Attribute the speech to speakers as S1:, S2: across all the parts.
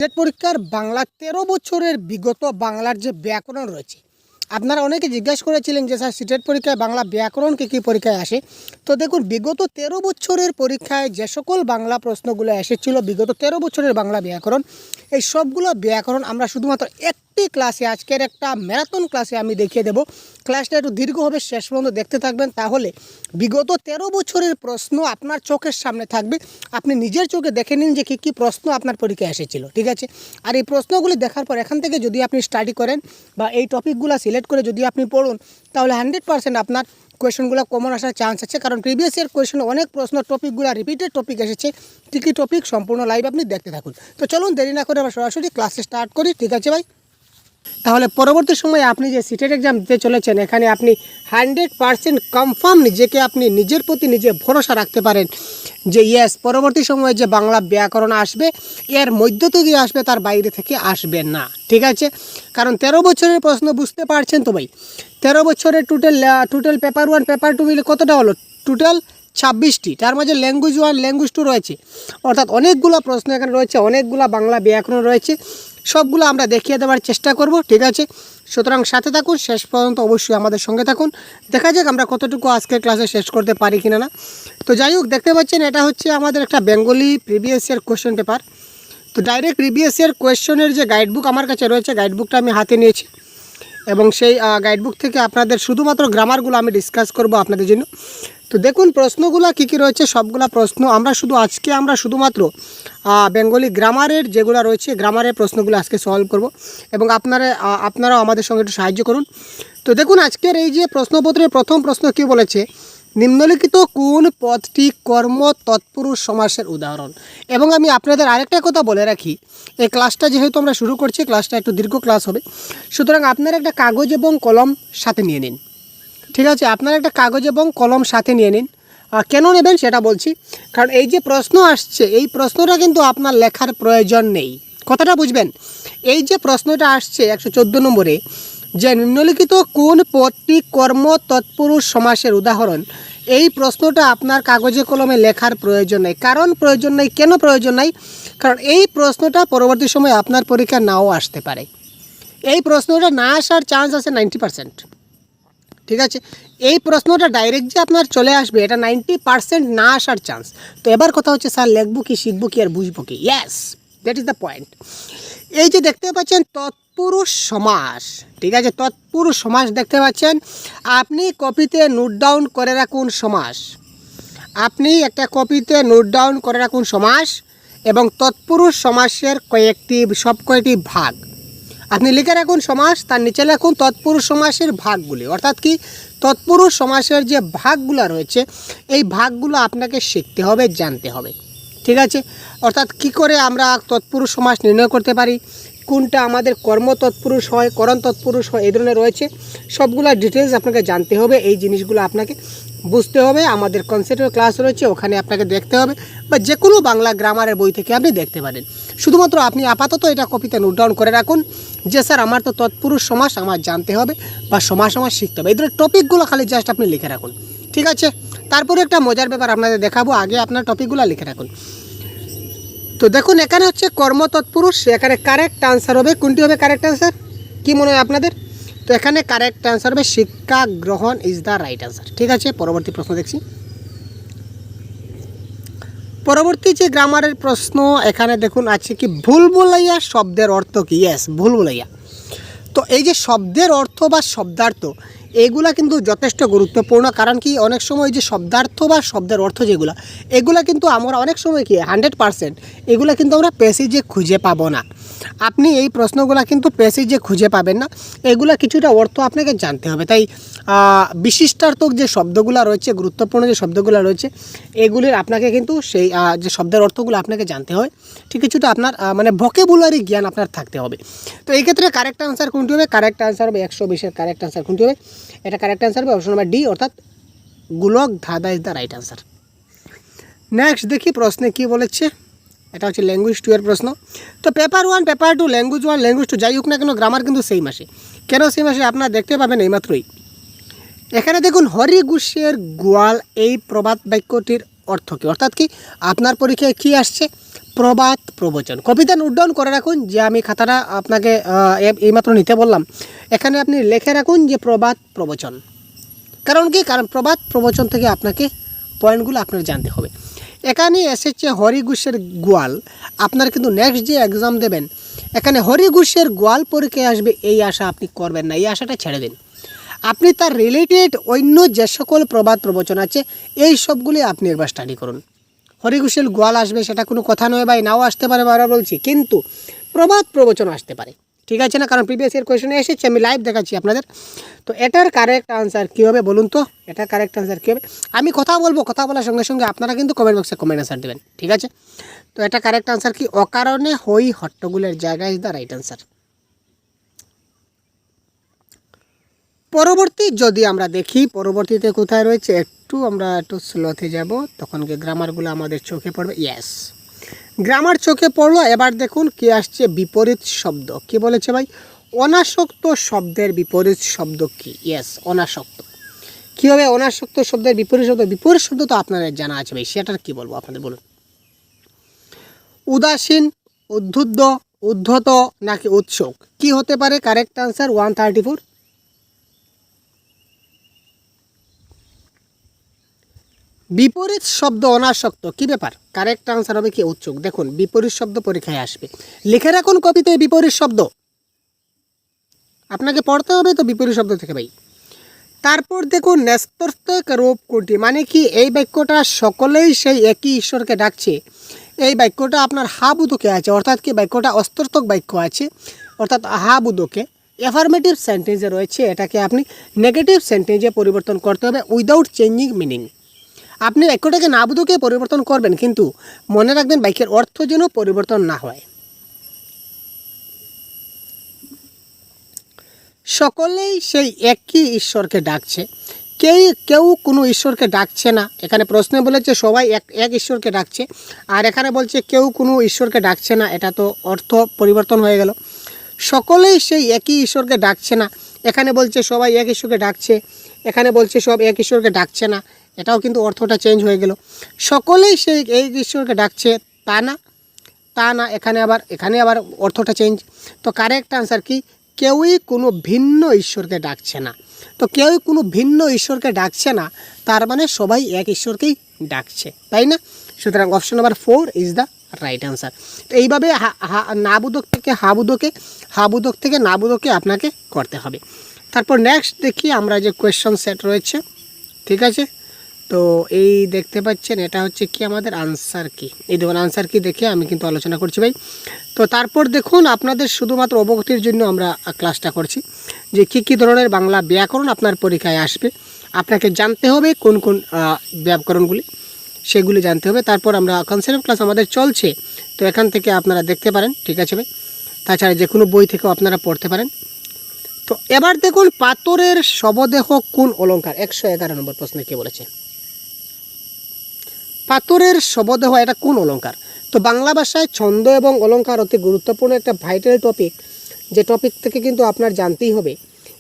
S1: TET পরীক্ষার বাংলা ১৩ বছরের বিগত বাংলার যে ব্যাকরণ রয়েছে, আপনারা অনেকে জিজ্ঞাসা করেছিলেন যে স্যার সিটেট পরীক্ষায় বাংলা ব্যাকরণ কী পরীক্ষায় আসে। তো দেখুন, বিগত ১৩ বছরের পরীক্ষায় যে সকল বাংলা প্রশ্নগুলো এসেছিল, বিগত ১৩ বছরের বাংলা ব্যাকরণ, এই সবগুলো ব্যাকরণ আমরা শুধুমাত্র একটি ক্লাসে, আজকের একটা ম্যারাথন ক্লাসে আমি দেখিয়ে দেব। ক্লাসটা একটু দীর্ঘ হবে, শেষ পর্যন্ত দেখতে থাকবেন, তাহলে বিগত ১৩ বছরের প্রশ্ন আপনার চোখের সামনে থাকবে। আপনি নিজের চোখে দেখে নিন যে কী প্রশ্ন আপনার পরীক্ষায় এসেছিল, ঠিক আছে। আর এই প্রশ্নগুলি দেখার পর এখান থেকে যদি আপনি স্টাডি করেন বা এই টপিকগুলো সিলেক্ট করে যদি আপনি পড়ুন, তাহলে 100% আপনার কোয়েশনগুলো কমন আসার চান্স আছে। কারণ প্রিভিয়াস ইয়ার কোয়েশনে অনেক প্রশ্ন টপিকগুলো রিপিটেড টপিক এসেছে। কী টপিক সম্পূর্ণ লাইভ আপনি দেখতে থাকুন। তো চলুন দেরি না করে আমরা সরাসরি ক্লাসে স্টার্ট করি, ঠিক আছে ভাই। তাহলে পরবর্তী সময়ে আপনি যে সিটেট এক্সাম দিতে চলেছেন, এখানে আপনি 100% কনফার্ম নিজেকে, আপনি নিজের প্রতি নিজে ভরসা রাখতে পারেন যে ইয়েস, পরবর্তী সময়ে যে বাংলা ব্যাকরণ আসবে এর মধ্য থেকে আসবে, তার বাইরে থেকে আসবে না, ঠিক আছে। কারণ 13 বছরের প্রশ্ন, বুঝতে পারছেন তো ভাই। 13 বছরের টোটাল পেপার 1 পেপার 2 মিলে কতটা হলো? টোটাল 26টি। তার মাঝে ল্যাঙ্গুয়েজ 1 ল্যাঙ্গুয়েজ 2 রয়েছে, অর্থাৎ অনেকগুলো প্রশ্ন এখানে রয়েছে, অনেকগুলো বাংলা ব্যাকরণ রয়েছে। সবগুলো আমরা দেখিয়ে দেওয়ার চেষ্টা করব, ঠিক আছে। সুতরাং সাথে থাকুন, শেষ পর্যন্ত অবশ্যই আমাদের সঙ্গে থাকুন। দেখা যাক আমরা কতটুকু আজকের ক্লাসে শেষ করতে পারি কিনা না। তো যাই হোক, দেখতে পাচ্ছেন এটা হচ্ছে আমাদের একটা Bengali previous year question paper. তো ডাইরেক্ট প্রিভিয়াস ইয়ার কোয়েশ্চেনের যে গাইডবুক আমার কাছে রয়েছে, গাইডবুকটা আমি হাতে নিয়েছি এবং সেই গাইডবুক থেকে আপনাদের শুধুমাত্র গ্রামারগুলো আমি ডিসকাস করব আপনাদের জন্য। তো দেখুন প্রশ্নগুলো কী রয়েছে, সবগুলা প্রশ্ন আমরা শুধুমাত্র বেঙ্গলি গ্রামারের যেগুলো রয়েছে, গ্রামারের প্রশ্নগুলো আজকে সলভ করব এবং আপনারাও আমাদের সঙ্গে একটু সাহায্য করুন। তো দেখুন আজকের এই যে প্রশ্নপত্রের প্রথম প্রশ্ন কী বলেছে, নিম্নলিখিত কোন পদটি কর্ম তৎপুরুষ সমাসের উদাহরণ। এবং আমি আপনাদের আরেকটা কথা বলে রাখি, এই ক্লাসটা যেহেতু আমরা শুরু করছি, ক্লাসটা একটু দীর্ঘ ক্লাস হবে, সুতরাং আপনারা একটা কাগজ এবং কলম সাথে নিয়ে নিন, ঠিক আছে। আপনারা একটা কাগজ এবং কলম সাথে নিয়ে নিন। কেন নেবেন সেটা বলছি। কারণ এই যে প্রশ্ন আসছে, এই প্রশ্নটা কিন্তু আপনার লেখার প্রয়োজন নেই, কথাটা বুঝবেন। এই যে প্রশ্নটা আসছে 114 নম্বরে, যে নিম্নলিখিত কোন পদটি কর্ম তৎপুরুষ সমাসের উদাহরণ, এই প্রশ্নটা আপনার কাগজে কলমে লেখার প্রয়োজন নেই। কারণ প্রয়োজন নেই, কেন প্রয়োজন নেই? কারণ এই প্রশ্নটা পরবর্তী সময় আপনার পরীক্ষা নাও আসতে পারে। এই প্রশ্নটা না আসার চান্স আছে 90%, ঠিক আছে। এই প্রশ্নটা ডাইরেক্ট যে আপনার চলে আসবে, এটা 90% না আসার চান্স। তো এবার কথা হচ্ছে, স্যার লিখবো কি, শিখবো কি, আর বুঝবো কি? Yes, that is the point. এই যে দেখতে পাচ্ছেন তৎপুরুষ সমাস, ঠিক আছে, তৎপুরুষ সমাস দেখতে পাচ্ছেন। আপনি কপিতে নোট ডাউন করে রাখুন সমাস, আপনি একটা কপিতে নোট ডাউন করে রাখুন সমাস এবং তৎপুরুষ সমাসের কয়টি ভাগ আপনি লিখে রাখুন সমাস, তার নিচে লিখুন তৎপুরুষ সমাসের ভাগগুলি। অর্থাৎ কি, তৎপুরুষ সমাসের যে ভাগগুলো রয়েছে, এই ভাগগুলো আপনাকে শিখতে হবে, জানতে হবে, ঠিক আছে। অর্থাৎ কি করে আমরা তৎপুরুষ সমাস নির্ণয় করতে পারি, কোনটা আমাদের কর্ম তৎপুরুষ হয়, করণ তৎপুরুষ হয়, এই ধরনের রয়েছে, সবগুলো ডিটেলস আপনাকে জানতে হবে। এই জিনিসগুলো আপনাকে বুঝতে হবে। আমাদের কনসেপ্টের ক্লাস রয়েছে, ওখানে আপনাকে দেখতে হবে, বা যে কোনো বাংলা গ্রামারের বই থেকে আপনি দেখতে পারেন। শুধুমাত্র আপনি আপাতত এটা কপিতে নোট ডাউন করে রাখুন যে স্যার আমার তো তৎপুরুষ সমাস আমার জানতে হবে বা সমাস আমার শিখতে হবে। এই ধরনের টপিকগুলো খালি জাস্ট আপনি লিখে রাখুন, ঠিক আছে। তারপরে একটা মজার ব্যাপার আপনাদের দেখাবো, আগে আপনার টপিকগুলো লিখে রাখুন। তো দেখুন এখানে হচ্ছে কর্ম তৎপুরুষ, এখানে কারেক্ট আনসার হবে, কোনটি হবে কারেক্ট আনসার, কী মনে হয় আপনাদের? তো এখানে কারেক্ট আনসার হবে শিক্ষা গ্রহণ ইজ দ্য রাইট আনসার, ঠিক আছে। পরবর্তী প্রশ্ন দেখছি। পরবর্তী যে গ্রামারের প্রশ্ন এখানে দেখুন আছে কি, ভুলভুলাইয়া শব্দের অর্থ কি? ইয়েস, ভুলভুলাইয়া। তো এই যে শব্দের অর্থ বা শব্দার্থ, এগুলা কিন্তু যথেষ্ট গুরুত্বপূর্ণ। কারণ কি, অনেক সময় যে শব্দার্থ বা শব্দের অর্থ যেগুলো, এগুলা কিন্তু আমরা অনেক সময় কি 100% এগুলা কিন্তু আমরা প্যাসেজে খুঁজে পাবো না। আপনি এই প্রশ্নগুলো কিন্তু প্যাসেজে খুঁজে পাবেন না, এগুলা কিছুটা অর্থ আপনাকে জানতে হবে। তাই বিশিষ্টার্থক যে শব্দগুলো রয়েছে, গুরুত্বপূর্ণ যে শব্দগুলো রয়েছে, এগুলির আপনাকে কিন্তু সেই যে শব্দের অর্থগুলো আপনাকে জানতে হয়, ঠিক কিছুটা আপনার মানে ভোকাবুলারি জ্ঞান আপনার থাকতে হবে। তো এই ক্ষেত্রে কারেক্ট আনসার কোনটি হবে? কারেক্ট আনসার হবে 120-এর কারেক্ট আনসার কোনটি হবে? এটা কারেক্ট আনসার হবে অপশন নাম্বার ডি, অর্থাৎ গোলক ধাঁধা is the right answer. Next দেখি প্রশ্নে কি বলেছে। এটা হচ্ছে ল্যাঙ্গুয়েজ 2 এর প্রশ্ন। তো পেপার 1 পেপার 2 ল্যাঙ্গুয়েজ 1 ল্যাঙ্গুয়েজ 2 যাই হোক না কেন, গ্রামার কিন্তু সেই মাসে। কেন সেই মাসে আপনারা দেখতে পাবেন এইমাত্রই। এখানে দেখুন, হরি ঘোষের গোয়াল এই প্রবাদ বাক্যটির অর্থ কী, অর্থাৎ কি আপনার পরীক্ষায় কী আসছে, প্রবাদ প্রবচন। কবিতা নোট ডাউন করে রাখুন, যে আমি খাতাটা আপনাকে এইমাত্র নিতে বললাম, এখানে আপনি লিখে রাখুন যে প্রবাদ প্রবচন। কারণ কি, কারণ প্রবাদ প্রবচন থেকে আপনাকে পয়েন্টগুলো আপনার জানতে হবে। এখানে এসেছে হরিঘোষের গোয়াল, আপনার কিন্তু নেক্সট যে এক্সাম দেবেন এখানে হরিঘোষের গোয়াল পরীক্ষায় আসবে, এই আশা আপনি করবেন না, এই আশাটা ছেড়ে দিন। আপনি তার রিলেটেড অন্য যে সকল প্রবাদ প্রবচন আছে এই সবগুলি আপনি একবার স্টাডি করুন। হরিঘোষের গোয়াল আসবে সেটা কোনো কথা নয় ভাই, নাও আসতে পারে বারবার বলছি, কিন্তু প্রবাদ প্রবচন আসতে পারে, ঠিক আছে না? কারণ প্রিভিয়াস ইয়ার কোয়েশনে এসেছে, আমি লাইভ দেখাচ্ছি আপনাদের। তো এটার কারেক্ট আনসার কী হবে বলুন তো, এটার কারেক্ট আনসার কী হবে? আমি কথা বলবো, কথা বলার সঙ্গে সঙ্গে আপনারা কিন্তু কমেন্ট বক্সে কমেন্ট আনসার দেবেন, ঠিক আছে? তো এটা কারেক্ট আনসার কি, অকারণে হই হট্টগোলের জায়গায় ইজ দ্য রাইট আনসার। পরবর্তী যদি আমরা দেখি, পরবর্তীতে কোথায় রয়েছে, আমরা একটু স্লোতে যাব, তখন কি গ্রামারগুলো আমাদের চোখে পড়বে। ইয়েস, গ্রামার চোখে পড়লো। এবার দেখুন কি আসছে, বিপরীত শব্দ। কি বলেছে ভাই, অনাসক্ত শব্দের বিপরীত শব্দ কি? ইয়েস, অনাসক্ত। কী হবে অনাসক্ত শব্দের বিপরীত শব্দ? বিপরীত শব্দ তো আপনাদের জানা আছে ভাই, সেটার কি বলবো আপনাদের, বলুন। উদাসীন, উদ্ধুদ্ধ, উদ্ধত নাকি উৎসুক, কি হতে পারে? Correct answer 134। বিপরীত শব্দ অনাসক্ত, কি ব্যাপার? কারেক্ট আনসার হবে কি, উৎসুক। দেখুন বিপরীত শব্দ পরীক্ষায় আসবে, লিখে রাখুন কপিতে বিপরীত শব্দ, আপনাকে পড়তে হবে তো বিপরীত শব্দ থেকে ভাই। তারপর দেখুন ন্যস্তর্থক রূপ কোটি, মানে কি এই বাক্যটা সকলেই সেই একই ঈশ্বরকে ডাকছে, এই বাক্যটা আপনার হাবুদকে আছে, অর্থাৎ কি বাক্যটা অস্তর্থক বাক্য আছে, অর্থাৎ হাবুদকে অ্যাফার্মেটিভ সেন্টেন্সে রয়েছে, এটাকে আপনি নেগেটিভ সেন্টেন্সে পরিবর্তন করতে হবে উইদাউট চেঞ্জিং মিনিং। আপনি বাক্যটাকে নাবুদকে পরিবর্তন করবেন, কিন্তু মনে রাখবেন বাক্যের অর্থ যেন পরিবর্তন না হয়। সকলেই সেই একই ঈশ্বরকে ডাকছে, কেউ কোনো ঈশ্বরকে ডাকছে না। এখানে প্রশ্নে বলেছে সবাই এক ঈশ্বরকে ডাকছে, আর এখানে বলছে কেউ কোনো ঈশ্বরকে ডাকছে না, এটা তো অর্থ পরিবর্তন হয়ে গেল। সকলেই সেই একই ঈশ্বরকে ডাকছে না, এখানে বলছে সবাই এক ঈশ্বরকে ডাকছে, এখানে বলছে সব এক ঈশ্বরকে ডাকছে না, এটাও কিন্তু অর্থটা চেঞ্জ হয়ে গেল। সকলেই সেই এক ঈশ্বরকে ডাকছে, তা না, এখানে আবার অর্থটা চেঞ্জ। তো কারেক্ট আনসার কি, কেউই কোনো ভিন্ন ঈশ্বরকে ডাকছে না। তো কেউই কোনো ভিন্ন ঈশ্বরকে ডাকছে না, তার মানে সবাই এক ঈশ্বরকেই ডাকছে, তাই না? সুতরাং option number 4 is the right answer. তো এইভাবে নাবুদক থেকে হাবুদক থেকে নাবুদকে আপনাকে করতে হবে। তারপর নেক্সট দেখি আমরা যে কোয়েশ্চন সেট রয়েছে, ঠিক আছে? তো এই দেখতে পাচ্ছেন এটা হচ্ছে কি আমাদের আনসার কি, এই দেখুন আনসার কি দেখে আমি কিন্তু আলোচনা করছি ভাই। তো তারপর দেখুন আপনাদের শুধুমাত্র অবগতির জন্য আমরা ক্লাসটা করছি যে কী ধরনের বাংলা ব্যাকরণ আপনার পরীক্ষায় আসবে, আপনাকে জানতে হবে কোন কোন ব্যাকরণগুলি, সেগুলি জানতে হবে। তারপর আমরা কনসেপ্ট ক্লাস আমাদের চলছে, তো এখান থেকে আপনারা দেখতে পারেন, ঠিক আছে ভাই? তাছাড়া যে কোনো বই থেকেও আপনারা পড়তে পারেন। তো এবার দেখুন পাথরের শবদেহ কোন অলঙ্কার, 111 নম্বর প্রশ্নে কী বলেছে, পাথরের শবদেহ এটা কোন অলঙ্কার? তো বাংলা ভাষায় ছন্দ এবং অলঙ্কার অতি গুরুত্বপূর্ণ একটা ভাইটাল টপিক, যে টপিক থেকে কিন্তু আপনার জানতেই হবে।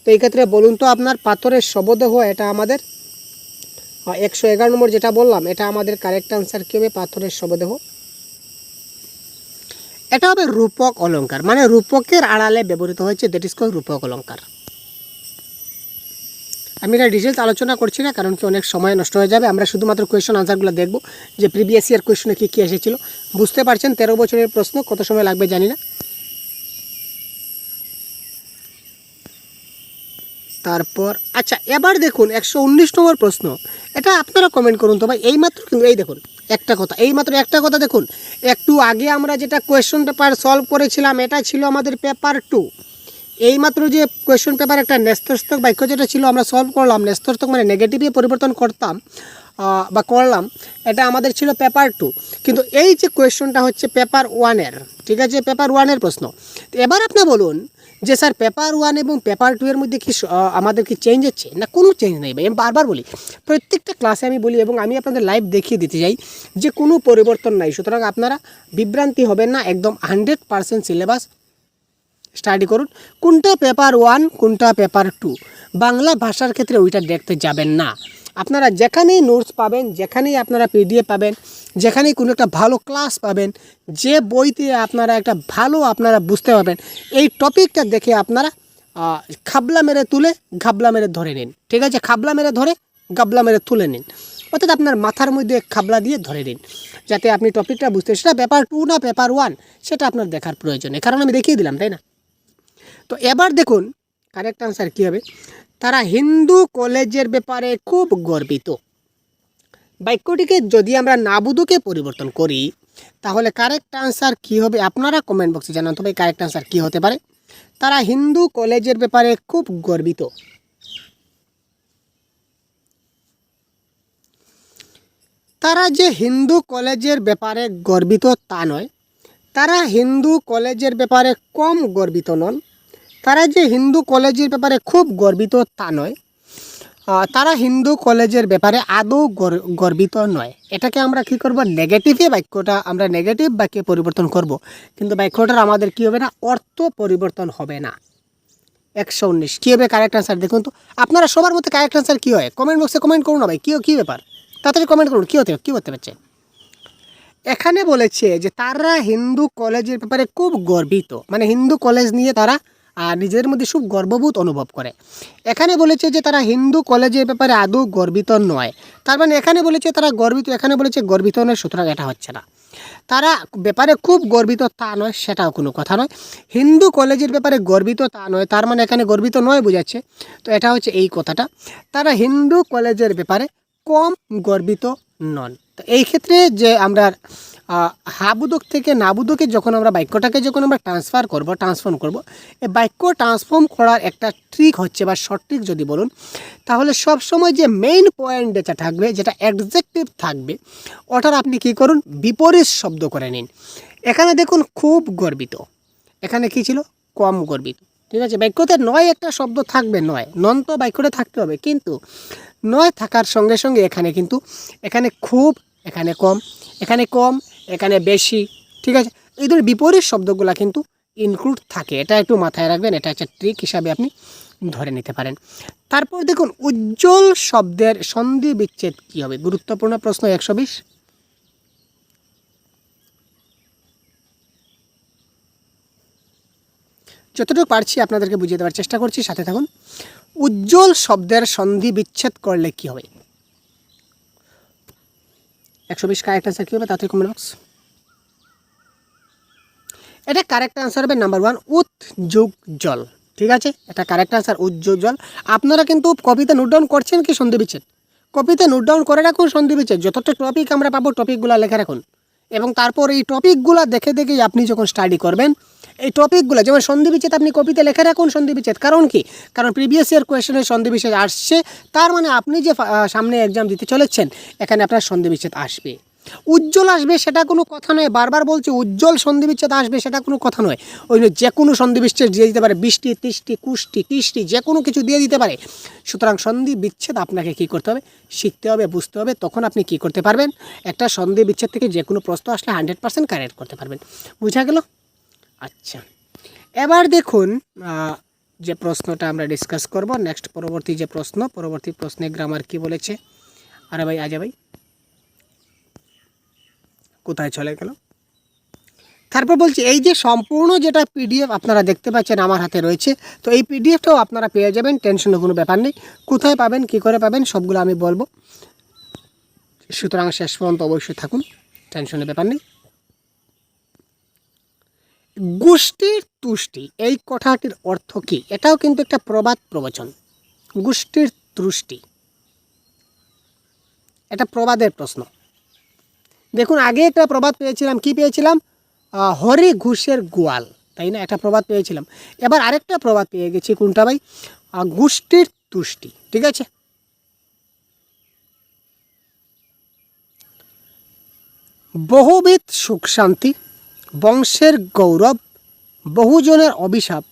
S1: তো এই ক্ষেত্রে বলুন তো আপনার পাথরের শবদেহ, এটা আমাদের 111 নম্বর যেটা বললাম, এটা আমাদের কারেক্ট আনসার কী হবে? পাথরের শবদেহ, এটা হবে রূপক অলঙ্কার, মানে রূপকের আড়ালে ব্যবহৃত হয়েছে, দ্যাট ইজ কল্ড রূপক অলঙ্কার। আমি এটা ডিটেলস আলোচনা করছি না, কারণ কি অনেক সময় নষ্ট হয়ে যাবে। আমরা শুধুমাত্র কোয়েশ্চন আনসারগুলো দেখব, যে প্রিভিয়াস ইয়ার কোয়েশ্চনে কী এসেছিলো। বুঝতে পারছেন 13 বছরের প্রশ্ন, কত সময় লাগবে জানি না। তারপর আচ্ছা এবার দেখুন 119 নম্বর প্রশ্ন, এটা আপনারা কমেন্ট করুন তো ভাই। এইমাত্র কিন্তু এই দেখুন এইমাত্র একটা কথা দেখুন, একটু আগে আমরা যেটা কোয়েশ্চন পেপার সলভ করেছিলাম এটা ছিল আমাদের পেপার 2। এইমাত্র যে কোয়েশ্চন পেপার একটা ন্যস্তর্থক বাক্য যেটা ছিল আমরা সলভ করলাম, ন্যস্তর্থক মানে নেগেটিভে পরিবর্তন করতাম বা করলাম, এটা আমাদের ছিল পেপার 2। কিন্তু এই যে কোয়েশ্চনটা হচ্ছে পেপার 1-এর, ঠিক আছে? পেপার 1-এর প্রশ্ন। তো এবার আপনি বলুন যে স্যার পেপার 1 এবং পেপার 2 এর মধ্যে কি আমাদের কি চেঞ্জ হচ্ছে না? কোনো চেঞ্জ নেই ভাই। আমি বারবার বলি, প্রত্যেকটা ক্লাসে আমি বলি এবং আমি আপনাদের লাইভ দেখিয়ে দিতে চাই যে কোনো পরিবর্তন নাই। সুতরাং আপনারা বিভ্রান্তি হবেন না, একদম 100% সিলেবাস স্টাডি করুন। কোনটা পেপার 1 কোনটা পেপার 2 বাংলা ভাষার ক্ষেত্রে ওইটা দেখতে যাবেন না। আপনারা যেখানেই নোটস পাবেন, যেখানেই আপনারা পিডিএফ পাবেন, যেখানেই কোনো একটা ভালো ক্লাস পাবেন, যে বইতে আপনারা একটা ভালো আপনারা বুঝতে পারবেন, এই টপিকটা দেখে আপনারা খাবলা মেরে তুলে ঘাবলা মেরে ধরে নিন। ঠিক আছে, খাবলা মেরে ধরে গাবলা মেরে তুলে নিন, অর্থাৎ আপনার মাথার মধ্যে খাবলা দিয়ে ধরে নিন, যাতে আপনি টপিকটা বুঝতে, সেটা পেপার 2 না পেপার 1 সেটা আপনার দেখার প্রয়োজন নেই, কারণ আমি দেখিয়ে দিলাম, তাই না? তো এবার দেখুন কারেক্ট আনসার কী হবে। তারা হিন্দু কলেজের ব্যাপারে খুব গর্বিত। বাক্যটিকে যদি আমরা নাবুদুকে পরিবর্তন করি তাহলে কারেক্ট আনসার কী হবে আপনারা কমেন্ট বক্সে জানান তো ভাই, কারেক্ট আনসার কী হতে পারে। তারা হিন্দু কলেজের ব্যাপারে খুব গর্বিত। তারা যে হিন্দু কলেজের ব্যাপারে গর্বিত তা নয়, তারা হিন্দু কলেজের ব্যাপারে কম গর্বিত নন। তারা যে হিন্দু কলেজের ব্যাপারে খুব গর্বিত তা নয়, তারা হিন্দু কলেজের ব্যাপারে আদৌ গর্বিত নয়। এটাকে আমরা কি করব, নেগেটিভে বাক্যটা আমরা নেগেটিভ বাক্যে পরিবর্তন করব, কিন্তু বাক্যটার আমাদের কি হবে না, অর্থ পরিবর্তন হবে না। 119 কী হবে কারেক্ট আনসার দেখুন তো। আপনারা সবার মধ্যে কারেক্ট আনসার কী হয় কমেন্ট বক্সে কমেন্ট করুন না ভাই, কী ব্যাপার, তাড়াতাড়ি কমেন্ট করুন, কী করতে পারছে। এখানে বলেছে যে তারা হিন্দু কলেজের ব্যাপারে খুব গর্বিত, মানে হিন্দু কলেজ নিয়ে তারা নিজের মধ্যে খুব গর্ববোধ অনুভব করে। এখানে বলেছে যে তারা হিন্দু কলেজের ব্যাপারে আদৌ গর্বিত নয়, তার মানে এখানে বলেছে তারা গর্বিত, এখানে বলেছে গর্বিত নয়, সুতরাং এটা হচ্ছে না। তারা ব্যাপারে খুব গর্বিত তা নয়, সেটাও কোনো কথা নয়। হিন্দু কলেজের ব্যাপারে গর্বিত তা নয়, তার মানে এখানে গর্বিত নয় বোঝাচ্ছে, তো এটা হচ্ছে এই কথাটা। তারা হিন্দু কলেজের ব্যাপারে কম গর্বিত নন। তো এই ক্ষেত্রে যে আমরা হাবুদক থেকে নাবুদকে যখন আমরা বাক্যটাকে যখন আমরা ট্রান্সফর্ম করব, এই বাক্য ট্রান্সফর্ম করার একটা ট্রিক হচ্ছে বা শর্ট ট্রিক যদি বলুন, তাহলে সব সময় যে মেইন পয়েন্ট যেটা থাকবে, যেটা অ্যাডজেক্টিভ থাকবে, ওটার আপনি কি করুন, বিপরীত শব্দ করে নিন। এখানে দেখুন খুব গর্বিত, এখানে কি ছিল, কম গর্বিত। ঠিক আছে, বাক্যতে নয় একটা শব্দ থাকবে, নন তো বাক্যটা থাকতে হবে, কিন্তু নয় থাকার সঙ্গে সঙ্গে এখানে খুব, এখানে কম, এখানে কম, এখানে বেশি। ঠিক আছে, এই ধরনের বিপরীত শব্দগুলো কিন্তু ইনক্লুড থাকে, এটা একটু মাথায় রাখবেন, এটা একটা ট্রিক হিসাবে আপনি ধরে নিতে পারেন। তারপর দেখুন উজ্জ্বল শব্দের সন্ধি বিচ্ছেদ কী হবে, গুরুত্বপূর্ণ প্রশ্ন 120। যতটুকু পারছি আপনাদেরকে বুঝিয়ে দেওয়ার চেষ্টা করছি, সাথে থাকুন। উজ্জ্বল শব্দের সন্ধি বিচ্ছেদ করলে কি হবে, 120 কারেক্ট আনসার কী হবে তাড়াতাড়ি কমেন্ট বক্স। এটা কারেক্ট আনসার হবে নাম্বার 1, উৎযোগজল। ঠিক আছে, এটা কারেক্ট আনসার, উজ্জ্বল। আপনারা কিন্তু কপিতে নোট ডাউন করছেন কি সন্ধি বিচ্ছেদ, কপিতে নোট ডাউন করে রাখুন সন্ধি বিচ্ছেদ, যতটা টপিক আমরা পাবো টপিকগুলো লেখা রাখুন, এবং তারপর এই টপিকগুলো দেখে দেখেই আপনি যখন স্টাডি করবেন, এই টপিকগুলো যেমন সন্ধি বিচ্ছেদ আপনি কপিতে লেখা রাখুন সন্ধি বিচ্ছেদ, কারণ কি, কারণ প্রিভিয়াস ইয়ার কোয়েশনের সন্ধি বিচ্ছেদ আসছে, তার মানে আপনি যে সামনে এক্সাম দিতে চলেছেন এখানে আপনার সন্ধি বিচ্ছেদ আসবে। উজ্জ্বল আসবে সেটা কোনো কথা নয়, বারবার বলছি উজ্জ্বল সন্ধি বিচ্ছেদ আসবে সেটা কোনো কথা নয়, ওই যে কোনো সন্ধি বিচ্ছেদ দিয়ে দিতে পারে, বৃষ্টি, তৃষ্টি, কুষ্টি, কৃষ্টি, যে কোনো কিছু দিয়ে দিতে পারে। সুতরাং সন্ধি বিচ্ছেদ আপনাকে কী করতে হবে, শিখতে হবে, বুঝতে হবে, তখন আপনি কী করতে পারবেন, একটা সন্ধি বিচ্ছেদ থেকে যে কোনো প্রশ্ন আসলে 100% কারেক্ট করতে পারবেন। বুঝা গেল? আচ্ছা, এবার দেখুন যে প্রশ্নটা আমরা ডিসকাস করব নেক্সট, পরবর্তী প্রশ্নে গ্রামার কি বলেছে। আরে ভাই আজা ভাই কোথায় চলে গেল। তারপর বলছি এই যে সম্পূর্ণ যেটা পিডিএফ আপনারা দেখতে পাচ্ছেন আমার হাতে রয়েছে, তো এই পিডিএফটাও আপনারা পেয়ে যাবেন, টেনশনের কোনো ব্যাপার নেই। কোথায় পাবেন, কী করে পাবেন, সবগুলো আমি বলবো, সুতরাং শেষ পর্যন্ত অবশ্যই থাকুন, টেনশনের ব্যাপার নেই। গোষ্ঠীর তুষ্টি এই কথাটির অর্থ কী, এটাও কিন্তু একটা প্রবাদ প্রবচন। গোষ্ঠীর তুষ্টি এটা প্রবাদের প্রশ্ন। দেখুন আগে একটা প্রবাদ পেয়েছিলাম, কি পেয়েছিলাম, হরি ঘুষের গোয়াল, তাই না, একটা প্রবাদ পেয়েছিলাম। এবার আরেকটা প্রবাদ পেয়ে গেছি, কোনটা ভাই, গোষ্ঠীর তুষ্টি। ঠিক আছে, বহুবিধ সুখ শান্তি, বংশের গৌরব, বহুজনের অভিশাপ,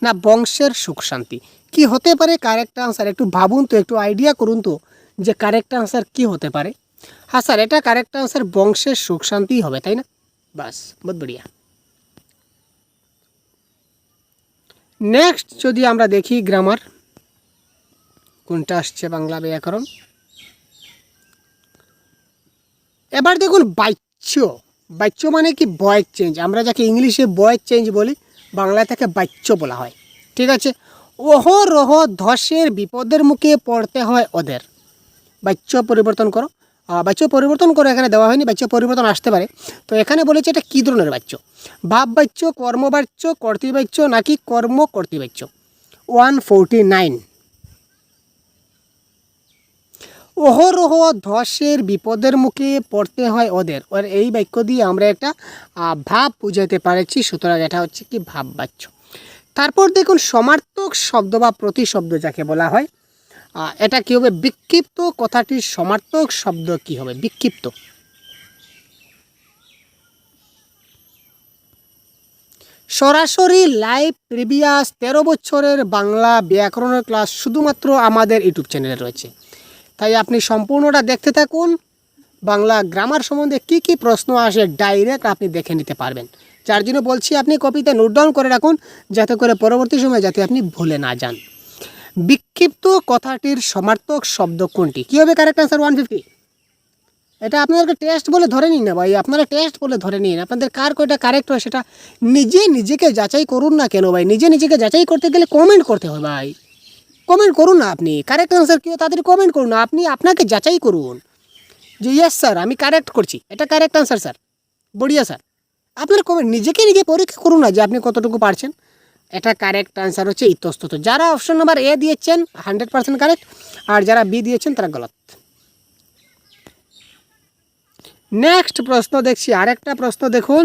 S1: না বংশের সুখ শান্তি, কি হতে পারে কারেক্ট আনসার, একটু ভাবুন তো, একটু আইডিয়া করুন তো যে কারেক্ট আনসার কি হতে পারে। হ্যাঁ স্যার, এটা কারেক্ট আনসার বংশের সুখ শান্তি হবে, তাই না, বাস বহুত বড়িয়া। নেক্সট যদি আমরা দেখি গ্রামার কোনটা আসছে, বাংলা ব্যাকরণ, এবার দেখুন বাচ্য, বাচ্য মানে কি ভয়েস চেঞ্জ, আমরা যাকে ইংলিশে ভয়েস চেঞ্জ বলি, বাংলায় তাকে বাচ্য বলা হয়। ঠিক আছে, অহরহ ধসের বিপদের মুখে পড়তে হয় ওদের। বাচ্য পরিবর্তন করো, বাচ্য পরিবর্তন করো, এখানে দেওয়া হয়নি, বাচ্য পরিবর্তন আসতে পারে। তো এখানে বলেছে এটা কী ধরনের বাচ্য, ভাব বাচ্য, কর্মবাচ্য, কর্তৃবাচ্য নাকি কর্ম কর্তৃবাচ্য। 149। অহরহ ধসের বিপদের মুখে পড়তে হয় ওদের, আর এই বাক্য দিয়ে আমরা একটা ভাব বুঝাতে পারছি, সুতরাং এটা হচ্ছে কি ভাব বাচ্য। তারপর দেখুন সমার্থক শব্দ বা প্রতিশব্দ যাকে বলা হয়, এটা কী হবে, বিক্ষিপ্ত কথাটির সমার্থক শব্দ কি হবে, বিক্ষিপ্ত। সরাসরি লাইভ প্রিভিয়াস 13 বছরের বাংলা ব্যাকরণের ক্লাস শুধুমাত্র আমাদের ইউটিউব চ্যানেলে রয়েছে, তাই আপনি সম্পূর্ণটা দেখতে থাকুন। বাংলা গ্রামার সম্বন্ধে কি কি প্রশ্ন আসে ডাইরেক্ট আপনি দেখে নিতে পারবেন, যার জন্য বলছি আপনি কপিতে নোট ডাউন করে রাখুন, যাতে করে পরবর্তী সময় যাতে আপনি ভুলে না যান। বিক্ষিপ্ত কথাটির সমার্থক শব্দ কোনটি, কী হবে কারেক্ট আনসার 150। এটা আপনাদেরকে টেস্ট বলে ধরে নিন না ভাই, আপনারা টেস্ট বলে ধরে নিন, আপনাদের কার কোটা কারেক্ট হয় সেটা নিজেকে যাচাই করুন না কেন ভাই, নিজেকে যাচাই করতে গেলে কমেন্ট করতে হয় ভাই, কমেন্ট করুন না, আপনি কারেক্ট আনসার কী তাদের কমেন্ট করুন না, আপনি আপনাকে যাচাই করুন যে ইয়েস স্যার আমি কারেক্ট করছি, এটা কারেক্ট আনসার স্যার, বড়িয়া স্যার। আপনার কমেন্ট নিজে পরীক্ষা করুন না যে আপনি কতটুকু পারছেন। এটা কারেক্ট আনসার হচ্ছে ইতস্তত। যারা অপশন নাম্বার এ দিয়েছেন 100% কারেক্ট, আর যারা বি দিয়েছেন তারা গলত। নেক্সট প্রশ্ন দেখছি, আরেকটা প্রশ্ন দেখুন,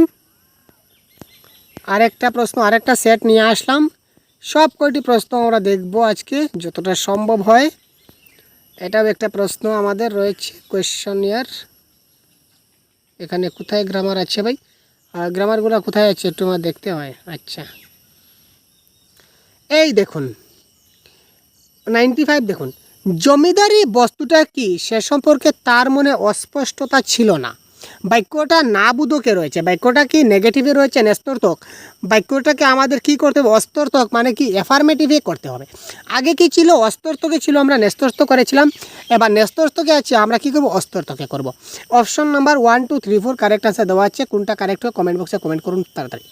S1: আরেকটা সেট নিয়ে আসলাম। সব কয়টি প্রশ্ন আমরা দেখব আজকে যতটা সম্ভব হয়। এটাও একটা প্রশ্ন আমাদের রয়েছে কোয়েশ্চনিয়ার। এখানে কোথায় গ্রামার আছে ভাই, আর গ্রামারগুলো কোথায় আছে একটু আমার দেখতে হয়। আচ্ছা এই দেখুন 95 দেখুন, জমিদারি বস্তুটা কি সে সম্পর্কে তার মনে অস্পষ্টতা ছিল না। বাক্যটা না বুধকে রয়েছে, বাক্যটা কি নেগেটিভে রয়েছে নেস্তর্থক, বাক্যটাকে আমাদের কি করতে হবে, অস্তর্থক মানে কি অ্যাফার্মেটিভে করতে হবে। আগে কি ছিল, অস্তর্থকে ছিল, আমরা নেস্তর্থ করেছিলাম, এবার নেস্তর্থকে আছে, আমরা কি করব, অস্তর্থকে করব। অপশন নাম্বার 1 2 3 4 কারেক্ট আনসার দেওয়া আছে, কোনটা কারেক্ট হয় কমেন্ট বক্সে কমেন্ট করুন তাড়াতাড়ি।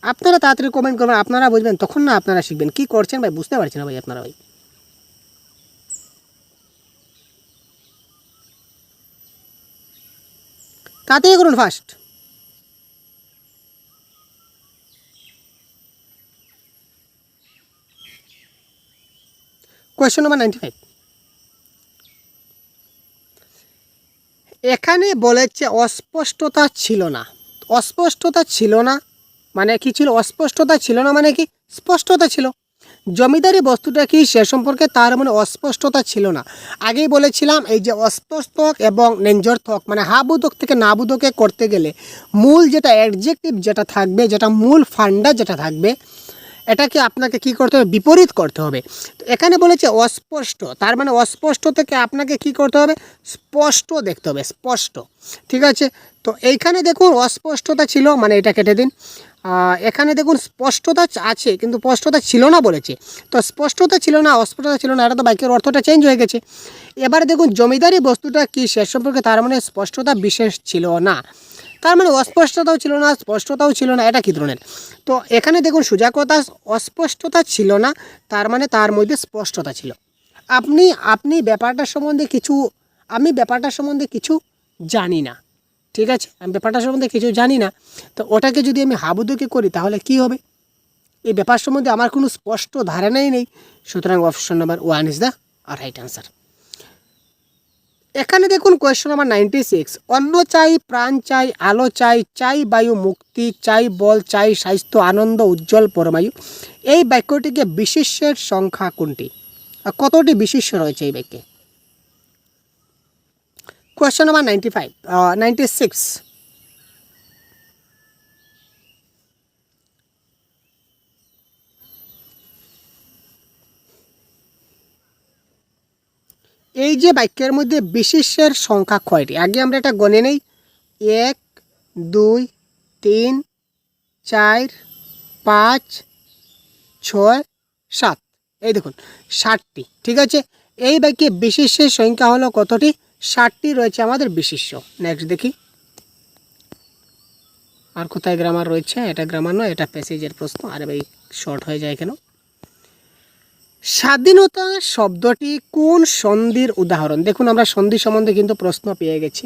S1: আপনারা তাড়াতাড়ি কমেন্ট করবেন, আপনারা বুঝবেন তখন না আপনারা শিখবেন। কি করছেন ভাই বুঝতে পারছেন না ভাই আপনারা ভাই। তাড়াতাড়ি করুন ফার্স্ট। কোয়েশ্চন নাম্বার 95, এখানে বলেছে অস্পষ্টতা ছিল না। অস্পষ্টতা ছিল না মানে কি ছিল, অস্পষ্টতা ছিল না মানে কি স্পষ্টতা ছিল। জমিদারি বস্তুটা কি সে সম্পর্কে তার মানে অস্পষ্টতা ছিল না। আগেই বলেছিলাম এই যে অস্পষ্টক এবং নেঞ্জর্থক মানে হাবুদক থেকে নাবুদকে করতে গেলে মূল যেটা অ্যাডজেক্টিভ যেটা থাকবে, যেটা মূল ফান্ডা যেটা থাকবে, এটাকে আপনাকে কি করতে হবে, বিপরীত করতে হবে। তো এখানে বলেছে অস্পষ্ট, তার মানে অস্পষ্ট থেকে আপনাকে কি করতে হবে, স্পষ্ট দেখতে হবে, স্পষ্ট। ঠিক আছে, তো এইখানে দেখুন অস্পষ্টতা ছিল মানে এটা কেটে দিন। এখানে দেখুন স্পষ্টতা আছে কিন্তু স্পষ্টতা ছিল না বলেছে, তো স্পষ্টতা ছিল না অস্পষ্টতা ছিল না, এটা তো বাক্যের অর্থটা চেঞ্জ হয়ে গেছে। এবারে দেখুন জমিদারি বস্তুটা কি সে সম্পর্কে তার মানে স্পষ্টতা বিশেষ ছিল না, তার মানে অস্পষ্টতাও ছিল না স্পষ্টতাও ছিল না, এটা কী ধরনের। তো এখানে দেখুন সোজা কথা, অস্পষ্টতা ছিল না তার মানে তার মধ্যে স্পষ্টতা ছিল। আপনি ব্যাপারটার সম্বন্ধে কিছু, আমি ব্যাপারটার সম্বন্ধে কিছু জানি না, ঠিক আছে, আমি ব্যাপারটার সম্বন্ধে কিছু জানি না, তো ওটাকে যদি আমি হাবুদুকে করি তাহলে কি হবে, এই ব্যাপার সম্বন্ধে আমার কোনো স্পষ্ট ধারণাই নেই। সুতরাং option number 1 is the right answer. এখানে দেখুন কোয়েশ্চন নাম্বার 96, অন্ন চাই, প্রাণ চাই, আলো চাই, চাই বায়ু মুক্তি, চাই বল, চাই স্বাস্থ্য, আনন্দ, উজ্জ্বল পরমায়ু। এই বাক্যটিকে বিশেষ্যের সংখ্যা কোনটি, কতটি বিশেষ্য রয়েছে এই বাক্যে। কোয়েশ্চন নাম্বার 96, এই যে বাক্যের মধ্যে বিশেষ্যের সংখ্যা কয়টি, আগে আমরা এটা গণে নেই। 1 2 3 4 5 6 7, এই দেখুন 7টি। ঠিক আছে, এই বাক্যে বিশেষ্যের সংখ্যা হলো কতটি, 60টি রয়েছে আমাদের বিশেষ্য। নেক্সট দেখি আর কোথায় গ্রামার রয়েছে, এটা গ্রামার নয়, এটা প্যাসেজের প্রশ্ন। আরে ভাই শর্ট হয়ে যায় কেন? স্বাধীনতা শব্দটি কোন সন্ধির উদাহরণ? দেখুন আমরা সন্ধি সম্বন্ধে কিন্তু প্রশ্ন পেয়ে গেছি।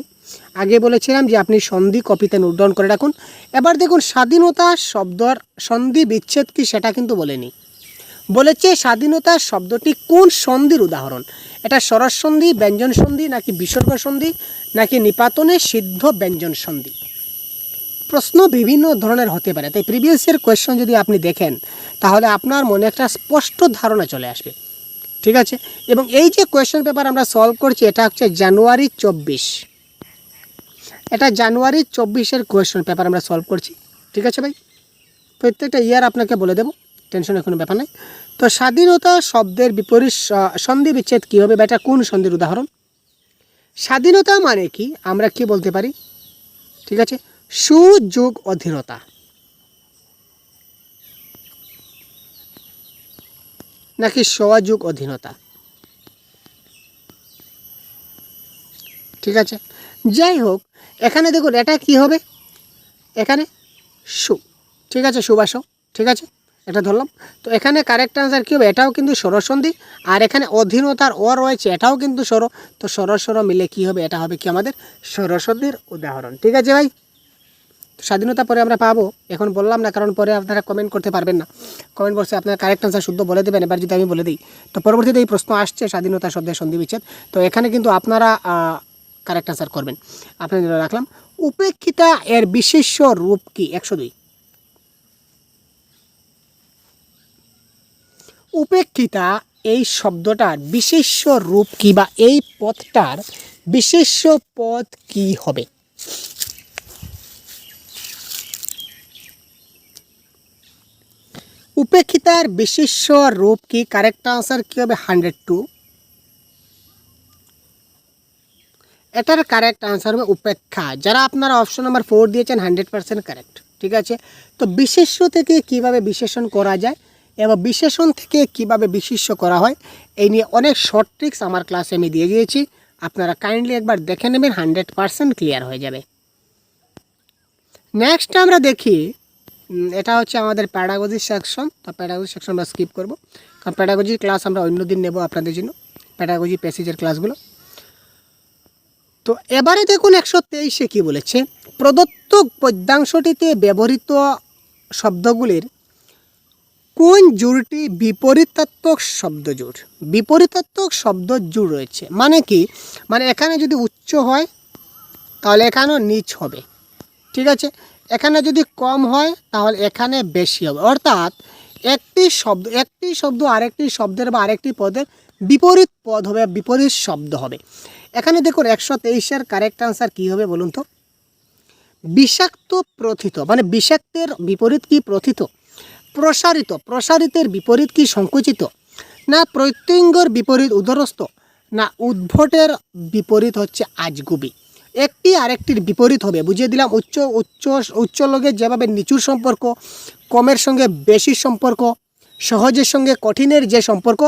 S1: আগে বলেছিলাম যে আপনি সন্ধি কপিতে নোট ডাউন করে রাখুন। এবার দেখুন স্বাধীনতা শব্দর সন্ধি বিচ্ছেদ কি সেটা কিন্তু বলেনি, বলেছে স্বাধীনতা শব্দটি কোন সন্ধির উদাহরণ। এটা স্বরস সন্ধি, ব্যঞ্জন সন্ধি, নাকি বিসর্গ সন্ধি, নাকি নিপাতনে সিদ্ধ ব্যঞ্জন সন্ধি। প্রশ্ন বিভিন্ন ধরনের হতে পারে, তাই প্রিভিয়াস ইয়ার কোয়েশ্চন যদি আপনি দেখেন তাহলে আপনার মনে একটা স্পষ্ট ধারণা চলে আসবে। ঠিক আছে, এবং এই যে কোয়েশ্চন পেপার আমরা সলভ করছি এটা হচ্ছে জানুয়ারি 24, এটা জানুয়ারি 24-এর কোয়েশ্চন পেপার আমরা সলভ করছি। ঠিক আছে ভাই, প্রত্যেকটা ইয়ার আপনাকে বলে দেবো, টেনশনের কোনো ব্যাপার নেই। তো স্বাধীনতা শব্দের বিপরীত সন্ধি বিচ্ছেদ কী হবে বা এটা কোন সন্ধির উদাহরণ? স্বাধীনতা মানে কি আমরা কি বলতে পারি? ঠিক আছে, সুযোগ অধীনতা, নাকি সহযোগ অধীনতা। ঠিক আছে, যাই হোক এখানে দেখুন এটা কি হবে, এখানে সু। ঠিক আছে, সুবাস। ঠিক আছে, এটা ধরলাম। তো এখানে কারেক্ট আনসার কী হবে, এটাও কিন্তু স্বরসন্ধি, আর এখানে অধীনতার অ রয়েছে এটাও কিন্তু স্বর। তো স্বর মিলে কি হবে, এটা হবে কি আমাদের স্বরসন্ধির উদাহরণ। ঠিক আছে ভাই, স্বাধীনতা পরে আমরা পাবো, এখন বললাম না কারণ পরে আপনারা কমেন্ট করতে পারবেন না, কমেন্ট বক্সে আপনার কারেক্ট আনসার শুদ্ধ বলে দেবেন। এবার যদি আমি বলে দিই তো পরবর্তীতে এই প্রশ্ন আসছে স্বাধীনতা শব্দের সন্ধি বিচ্ছেদ, তো এখানে কিন্তু আপনারা কারেক্ট আনসার করবেন। আপনাদের রাখলাম উপেক্ষিতা এর বিশেষ্য রূপ কি? 102। উপেক্ষিতা এই শব্দটার বিশেষ্য রূপ কি বা এই পদটার বিশেষ্য পদ কি হবে? উপেক্ষিতার বিশেষ্য রূপ কি? কারেক্ট আনসার কি হবে? 102। এটার কারেক্ট আনসার হবে উপেক্ষা। যারা আপনারা অপশন নাম্বার 4 দিয়েছেন 100% কারেক্ট। ঠিক আছে, তো বিশেষ্য থেকে কিভাবে বিশেষণ করা যায় এবং বিশেষণ থেকে কিভাবে বিশেষ্য করা হয় এই নিয়ে অনেক শর্ট ট্রিক্স আমার ক্লাসে আমি দিয়ে দিয়েছি, আপনারা কাইন্ডলি একবার দেখে নেবেন, 100% ক্লিয়ার হয়ে যাবে। নেক্সট আমরা দেখি, এটা হচ্ছে আমাদের প্যাডাগজি সেকশন। তো প্যাডাগজি সেকশন আমরা স্কিপ করব, কারণ প্যাডাগজির ক্লাস আমরা অন্য দিন নেব আপনাদের জন্য, প্যাডাগজি প্যাসেজের ক্লাসগুলো। তো এবারে দেখুন 123-এ কী বলেছে, প্রদত্ত পদ্যাংশটিতে ব্যবহৃত শব্দগুলির কোন জোড়টি বিপরীতাত্মক শব্দ জোড়? বিপরীতাত্মক শব্দ জোড় রয়েছে মানে কি, মানে এখানে যদি উচ্চ হয় তাহলে এখানেও নিচ হবে। ঠিক আছে, এখানে যদি কম হয় তাহলে এখানে বেশি হবে, অর্থাৎ একটি শব্দ আরেকটি শব্দের বা আরেকটি পদের বিপরীত পদ হবে, বিপরীত শব্দ হবে। এখানে দেখুন 123-এর কারেক্ট আনসার কী হবে বলুন তো? বিষাক্ত প্রথিত, মানে বিষাক্তের বিপরীত কি? প্রথিত। প্রসারিত, প্রসারিতের বিপরীত কি? সংকুচিত। না প্রত্যঙ্গর বিপরীত উদরস্থ, না উদ্ভটের বিপরীত হচ্ছে আজগুবি। একটি আরেকটির বিপরীত হবে, বুঝিয়ে দিলাম। উচ্চ লোকের যেভাবে নিচুর সম্পর্ক, কমের সঙ্গে বেশির সম্পর্ক, সহজের সঙ্গে কঠিনের যে সম্পর্ক,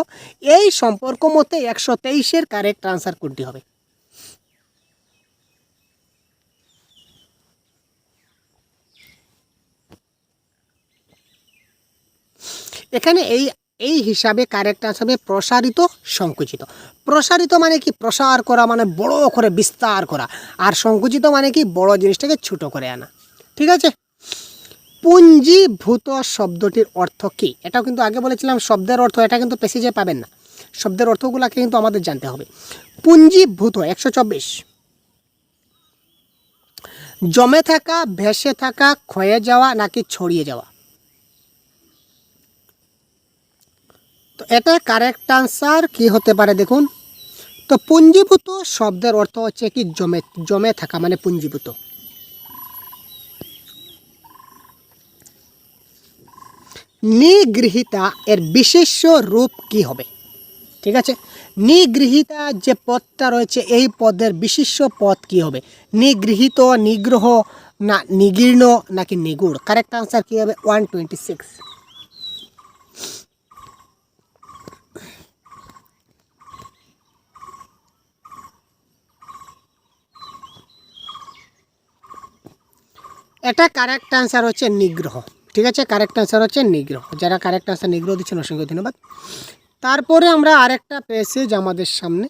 S1: এই সম্পর্ক মতে 123-এর কারেক্ট আনসার কোনটি হবে? এখানে এই হিসাবে কারেক্ট আনসার হবে প্রসারিত, সংকুচিত। প্রসারিত মানে কি? প্রসার করা, মানে বড় করে বিস্তার করা, আর সংকুচিত মানে কি? বড় জিনিসটাকে ছোট করে আনা। ঠিক আছে, পুঞ্জীভূত শব্দটির অর্থ কি? এটাও কিন্তু আগে বলেছিলাম শব্দের অর্থ, এটা কিন্তু প্যাসেজে পাবেন না, শব্দের অর্থগুলোকে কিন্তু আমাদের জানতে হবে। পুঞ্জীভূত 124, জমে থাকা, ভেসে থাকা, ক্ষয়ে যাওয়া, নাকি ছড়িয়ে যাওয়া। তো এটা কারেক্ট আনসার কি হতে পারে দেখুন, তো পুঞ্জীভূত শব্দের অর্থ হচ্ছে কি? জমে থাকা মানে পুঞ্জীভূত। নিগৃহীতা এর বিশেষ্য রূপ কি হবে? ঠিক আছে, নিগৃহীতা যে পদটা রয়েছে এই পদের বিশেষ্য পদ কি হবে? নিগৃহীত, নিগ্রহ, না নিগীর্ণ, নাকি নিগুড়। কারেক্ট আনসার কি হবে? 126। এটা কারেক্ট অ্যান্সার হচ্ছে নিগ্রহ। ঠিক আছে, কারেক্ট অ্যান্সার হচ্ছে নিগ্রহ। যারা কারেক্ট অ্যান্সার নিগ্রহ দিচ্ছেন অসংখ্য ধন্যবাদ। তারপরে আমরা আরেকটা প্যাসেজ আমাদের সামনে,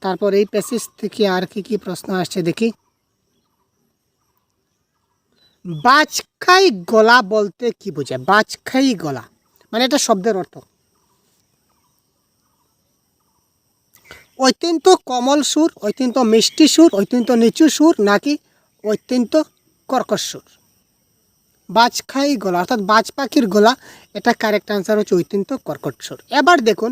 S1: তারপর এই প্যাসেজ থেকে আর কি প্রশ্ন আসছে দেখি। বাজখাই গলা বলতে কি বোঝায়? বাজখাই গলা মানে এটা শব্দের অর্থ অত্যন্ত কোমল সুর, অত্যন্ত মিষ্টি সুর, অত্যন্ত নিচু সুর, নাকি অত্যন্ত কর্কশ সুর? বাজখাই গলা অর্থাৎ বাজ পাখির গলা, এটা কারেক্ট আনসার হচ্ছে অত্যন্ত কর্কশ সুর। এবার দেখুন,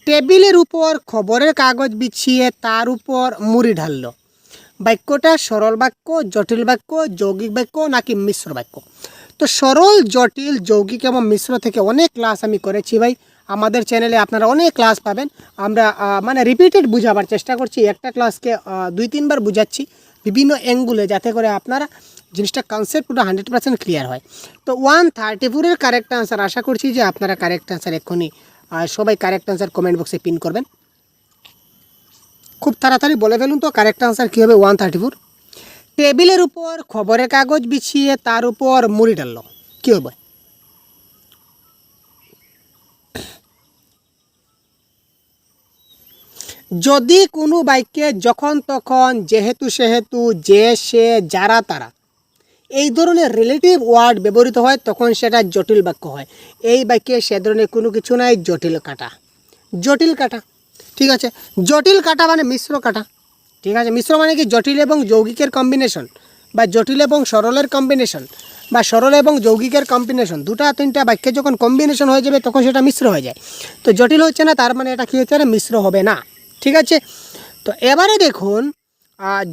S1: টেবিলের উপর খবরের কাগজ বিছিয়ে তার উপর মুড়ি ঢাললো, বাক্যটা সরল বাক্য, জটিল বাক্য, যৌগিক বাক্য, নাকি মিশ্র বাক্য? তো সরল, জটিল, যৌগিক এবং মিশ্র থেকে অনেক ক্লাস আমি করেছি ভাই। আমাদের চ্যানেলে আপনারা অনেক ক্লাস পাবেন। আমরা মানে রিপিটেড বুঝাবার চেষ্টা করছি, একটা ক্লাসকে 2-3 বার বুঝাচ্ছি বিভিন্ন অ্যাঙ্গুলে, যাতে করে আপনারা জিনিসটা কনসেপ্ট পুরো 100% ক্লিয়ার হয়। তো 134-এর কারেক্ট আনসার, আশা করছি যে আপনারা কারেক্ট আনসার এক্ষুনি সবাই কারেক্ট আনসার কমেন্ট বক্সে পিন করবেন। খুব তাড়াতাড়ি বলে ফেলুন তো কারেক্ট আনসার কী হবে। 134, টেবিলের উপর খবরের কাগজ বিছিয়ে তার উপর মুড়ি ডাললো, কী হবে? যদি কোনো বাক্যে যখন তখন, যেহেতু সেহেতু, যে সে, যারা তারা এই ধরনের রিলেটিভ ওয়ার্ড ব্যবহৃত হয় তখন সেটা জটিল বাক্য হয়। এই বাক্যে সে ধরনের কোনো কিছু নাই, জটিল কাটা। জটিল কাটা, ঠিক আছে। জটিল কাটা মানে মিশ্র কাটা, ঠিক আছে। মিশ্র মানে কি? জটিল এবং যৌগিকের কম্বিনেশন, বা জটিল এবং সরলের কম্বিনেশন, বা সরল এবং যৌগিকের কম্বিনেশন। 2-3টা বাক্যে যখন কম্বিনেশন হয়ে যাবে তখন সেটা মিশ্র হয়ে যায়। তো জটিল হচ্ছে না, তার মানে এটা কী হচ্ছে না, মিশ্র হবে না, ঠিক আছে। তো এবারে দেখুন,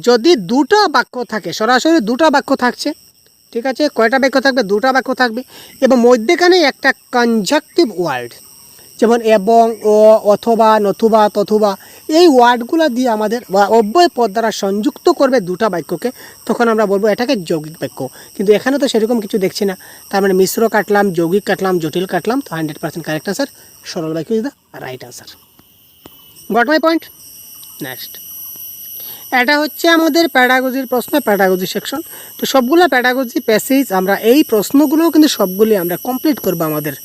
S1: যদি 2টা বাক্য থাকে, সরাসরি 2টা বাক্য থাকছে, ঠিক আছে। কয়টা বাক্য থাকবে? 2টা বাক্য থাকবে, এবং মধ্যেখানে একটা কনজাংটিভ ওয়ার্ড, যেমন এবং, ও, অথবা, নতুবা, তথুবা, এই ওয়ার্ডগুলো দিয়ে আমাদের অব্যয় পদ দ্বারা সংযুক্ত করবে 2টা বাক্যকে, তখন আমরা বলবো এটাকে যৌগিক বাক্য। কিন্তু এখানে তো সেরকম কিছু দেখছি না, তার মানে মিশ্র কাটলাম, যৌগিক কাটলাম, জটিল কাটলাম, তো 100% কারেক্ট আনসার সরল বাক্য is the right answer. Got my point? Next, এটা হচ্ছে আমাদের প্যাডাগজির প্রশ্ন, প্যাডাগজি সেকশন। তো সবগুলো প্যাডাগজি প্যাসেজ আমরা, এই প্রশ্নগুলোও কিন্তু সবগুলি আমরা কমপ্লিট করবো আমাদের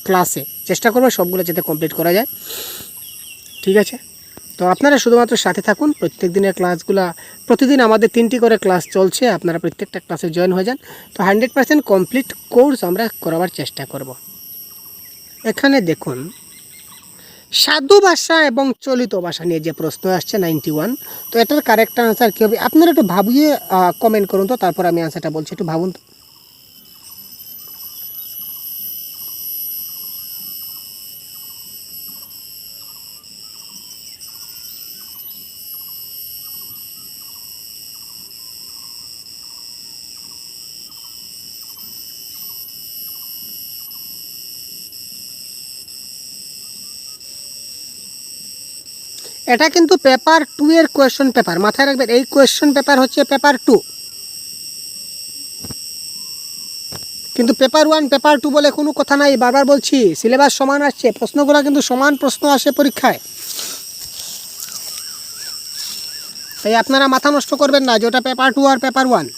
S1: ক্লাসে, চেষ্টা করবো সবগুলো যাতে কমপ্লিট করা যায়, ঠিক আছে। তো আপনারা শুধুমাত্র সাথে থাকুন, প্রত্যেক দিনের ক্লাসগুলো, প্রতিদিন আমাদের 3টি করে ক্লাস চলছে, আপনারা প্রত্যেকটা ক্লাসে জয়েন হয়ে যান। তো 100% কমপ্লিট কোর্স আমরা করাবার চেষ্টা করব। এখানে দেখুন, সাধু ভাষা এবং চলিত ভাষা নিয়ে যে প্রশ্ন আসছে 91, তো এটার কারেক্ট আনসার কী হবে? আপনারা একটু ভাবিয়ে কমেন্ট করুন তো, তারপর আমি আনসারটা বলছি, একটু ভাবুন তো। এটা কিন্তু পেপার 2 এর কোয়েশ্চন পেপার, মাথায় রাখবেন। এই কোয়েশ্চন পেপার হচ্ছে পেপার 2, কিন্তু পেপার 1 পেপার 2 বলে কোনো কথা নাই। বারবার বলছি, সিলেবাস সমান আসছে, প্রশ্নগুলো কিন্তু সমান প্রশ্ন আসে পরীক্ষায়। তাই আপনারা মাথা নষ্ট করবেন না যে ওটা পেপার 2 আর পেপার 1।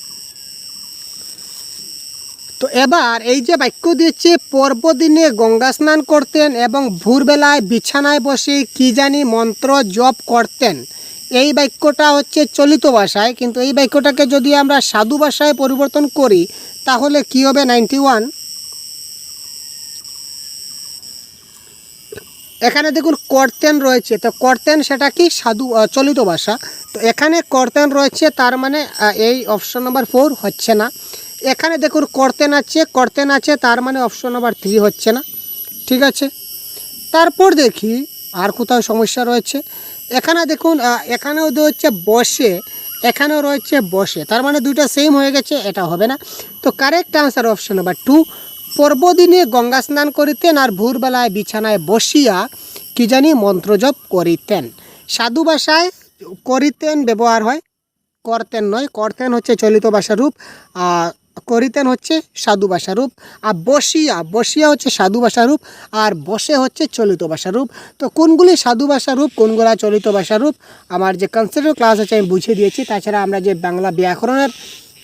S1: তো এবার এই যে বাক্য দিয়েছে, পর্বদিনে গঙ্গা স্নান করতেন এবং ভোরবেলায় বিছানায় বসে কি জানি মন্ত্র জপ করতেন, এই বাক্যটা হচ্ছে চলিত ভাষায়, কিন্তু এই বাক্যটাকে যদি আমরা সাধু ভাষায় পরিবর্তন করি তাহলে কি হবে? 91, এখানে দেখুন করতেন রয়েছে, তো করতেন সেটা কি? সাধু, চলিত ভাষা। তো এখানে করতেন রয়েছে, তার মানে এই অপশন নাম্বার 4 হচ্ছে না। এখানে দেখুন করতেন আছে, তার মানে অপশন নাম্বার 3 হচ্ছে না, ঠিক আছে। তারপর দেখি আর কোথাও সমস্যা রয়েছে। এখানে দেখুন, এখানেও হচ্ছে বসে, এখানেও রয়েছে বসে, তার মানে দুইটা সেম হয়ে গেছে, এটা হবে না। তো কারেক্ট আনসার অপশন নাম্বার 2, পর্বদিনে গঙ্গা স্নান করিতেন আর ভোরবেলায় বিছানায় বসিয়া কি জানি মন্ত্রজপ করিতেন। সাধু ভাষায় করিতেন ব্যবহার হয়, করতেন নয়। করতেন হচ্ছে চলিত ভাষা রূপ, করিতেন হচ্ছে সাধু ভাষা রূপ, আর বসিয়া হচ্ছে সাধু ভাষা রূপ, আর বসে হচ্ছে চলিত ভাষা রূপ। তো কোনগুলি সাধু ভাষা রূপ, কোনগুলা চলিত ভাষা রূপ, আমার যে কনসেপ্টের ক্লাস আছে আমি বুঝিয়ে দিয়েছি। তাছাড়া আমরা যে বাংলা ব্যাকরণের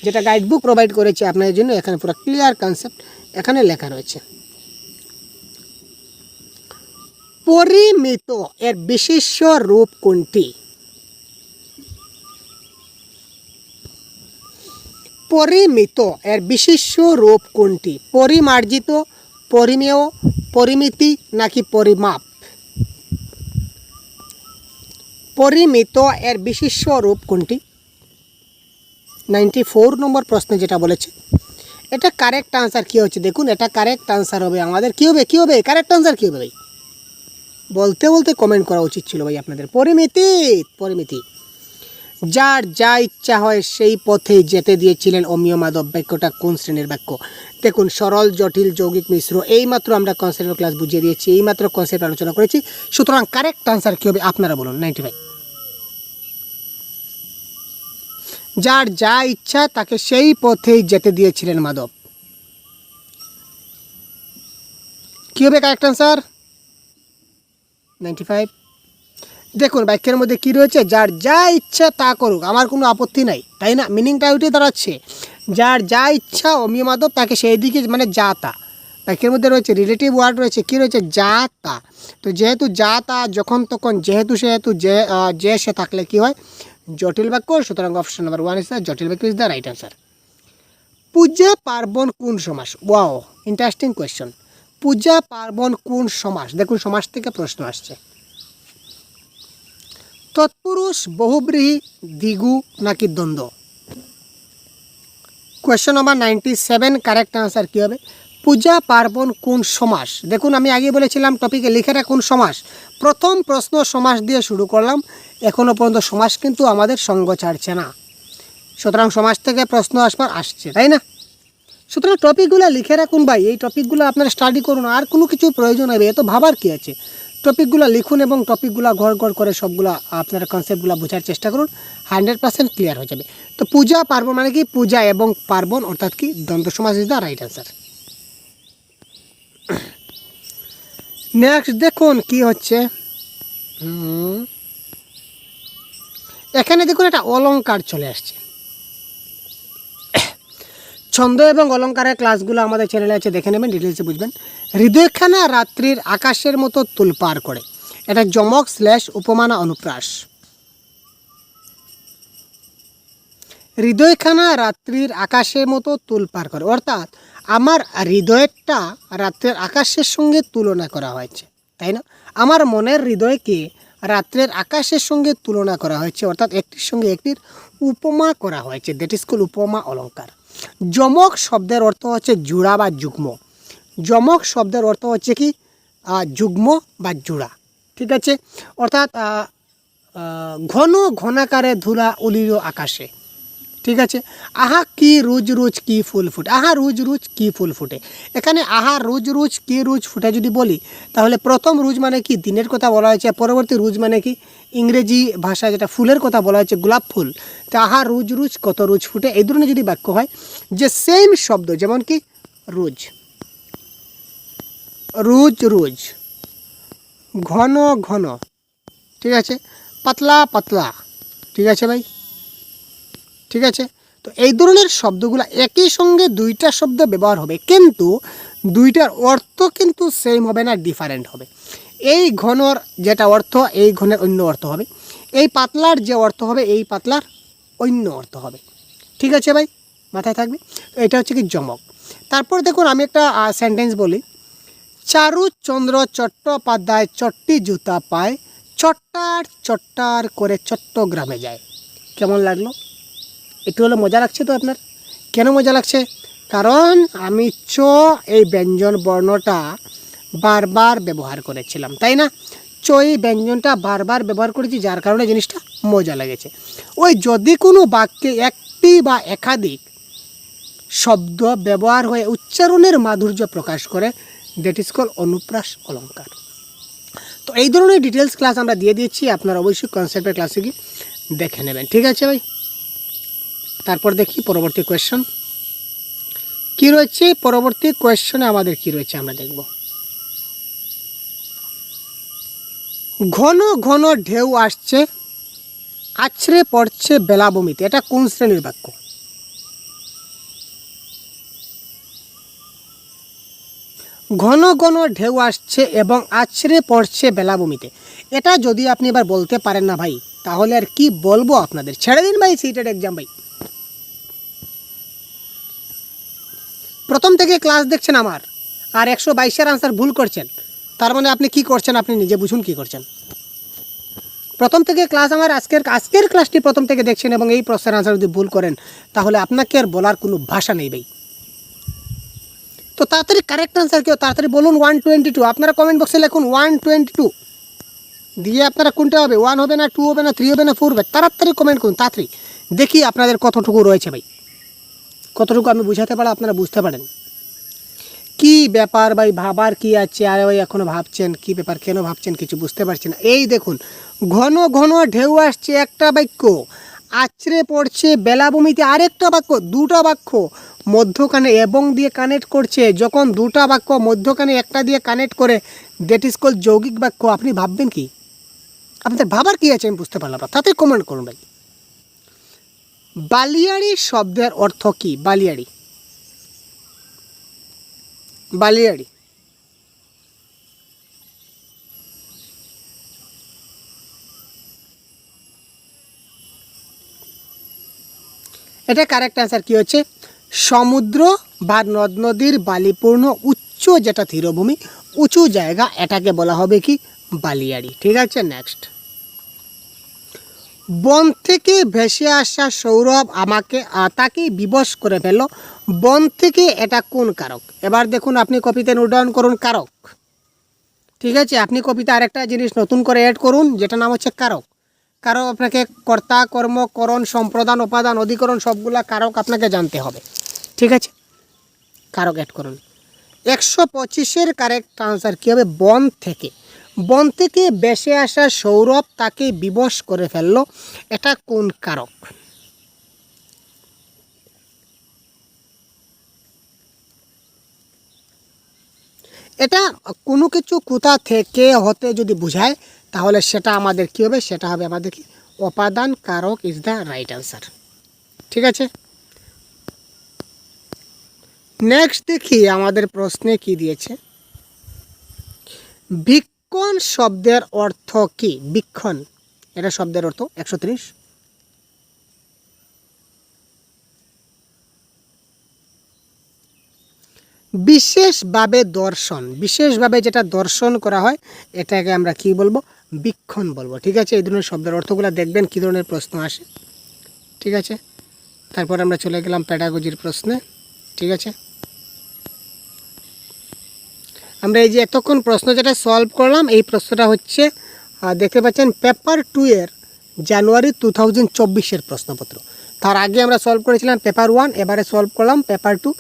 S1: যেটা গাইডবুক প্রোভাইড করেছি আপনাদের জন্য, এখানে পুরো ক্লিয়ার কনসেপ্ট এখানে লেখা রয়েছে। পরিমিত এর বিশেষ্য রূপ কোনটি? পরিমিত এর বিশেষ্য রূপ কোনটি? পরিমার্জিত, পরিমেয়, পরিমিতি নাকি পরিমাপ? পরিমিত এর বিশেষ্য রূপ কোনটি? 94 নম্বর প্রশ্নে যেটা বলেছে, এটা কারেক্ট আনসার কী হচ্ছে দেখুন, এটা কারেক্ট আনসার হবে আমাদের কী হবে, কী হবে কারেক্ট আনসার কী হবে ভাই? বলতে বলতে কমেন্ট করা উচিত ছিল ভাই আপনাদের। পরিমিতি, পরিমিতি। যার যা ইচ্ছা হয় সেই পথেই যেতে দিয়েছিলেন অমিয় মাধব, বাক্যটা কোন শ্রেণীর বাক্য? দেখুন, সরল, জটিল, যৌগিক, মিশ্র, এইমাত্র আমরা কনসেপ্ট ক্লাস বুঝিয়ে দিয়েছি, এইমাত্র কনসেপ্ট আলোচনা করেছি। সুতরাং কারেক্ট আনসার কী হবে আপনারা বলুন। 95। যার যা ইচ্ছা তাকে সেই পথেই যেতে দিয়েছিলেন মাধব, কী হবে কারেক্ট আনসার? 95। দেখুন বাক্যের মধ্যে কী রয়েছে? যার যা ইচ্ছা তা করুক, আমার কোনো আপত্তি নাই, তাই না? মিনিংটা ওইটাই দাঁড়াচ্ছে, যার যা ইচ্ছা অমিয় মাধব তাকে সেই দিকে, মানে যা তা। বাক্যের মধ্যে রয়েছে রিলেটিভ ওয়ার্ড রয়েছে, কী রয়েছে? যা তা। তো যেহেতু যা তা, যখন তখন, যেহেতু সেহেতু, যে সে থাকলে কী হয়? জটিল বাক্য। সুতরাং অপশন নাম্বার 1 ইজ দ্য জটিল বাক্য ইজ দ্য রাইট আনসার। পূজা পার্বণ কোন সমাস? Wow, interesting question. পূজা পার্বণ কোন সমাস? দেখুন সমাস থেকে প্রশ্ন আসছে। তৎপুরুষ, বহুব্রীহি, দ্বিগু নাকি দ্বন্দ্ব? কোয়েশ্চন নাম্বার 97, কারেক্ট আনসার কী হবে? পূজা পার্বণ কোন সমাস? দেখুন আমি আগে বলেছিলাম টপিকে লিখে রাখুন সমাস। প্রথম প্রশ্ন সমাস দিয়ে শুরু করলাম, এখনও পর্যন্ত সমাস কিন্তু আমাদের সঙ্গ ছাড়ছে না। সুতরাং সমাস থেকে প্রশ্ন আসছে, তাই না? সুতরাং টপিকগুলো লিখে রাখুন ভাই, এই টপিকগুলো আপনারা স্টাডি করুন, আর কোনো কিছু প্রয়োজন হবে এত ভাবার কী আছে? টপিকগুলো লিখুন এবং টপিকগুলো ঘর ঘর করে সবগুলো আপনারা কনসেপ্টগুলো বোঝার চেষ্টা করুন, 100% ক্লিয়ার হয়ে যাবে। তো পূজা পার্বণ মানে কি? পূজা এবং পার্বণ অর্থাৎ কি? দ্বন্দ্ব সমাস is the right answer. Next দেখুন কি হচ্ছে, এখানে দেখুন একটা অলংকার চলে আসছে। ছন্দ এবং অলংকারের ক্লাসগুলো আমাদের চ্যানেলে আছে, দেখে নেবেন, ডিটেলসে বুঝবেন। হৃদয়খানা রাত্রির আকাশের মতো তুলপার করে, এটা যমক / উপমানা অনুপ্রাস। হৃদয়খানা রাত্রির আকাশের মতো তুলপার করে, অর্থাৎ আমার হৃদয়টা রাত্রের আকাশের সঙ্গে তুলনা করা হয়েছে, তাই না? আমার মনের হৃদয়কে রাত্রের আকাশের সঙ্গে তুলনা করা হয়েছে, অর্থাৎ একটির সঙ্গে একটির উপমা করা হয়েছে, দ্যাট ইজ কল্ড উপমা অলংকার। যমক শব্দের অর্থ হচ্ছে জোড়া বা যুগ্ম। যমক শব্দের অর্থ হচ্ছে কি? যুগ্ম বা জোড়া, ঠিক আছে? অর্থাৎ ঘন ঘনাকারে ধুলা উলিল আকাশে, ঠিক আছে? আহা কি রোজ রোজ কি ফুল ফুটে, আহা রোজ রোজ কি ফুল ফুটে। এখানে আহা রোজ রোজ কি রোজ ফুটে যদি বলি, তাহলে প্রথম রোজ মানে কি? দিনের কথা বলা হয়েছে। পরবর্তী রোজ মানে কি? ইংরেজি ভাষায় যেটা ফুলের কথা বলা হয়েছে, গোলাপ ফুল। তো আহা রোজ রোজ কত রোজ ফুটে, এই ধরনের যদি বাক্য হয়, যে সেম শব্দ, যেমন কি রোজ, রোজ রোজ, ঘন ঘন, ঠিক আছে? পাতলা পাতলা, ঠিক আছে ভাই, ঠিক আছে? তো এই ধরনের শব্দগুলো একই সঙ্গে দুইটা শব্দ ব্যবহার হবে, কিন্তু দুইটার অর্থ কিন্তু সেম হবে না, ডিফারেন্ট হবে। এই ঘনর যেটা অর্থ, এই ঘনের অন্য অর্থ হবে। এই পাতলার যে অর্থ হবে, এই পাতলার অন্য অর্থ হবে, ঠিক আছে ভাই? মাথায় থাকবে। এটা হচ্ছে কি যমক। তারপর দেখুন আমি একটা সেন্টেন্স বলি। চারুচন্দ্র চট্টোপাধ্যায় চট্টি জুতা পায়, চট্টার চট্টার করে চট্টগ্রামে যায়। কেমন লাগলো? একটু হলে মজা লাগছে তো আপনার? কেন মজা লাগছে? কারণ আমি এই ব্যঞ্জন বর্ণটা বারবার ব্যবহার করেছিলাম, তাই না? এই ব্যঞ্জনটা বারবার ব্যবহার করেছি, যার কারণে জিনিসটা মজা লেগেছে। ওই যদি কোনো বাক্যে একটি বা একাধিক শব্দ ব্যবহার হয়ে উচ্চারণের মাধুর্য প্রকাশ করে, দ্যাট ইজ কল্ড অনুপ্রাস অলঙ্কার। তো এই ধরনের ডিটেলস ক্লাস আমরা দিয়ে দিয়েছি, আপনারা অবশ্যই কনসেপ্টের ক্লাসে গিয়ে দেখে নেবেন, ঠিক আছে ভাই? তারপর দেখি পরবর্তী কোয়েশ্চন কি রয়েছে। পরবর্তী কোয়েশ্চনে আমাদের কি রয়েছে আমরা দেখব। ঘন ঘন ঢেউ আসছে, আছড়ে পড়ছে বেলাভূমিতে, এটা কোন শ্রেণীর বাক্য? ঘন ঘন ঢেউ আসছে এবং আছড়ে পড়ছে বেলাভূমিতে। এটা যদি আপনি এবার বলতে পারেন না ভাই, তাহলে আর কি বলবো আপনাদের। ছেড়ে দিন ভাই সিটেড এক্সাম ভাই। প্রথম থেকে ক্লাস দেখছেন আমার, আর 122-এর আনসার ভুল করছেন, তার মানে আপনি কি করছেন আপনি নিজে বুঝুন কি করছেন। প্রথম থেকে ক্লাস আমার আজকের ক্লাসটি প্রথম থেকে দেখছেন এবং এই প্রশ্নের আনসার যদি ভুল করেন, তাহলে আপনাকে আর বলার কোনো ভাষা নেই ভাই। তো তাড়াতাড়ি কারেক্ট আনসার কেউ তাড়াতাড়ি বলুন 122। আপনারা কমেন্ট বক্সে লিখুন 122 দিয়ে আপনারা কোনটা হবে, 1 হবে না, 2 হবে না, 3 হবে না, 4 হবে, তাড়াতাড়ি কমেন্ট করুন তাড়াতাড়ি। দেখি আপনাদের কতটুকু রয়েছে ভাই, কতটুকু আমি বুঝাতে পারি আপনারা বুঝতে পারেন। কি ব্যাপার ভাই, ভাবার কি আছে? আরে ভাই এখনও ভাবছেন কি ব্যাপার, কেন ভাবছেন কিছু বুঝতে পারছেন না। এই দেখুন ঘন ঘন ঢেউ আসছে, একটা বাক্য, আছড়ে পড়ছে বেলাভূমিতে আরেকটা বাক্য, দুটা বাক্য, মধ্যখানে এবং দিয়ে কানেক্ট করছে। যখন দুটা বাক্য মধ্যখানে একটা দিয়ে কানেক্ট করে, দ্যাট ইজ কল যৌগিক বাক্য। আপনি ভাববেন কি, আপনাদের ভাবার কি আছে আমি বুঝতে পারলাম না, তাতে কমেন্ট করুন ভাই। বালিয়াড়ি শব্দের অর্থ কি? বালিয়াড়ি, বালিয়াড়ি এটা কারেক্ট অ্যান্সার কি হচ্ছে? সমুদ্র বা নদ নদীর বালিপূর্ণ উচ্চ যেটা তীরভূমি, উঁচু জায়গা, এটাকে বলা হবে কি? বালিয়াড়ি। ঠিক আছে, নেক্সট। বন থেকে ভেসে আসা সৌরভ তাকে বিবশ করে ফেলল। বন থেকে এটা কোন কারক? এবার দেখুন আপনি কপিতে নোট ডাউন করুন কারক। ঠিক আছে, আপনি কপিতে আরেকটা জিনিস নতুন করে অ্যাড করুন, যেটা নাম হচ্ছে কারক। কারক আপনাকে কর্তা, কর্ম, করণ, সম্প্রদান, উপাদান, অধিকরণ সবগুলা কারক আপনাকে জানতে হবে। ঠিক আছে, কারক অ্যাড করুন। 125-এর কারেক্ট আনসার কী হবে? বন থেকে। বন থেকে ভেসে আসা সৌরভ তাকে বিবশ করে ফেলল, এটা কোন কারক? এটা কোনো কিছু কোথা থেকে হতে যদি বোঝায়, তাহলে সেটা আমাদের কী হবে? সেটা হবে আমাদের কি? উপাদান কারক ইজ দ্য রাইট আনসার। ঠিক আছে, নেক্সট দেখি আমাদের প্রশ্নে কি দিয়েছে। বীক্ষণ শব্দের অর্থ কি? বীক্ষণ এটা শব্দের অর্থ 130। বিশেষভাবে দর্শন, বিশেষভাবে যেটা দর্শন করা হয়, এটাকে আমরা কি বলবো? বীক্ষণ বলবো। ঠিক আছে, এই ধরনের শব্দের অর্থগুলো দেখবেন কী ধরনের প্রশ্ন আসে। ঠিক আছে, তারপর আমরা চলে গেলাম প্যাডাগজির প্রশ্নে। ঠিক আছে, আমরা এই যে এতক্ষণ প্রশ্ন যেটা সলভ করলাম, এই প্রশ্নটা হচ্ছে দেখতে পাচ্ছেন পেপার 2-এর জানুয়ারি 2024-এর প্রশ্নপত্র। তার আগে আমরা সলভ করেছিলাম পেপার 1, এবারে সলভ করলাম পেপার 2।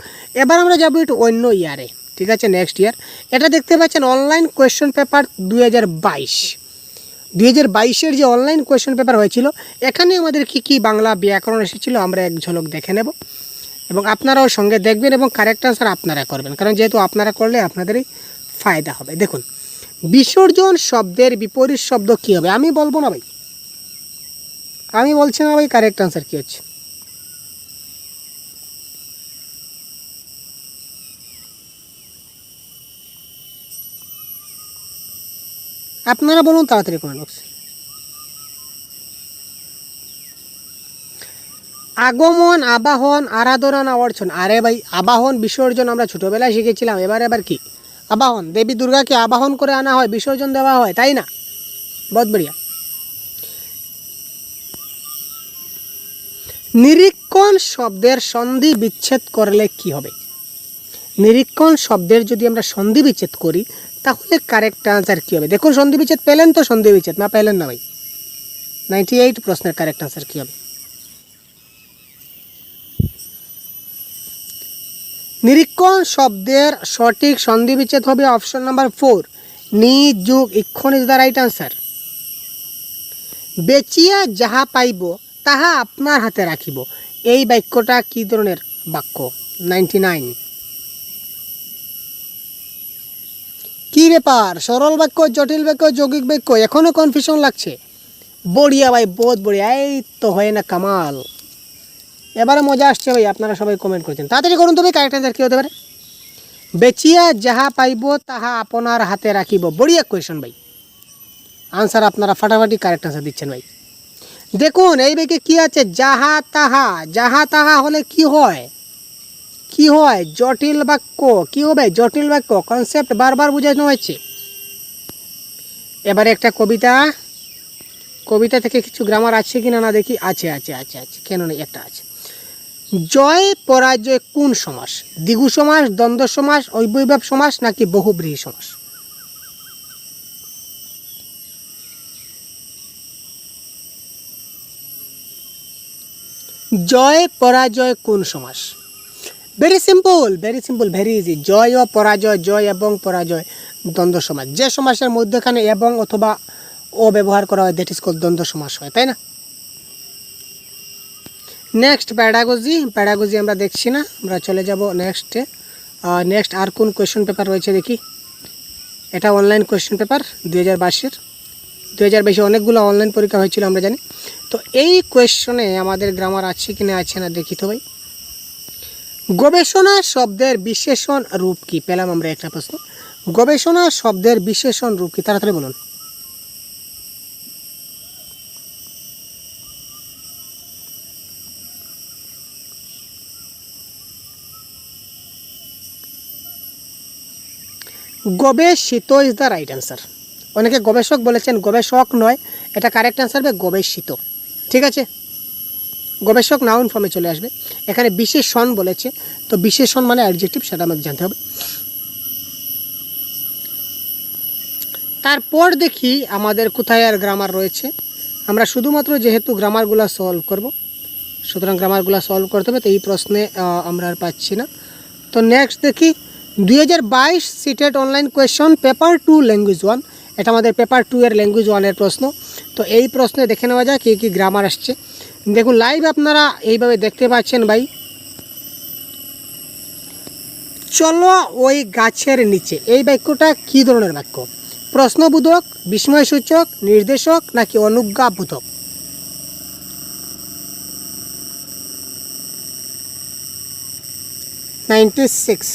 S1: এবার আমরা যাবো একটু অন্য ইয়ারে। ঠিক আছে, নেক্সট ইয়ার। এটা দেখতে পাচ্ছেন অনলাইন কোয়েশ্চেন পেপার 2022-এর যে অনলাইন কোয়েশ্চেন পেপার হয়েছিল, এখানে আমাদের কী কী বাংলা ব্যাকরণ এসেছিলো আমরা এক ঝলক দেখে নেব, এবং আপনারাও সঙ্গে দেখবেন এবং কারেক্ট আনসার আপনারা করবেন, কারণ যেহেতু আপনারা করলে আপনাদেরই ফায়দা হবে। দেখুন, বিসর্জন শব্দের বিপরীত শব্দ কী হবে? আমি বলবো না ভাই, আমি বলছি না ভাই, কারেক্ট আনসার কী হচ্ছে? আপনারা বলুন তাড়াতাড়ি কমেন্ট বক্সে। আগমন, আবাহন, আরাধনা না অর্চন? আরে ভাই, আবাহন বিসর্জন আমরা ছোটোবেলায় শিখেছিলাম। এবার কি? আবাহন, দেবী দুর্গাকে আবাহন করে আনা হয়, বিসর্জন দেওয়া হয়, তাই না? বহুত বঢ়িয়া। নিরীক্ষণ শব্দের সন্ধি বিচ্ছেদ করলে কি হবে? নিরীক্ষণ শব্দের যদি আমরা সন্ধি বিচ্ছেদ করি, তাহলে কারেক্ট আনসার কী হবে? দেখুন, সন্ধি বিচ্ছেদ পেলেন তো? সন্ধি বিচ্ছেদ না পেলেন না ভাই? 98 প্রশ্নের কারেক্ট আনসার কী হবে? নিরীক্ষণ শব্দের সঠিক সন্ধি বিচ্ছেদ হবে অপশন নাম্বার 4, নি যুগ ইক্ষণ ইজ দ্য রাইট আনসার। বেচিয়া যাহা পাইব তাহা আপনার হাতে রাখিব, এই বাক্যটা কী ধরনের বাক্য? 99। কি ব্যাপার, সরল বাক্য, জটিল বাক্য, যৌগিক বাক্য, এখনও কনফিউশন লাগছে? বড়িয়া ভাই, বহুত বড়িয়া, এই তো হয় না কামাল। এবারে মজা আসছে ভাই, আপনারা সবাই কমেন্ট করছেন, তাড়াতাড়ি করুন তো ভাই, কারেক্ট অ্যান্সার কী হতে পারে? বেচিয়া যাহা পাইব তাহা আপনার হাতে রাখিব। বড়িয়া কোয়েশন ভাই, আনসার আপনারা ফাটাফাটি কারেক্ট আনসার দিচ্ছেন ভাই। দেখুন এই বেগে কি আছে, যাহা তাহা। যাহা তাহা হলে কি হয়, কি হয়? জটিল বাক্য। কি হবে? জটিল বাক্য। কনসেপ্ট বারবার বোঝানো হয়েছে। এবারে একটা কবিতা, কবিতা থেকে কিছু গ্রামার আছে কিনা না দেখি। আছে আছে আছে আছে, কেন নেই, একটা আছে। জয় পরাজয় কোন সমাস? দ্বিগু সমাস, দ্বন্দ্ব সমাস, অব্যয়ভাব সমাস নাকি বহুব্রীহি সমাস? জয় পরাজয় কোন সমাস? Very simple, very simple, very easy. জয় ও পরাজয়, জয় এবং পরাজয় দ্বন্দ্ব সমাস। যে সমাসের মধ্যখানে এবং অথবা ও ব্যবহার করা হয় দ্যাট ইজ কল দ্বন্দ্ব সমাস হয়, তাই না? Next pedagogy. প্যাডাগজি আমরা দেখছি না, আমরা চলে যাব নেক্সটে। নেক্সট আর কোন কোয়েশ্চেন পেপার রয়েছে দেখি। এটা অনলাইন কোয়েশ্চেন পেপার 2022-এর। 2022-এ অনেকগুলো অনলাইন পরীক্ষা হয়েছিল আমরা জানি। তো এই কোয়েশ্চনে আমাদের গ্রামার আছে কি না আছে না দেখি তো ভাই। গবেষণা শব্দের বিশেষণ রূপ কি? পেলাম আমরা একটা প্রশ্ন। গবেষণা শব্দের বিশেষণ রূপ কি? তাড়াতাড়ি বলুন। গবেষিত ইজ দ্য রাইট অ্যান্সার। অনেকে গবেষক বলেছেন, গবেষক নয়, এটা কারেক্ট অ্যান্সার হবে গবেষিত। ঠিক আছে, গবেষক নাউন ফর্মে চলে আসবে। এখানে বিশেষণ বলেছে, তো বিশেষণ মানে অ্যাডজেক্টিভ, সেটা আমাদের জানতে হবে। তারপর দেখি আমাদের কোথায় আর গ্রামার রয়েছে। আমরা শুধুমাত্র যেহেতু গ্রামারগুলো সলভ করব, সুতরাং গ্রামারগুলো সলভ করতে হবে, তো এই প্রশ্নে আমরা আর পাচ্ছি না। তো নেক্সট দেখি 2022 CTET online question paper 2 language 1। এটা আমাদের পেপার 2 এর ল্যাঙ্গুয়েজ 1-এর প্রশ্ন। তো এই প্রশ্নে দেখে নেওয়া যায় কী কী গ্রামার আসছে। দেখুন লাইভ আপনারা এইভাবে দেখতে পাচ্ছেন ভাই। চলো ওই গাছের নিচে, এই বাক্যটা কী ধরনের বাক্য? প্রশ্নবোধক, বিস্ময়সূচক, নির্দেশক নাকি অনুজ্ঞাবোধক? $96।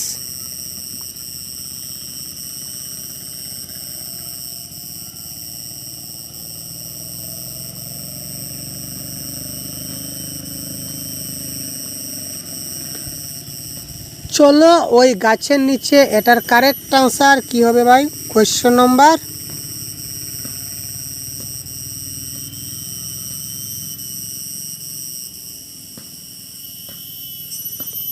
S1: চলো ওই গাছের নিচে, এটার কারেক্ট আনসার কি হবে ভাই? Question number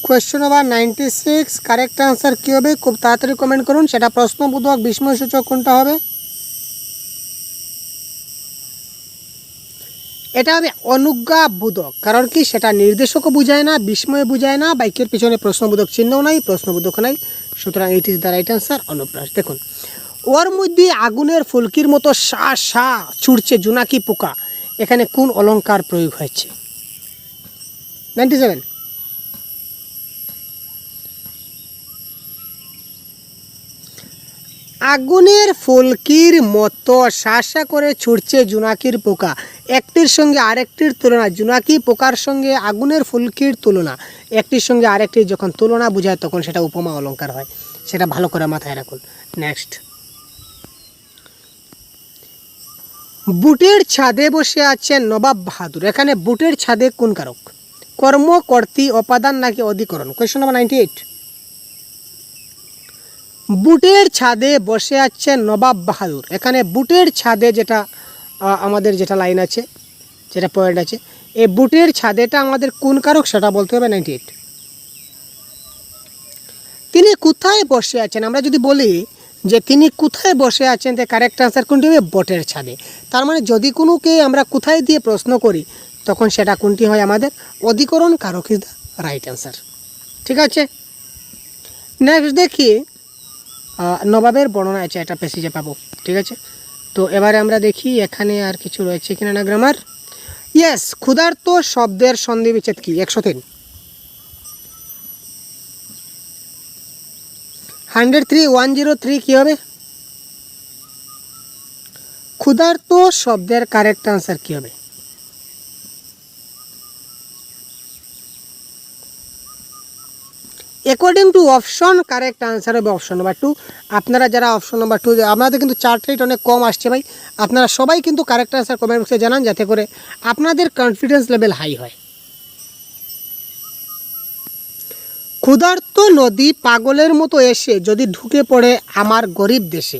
S1: question number 96 correct answer কী হবে? খুব তাড়াতাড়ি কমেন্ট করুন। সেটা প্রশ্নবোধক, বিস্ময়সূচক, কোনটা হবে? এটা হবে অনুজ্ঞাবোধক। কারণ কি, সেটা নির্দেশকও বুঝায় না, বিস্ময় বুঝায় না, বাইকের পিছনে প্রশ্নবোধক চিহ্নও নাই, প্রশ্নবোধক নাই, সুতরাং it is the right answer অনুপ্রাস। দেখুন ওর মধ্যে আগুনের ফুলকির মতো সা সা ছুটছে জোনাকি পোকা, এখানে কোন অলংকার প্রয়োগ হয়েছে? 97। আগুনের ফুলকির মতো শাসা করে ছুটছে জোনাকির পোকা, একটির সঙ্গে আরেকটির তুলনা। জোনাকি পোকার সঙ্গে আগুনের ফুলকির তুলনা, একটির সঙ্গে আরেকটির যখন তুলনা বোঝায় তখন সেটা উপমা অলংকার হয়, সেটা ভালো করে মাথায় রাখুন। নেক্সট, বুটের ছাদে বসে আছেন নবাব বাহাদুর, এখানে বুটের ছাদে কোন কারক? কর্ম, কর্তৃ, অপাদান নাকি অধিকরণ? Question number 98। বুটের ছাদে বসে আছেন নবাব বাহাদুর, এখানে বুটের ছাদে যেটা আমাদের যেটা লাইন আছে, যেটা পয়েন্ট আছে, এই বুটের ছাদেটা আমাদের কোন কারক সেটা বলতে হবে। 98। তিনি কোথায় বসে আছেন, আমরা যদি বলি যে তিনি কোথায় বসে আছেন, তো কারেক্ট আনসার কোনটি হবে? বটের ছাদে। তার মানে যদি কোনোকে আমরা কোথায় দিয়ে প্রশ্ন করি তখন সেটা কোনটি হয়? আমাদের অধিকরণ কারক ইজ দ্য রাইট অ্যান্সার। ঠিক আছে, নেক্সট দেখি নবাবের বর্ণনা আছে, এটা পেসেজে পাবো। ঠিক আছে, তো এবারে আমরা দেখি এখানে আর কিছু রয়েছে কিনা না গ্রামার। ইয়েস, ক্ষুধার্ত শব্দের সন্ধি বিচ্ছেদ কি? 103। 103 103 কী হবে? ক্ষুধার্ত শব্দের কারেক্ট আনসার কী হবে? According to option correct answer হবে অপশন নাম্বার 2। আপনারা যারা অপশন নাম্বার 2, আপনাদের কিন্তু চার্ট রেট অনেক কম আসছে ভাই, আপনারা সবাই কিন্তু কারেক্ট আনসার কমেন্ট বক্সে জানান, যাতে করে আপনাদের কনফিডেন্স লেভেল হাই হয়। ক্ষুধার্ত নদী পাগলের মতো এসে যদি ঢুকে পড়ে আমার গরিব দেশে,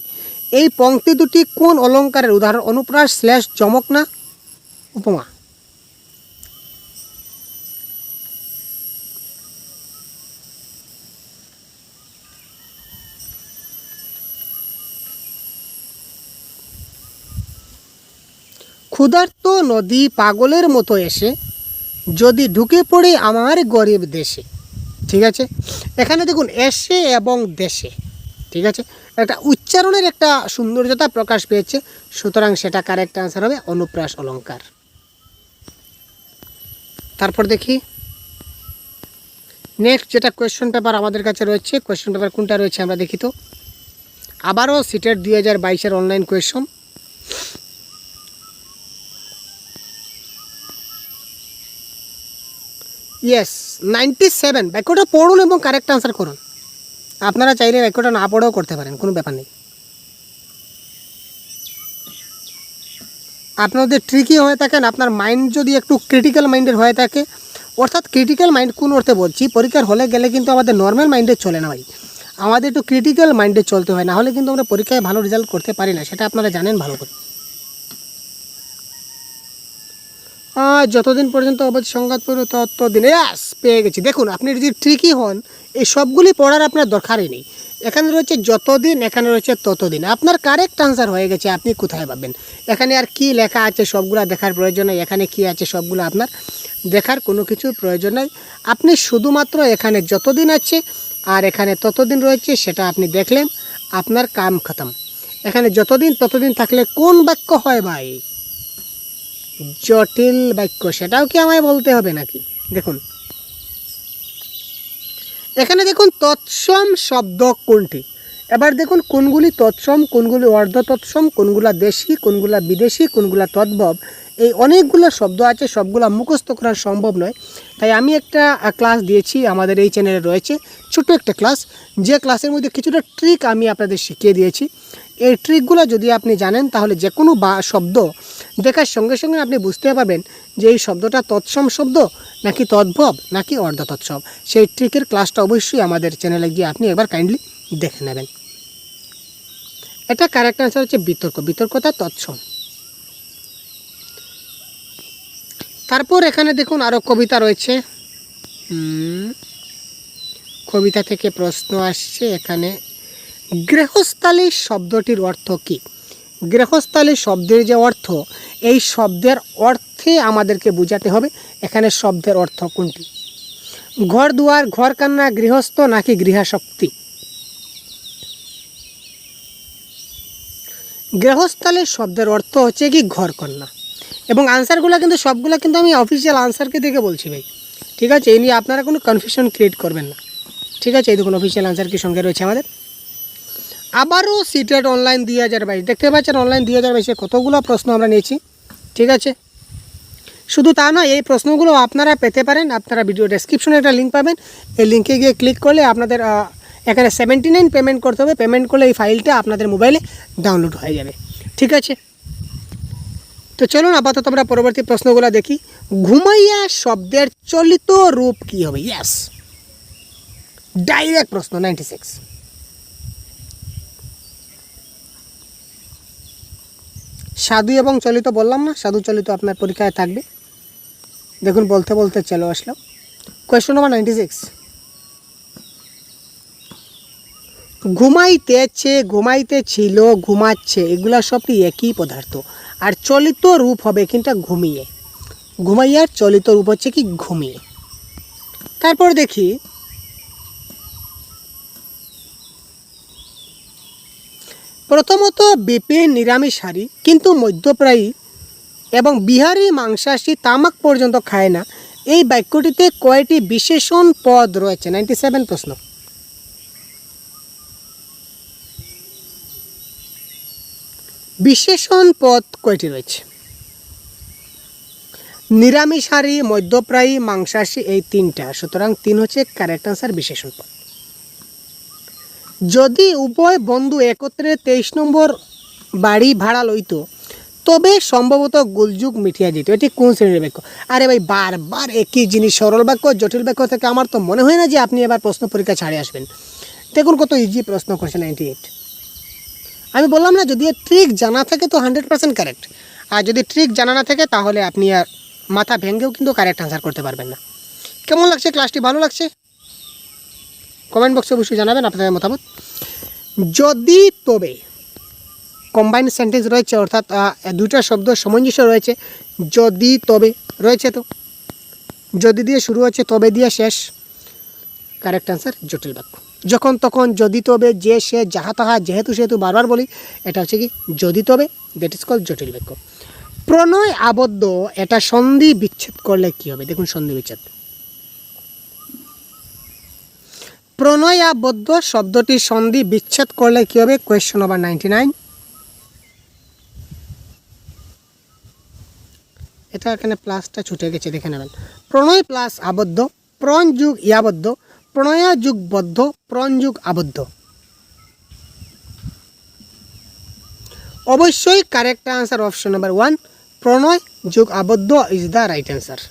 S1: এই পংক্তি দুটি কোন অলঙ্কারের উদাহরণ? অনুপ্রাস / চমক না উপমা? ক্ষুধার্ত নদী পাগলের মতো এসে যদি ঢুকে পড়ে আমার গরিব দেশে, ঠিক আছে। এখানে দেখুন এসে এবং দেশে, ঠিক আছে, একটা উচ্চারণের একটা সৌন্দর্যতা প্রকাশ পেয়েছে, সুতরাং সেটা কারেক্ট আনসার হবে অনুপ্রাস অলঙ্কার। তারপর দেখি নেক্সট যেটা কোয়েশ্চন পেপার আমাদের কাছে রয়েছে, কোয়েশ্চন পেপার কোনটা রয়েছে আমরা দেখি তো। আবারও সিটেট 2022-এর অনলাইন কোয়েশ্চন। ইয়েস 97, বাক্যটা পড়ুন এবং কারেক্ট আনসার করুন। আপনারা চাইলে বাক্যটা না পড়েও করতে পারেন, কোনো ব্যাপার নেই। আপনাদের ট্রিকি হয়ে থাকেন, আপনার মাইন্ড যদি একটু ক্রিটিক্যাল মাইন্ডের হয়ে থাকে, অর্থাৎ ক্রিটিক্যাল মাইন্ড কোন অর্থে বলছি, পরীক্ষার হলে গেলে কিন্তু আমাদের নর্মাল মাইন্ডে চলে না ভাই, আমাদের একটু ক্রিটিক্যাল মাইন্ডে চলতে হয়, না হলে কিন্তু আমরা পরীক্ষায় ভালো রেজাল্ট করতে পারি না, সেটা আপনারা জানেন ভালো করে। যতদিন পর্যন্ত অবধি সংঘাত পড়বে ততদিন, ইয়াস পেয়ে গেছি। দেখুন আপনি যদি ট্রিকি হন, এই সবগুলি পড়ার আপনার দরকারই নেই। এখানে রয়েছে যতদিন, এখানে রয়েছে ততদিন, আপনার কারেক্ট আনসার হয়ে গেছে, আপনি কোথায় পাবেন? এখানে আর কি লেখা আছে সবগুলা দেখার প্রয়োজন নেই, এখানে কি আছে সবগুলো আপনার দেখার কোনো কিছুর প্রয়োজন নেই। আপনি শুধুমাত্র এখানে যতদিন আছে আর এখানে ততদিন রয়েছে সেটা আপনি দেখলেন, আপনার কাম খতম। এখানে যতদিন ততদিন থাকলে কোন বাক্য হয় ভাই? জটিল বাক্য, সেটাও কি আমায় বলতে হবে নাকি? দেখুন এখানে দেখুন তৎসম শব্দ কোনটি, এবার দেখুন কোনগুলি তৎসম, কোনগুলি অর্ধ তৎসম, কোনগুলা দেশি, কোনগুলা বিদেশি, কোনগুলা তদ্ভব, এই অনেকগুলো শব্দ আছে, সবগুলা মুখস্থ করা সম্ভব নয়। তাই আমি একটা ক্লাস দিয়েছি, আমাদের এই চ্যানেলে রয়েছে ছোট্ট একটা ক্লাস, যে ক্লাসের মধ্যে কিছুটা ট্রিক আমি আপনাদের শিখিয়ে দিয়েছি। এই ট্রিকগুলো যদি আপনি জানেন, তাহলে যে কোনো শব্দ দেখার সঙ্গে সঙ্গে আপনি বুঝতে পারবেন যে এই শব্দটা তৎসম শব্দ নাকি তদ্ভব নাকি অর্ধ তৎসম। সেই ট্রিকের ক্লাসটা অবশ্যই আমাদের চ্যানেলে গিয়ে আপনি একবার কাইন্ডলি দেখে নেবেন। এটা কারেক্ট আনসার হচ্ছে বিতর্ক, বিতর্কতা তৎসম। তারপর এখানে দেখুন আরও কবিতা রয়েছে, কবিতা থেকে প্রশ্ন আসছে। এখানে গৃহস্থালী শব্দটির অর্থ কি? গৃহস্থালী শব্দের যে অর্থ, এই শব্দের অর্থে আমাদেরকে বোঝাতে হবে এখানে শব্দের অর্থ কোনটি। ঘর দুয়ার, ঘর কান্না, গৃহস্থ নাকি গৃহাশক্তি? গৃহস্থালী শব্দের অর্থ হচ্ছে কি ঘর কন্যা, এবং আনসারগুলো কিন্তু সবগুলো কিন্তু আমি অফিসিয়াল আনসারকে দেখে বলছি ভাই, ঠিক আছে? এই নিয়ে আপনারা কোনো কনফিউশন ক্রিয়েট করবেন না, ঠিক আছে? এই দেখুন অফিসিয়াল আনসার কি সঙ্গে রয়েছে আমাদের। আবারও সিটেট অনলাইন 2022, দেখতে পাচ্ছেন অনলাইন 2022 কতগুলো প্রশ্ন আমরা নিয়েছি, ঠিক আছে? শুধু তা নয়, এই প্রশ্নগুলো আপনারা পেতে পারেন, আপনারা ভিডিও ডেসক্রিপশনে একটা লিঙ্ক পাবেন, এই লিঙ্কে গিয়ে ক্লিক করলে আপনাদের এখানে 79 পেমেন্ট করতে হবে, পেমেন্ট করলে এই ফাইলটা আপনাদের মোবাইলে ডাউনলোড হয়ে যাবে, ঠিক আছে? তো চলুন আপাতত আমরা পরবর্তী প্রশ্নগুলো দেখি। ঘুমাইয়া শব্দের চলিত রূপ কি হবে? ইয়েস, ডাইরেক্ট প্রশ্ন 96। সাধু এবং চলিত বললাম না, সাধু চলিত আপনার পরীক্ষায় থাকবে। দেখুন বলতে বলতে চলে আসলাম কোয়েশ্চন নাম্বার 96। ঘুমাইতেছে, ঘুমাইতেছিল, ঘুমাচ্ছে, এগুলা সবই একই পদার্থ, আর চলিত রূপ হবে কিন্তু ঘুমিয়ে। ঘুমাইয়ার চলিত রূপ হচ্ছে কি ঘুমিয়ে। তারপর দেখি প্রথমত বিপিন নিরামিষহারী কিন্তু মধ্যপ্রায়ী এবং বিহারি মাংসাশী, তামাক পর্যন্ত খায় না, এই বাক্যটিতে কয়টি বিশেষণ পদ রয়েছে? 97 প্রশ্ন। বিশেষণ পদ কয়টি রয়েছে? নিরামিষহারী, মধ্যপ্রায়ী, মাংসাশী, এই তিনটা, সুতরাং 3 হচ্ছে কারেক্ট আনসার বিশেষণ পদ। যদি উভয় বন্ধু একত্রে 23 নম্বর বাড়ি ভাড়া লইতো তবে সম্ভবত গোলযোগ মিটিয়া যেত। এটি কোন শ্রেণীর বাক্য? আরে ভাই বারবার একই জিনিস, সরল বাক্য জটিল বাক্য থেকে আমার তো মনে হয় না যে আপনি এবার প্রশ্ন পরীক্ষা ছাড়ে আসবেন। দেখুন কত ইজি প্রশ্ন করছে 98। আমি বললাম না, যদি ট্রিক জানা থাকে তো 100% কারেক্ট, আর যদি ট্রিক জানা না থাকে তাহলে আপনি আর মাথা ভেঙেও কিন্তু কারেক্ট আনসার করতে পারবেন না। কেমন লাগছে ক্লাসটি? ভালো লাগছে? কমেন্ট বক্সে অবশ্যই জানাবেন আপনাদের মতামত। যদি তবে কম্বাইন্ড সেন্টেন্স রয়েছে, অর্থাৎ দুইটা শব্দ সামঞ্জস্য রয়েছে। যদি তবে রয়েছে, তো যদি দিয়ে শুরু হচ্ছে, তবে দিয়ে শেষ। কারেক্ট আনসার জটিল বাক্য। যখন তখন, যদি তবে, যে সে, যাহা তাহা, যেহেতু সেহেতু বারবার বলি, এটা হচ্ছে কি যদি তবে, দ্যাট ইজ কল্ড জটিল বাক্য। প্রণয় আবদ্ধ, এটা সন্ধি বিচ্ছেদ করলে কি হবে? দেখুন সন্ধি বিচ্ছেদ। প্রণয় আবদ্ধ শব্দটি সন্ধি বিচ্ছেদ করলে কি হবে? Question number 99। এটা এখানে প্লাসটা ছুটে গেছে, দেখে নেবেন। প্রণয় প্লাস আবদ্ধ, প্রণ যুগ ইয়াবদ্ধ, প্রণয়া যুগ বদ্ধ, প্রণ যুগ আবদ্ধ। অবশ্যই কারেক্ট আনসার অপশন নাম্বার 1, প্রণয় যুগ আবদ্ধ ইজ দ্য রাইট অ্যান্সার।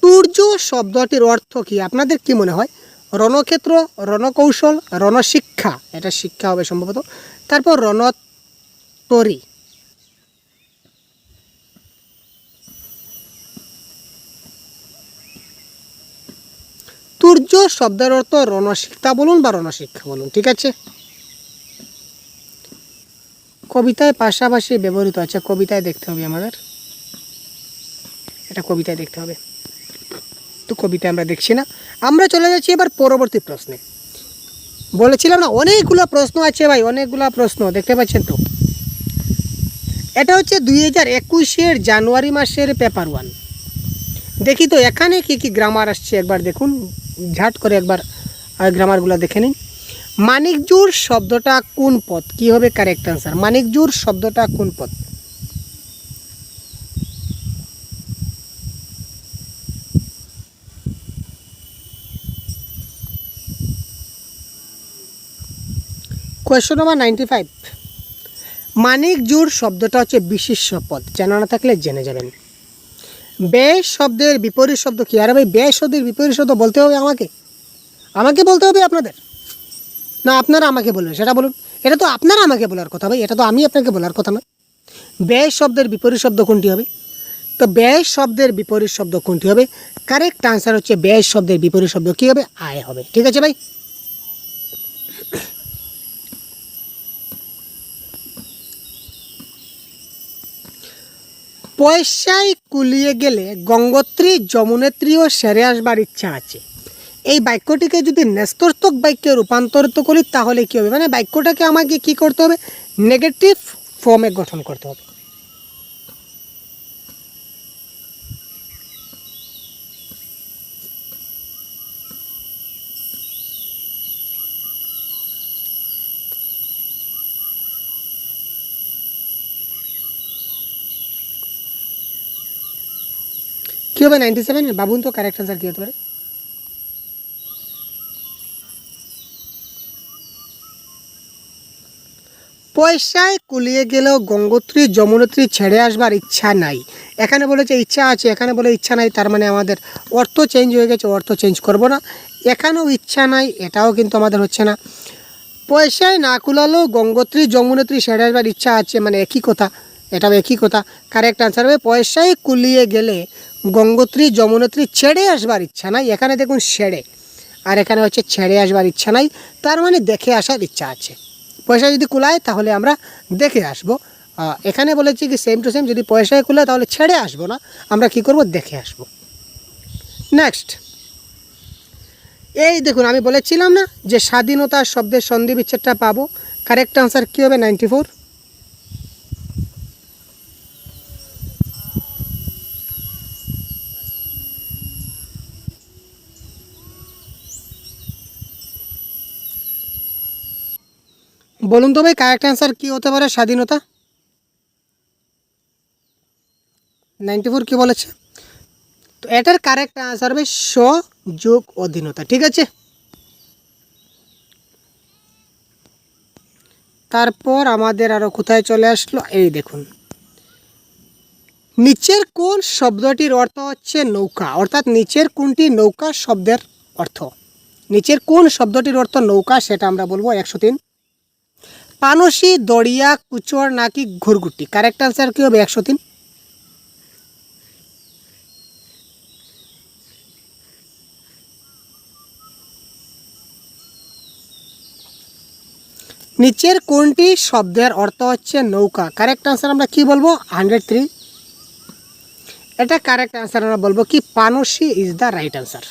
S1: তুর্য শব্দটির অর্থ কি? আপনাদের কি মনে হয়? রণক্ষেত্র, রণকৌশল, রণশিক্ষা, এটা শিক্ষা হবে সম্ভবত। তারপর রণতরী। তুর্য শব্দের অর্থ রণশিক্ষা বলুন বা রণশিক্ষা বলুন, ঠিক আছে। কবিতায় পাশাপাশি ব্যবহৃত আছে, কবিতায় দেখতে হবে আমাদের, এটা কবিতায় দেখতে হবে। তো কবিতায় আমরা দেখছি না, আমরা চলে যাচ্ছি এবার পরবর্তী প্রশ্নে। বলেছিলাম না অনেকগুলো প্রশ্ন আছে ভাই, অনেকগুলো প্রশ্ন দেখতে পাচ্ছেন তো। এটা হচ্ছে 2021 জানুয়ারি মাসের পেপার 1। দেখি তো এখানে কি কি গ্রামার আসছে, একবার দেখুন, ঝাট করে একবার গ্রামারগুলো দেখে নিন। মানিকজোড় শব্দটা কোন পদ? কি হবে কারেক্ট আনসার? মানিকজোড় শব্দটা কোন পদ? Question number 95। মানিকজোড় শব্দটা হচ্ছে বিশেষ্য পদ, জানা না থাকলে জেনে যাবেন। ব্যয় শব্দের বিপরীত শব্দ কি? আরে ভাই ব্যয় শব্দের বিপরীত শব্দ বলতে হবে আমাকে বলতে হবে আপনাদের, না আপনারা আমাকে বলবেন? সেটা বলুন। এটা তো আপনারা আমাকে বলার কথা ভাই, এটা তো আমি আপনাকে বলার কথা না। ব্যয় শব্দের বিপরীত শব্দ কোনটি হবে? তো ব্যয় শব্দের বিপরীত শব্দ কোনটি হবে? কারেক্ট আনসার হচ্ছে ব্যয় শব্দের বিপরীত শব্দ কী হবে? আয় হবে, ঠিক আছে ভাই। পয়সায় কুলিয়ে গেলে গঙ্গোত্রী যমুনেত্রীও সেরে আসবার ইচ্ছা আছে। এই বাক্যটিকে যদি ন্যস্তর্থক বাক্যে রূপান্তরিত করি তাহলে কী হবে? মানে বাক্যটাকে আমাকে কি করতে হবে? নেগেটিভ ফর্মে গঠন করতে হবে। কী হবে 97? ভাবুন তো কারেক্ট আনসার কী হতে পারে? পয়সায় কুলিয়ে গেলেও গঙ্গোত্রী যমুনেত্রী ছেড়ে আসবার ইচ্ছা নাই। এখানে বলেছে ইচ্ছা আছে, এখানে বলে ইচ্ছা নাই, তার মানে আমাদের অর্থ চেঞ্জ হয়ে গেছে, অর্থ চেঞ্জ করব না। এখানেও ইচ্ছা নাই, এটাও কিন্তু আমাদের হচ্ছে না। পয়সায় না কুলালেও গঙ্গোত্রী যমুনেত্রী ছেড়ে আসবার ইচ্ছা আছে, মানে একই কথা, এটাও একই কথা। কারেক্ট আনসার হবে পয়সায় কুলিয়ে গেলে গঙ্গোত্রী যমুনেত্রী ছেড়ে আসবার ইচ্ছা নাই। এখানে দেখুন ছেড়ে, আর এখানে হচ্ছে ছেড়ে আসবার ইচ্ছা নাই, তার মানে দেখে আসার ইচ্ছা আছে। পয়সা যদি কুলায় তাহলে আমরা দেখে আসব। এখানে বলেছি কি সেম টু সেম, যদি পয়সায় কুলায় তাহলে ছেড়ে আসবো না, আমরা কি করব? দেখে আসব। নেক্সট, এই দেখুন আমি বলেছিলাম না যে স্বাধীনতা শব্দের সন্ধি বিচ্ছেদটা পাবো। কারেক্ট আনসার কী হবে? 94। বলুন তো ভাই কারেক্ট আনসার কী হতে পারে? স্বাধীনতা 94 কী বলেছে? তো এটার কারেক্ট আনসার হবে যোগ অধীনতা। ঠিক আছে, তারপর আমাদের আরও কোথায় চলে আসলো, এই দেখুন, নিচের কোন শব্দটির অর্থ হচ্ছে নৌকা, অর্থাৎ নিচের কোনটি নৌকা শব্দের অর্থ, নিচের কোন শব্দটির অর্থ নৌকা সেটা আমরা বলবো 103। পানসি, দড়িয়া, কুচর নাকি ঘুরগুটি, কারেক্ট আনসার কী হবে 103। নিচের কোনটি শব্দের অর্থ হচ্ছে নৌকা, কারেক্ট আনসার আমরা কি বলবো 103। এটা কারেক্ট আনসার আমরা বলবো কি পানসি ইজ দ্য রাইট আনসার।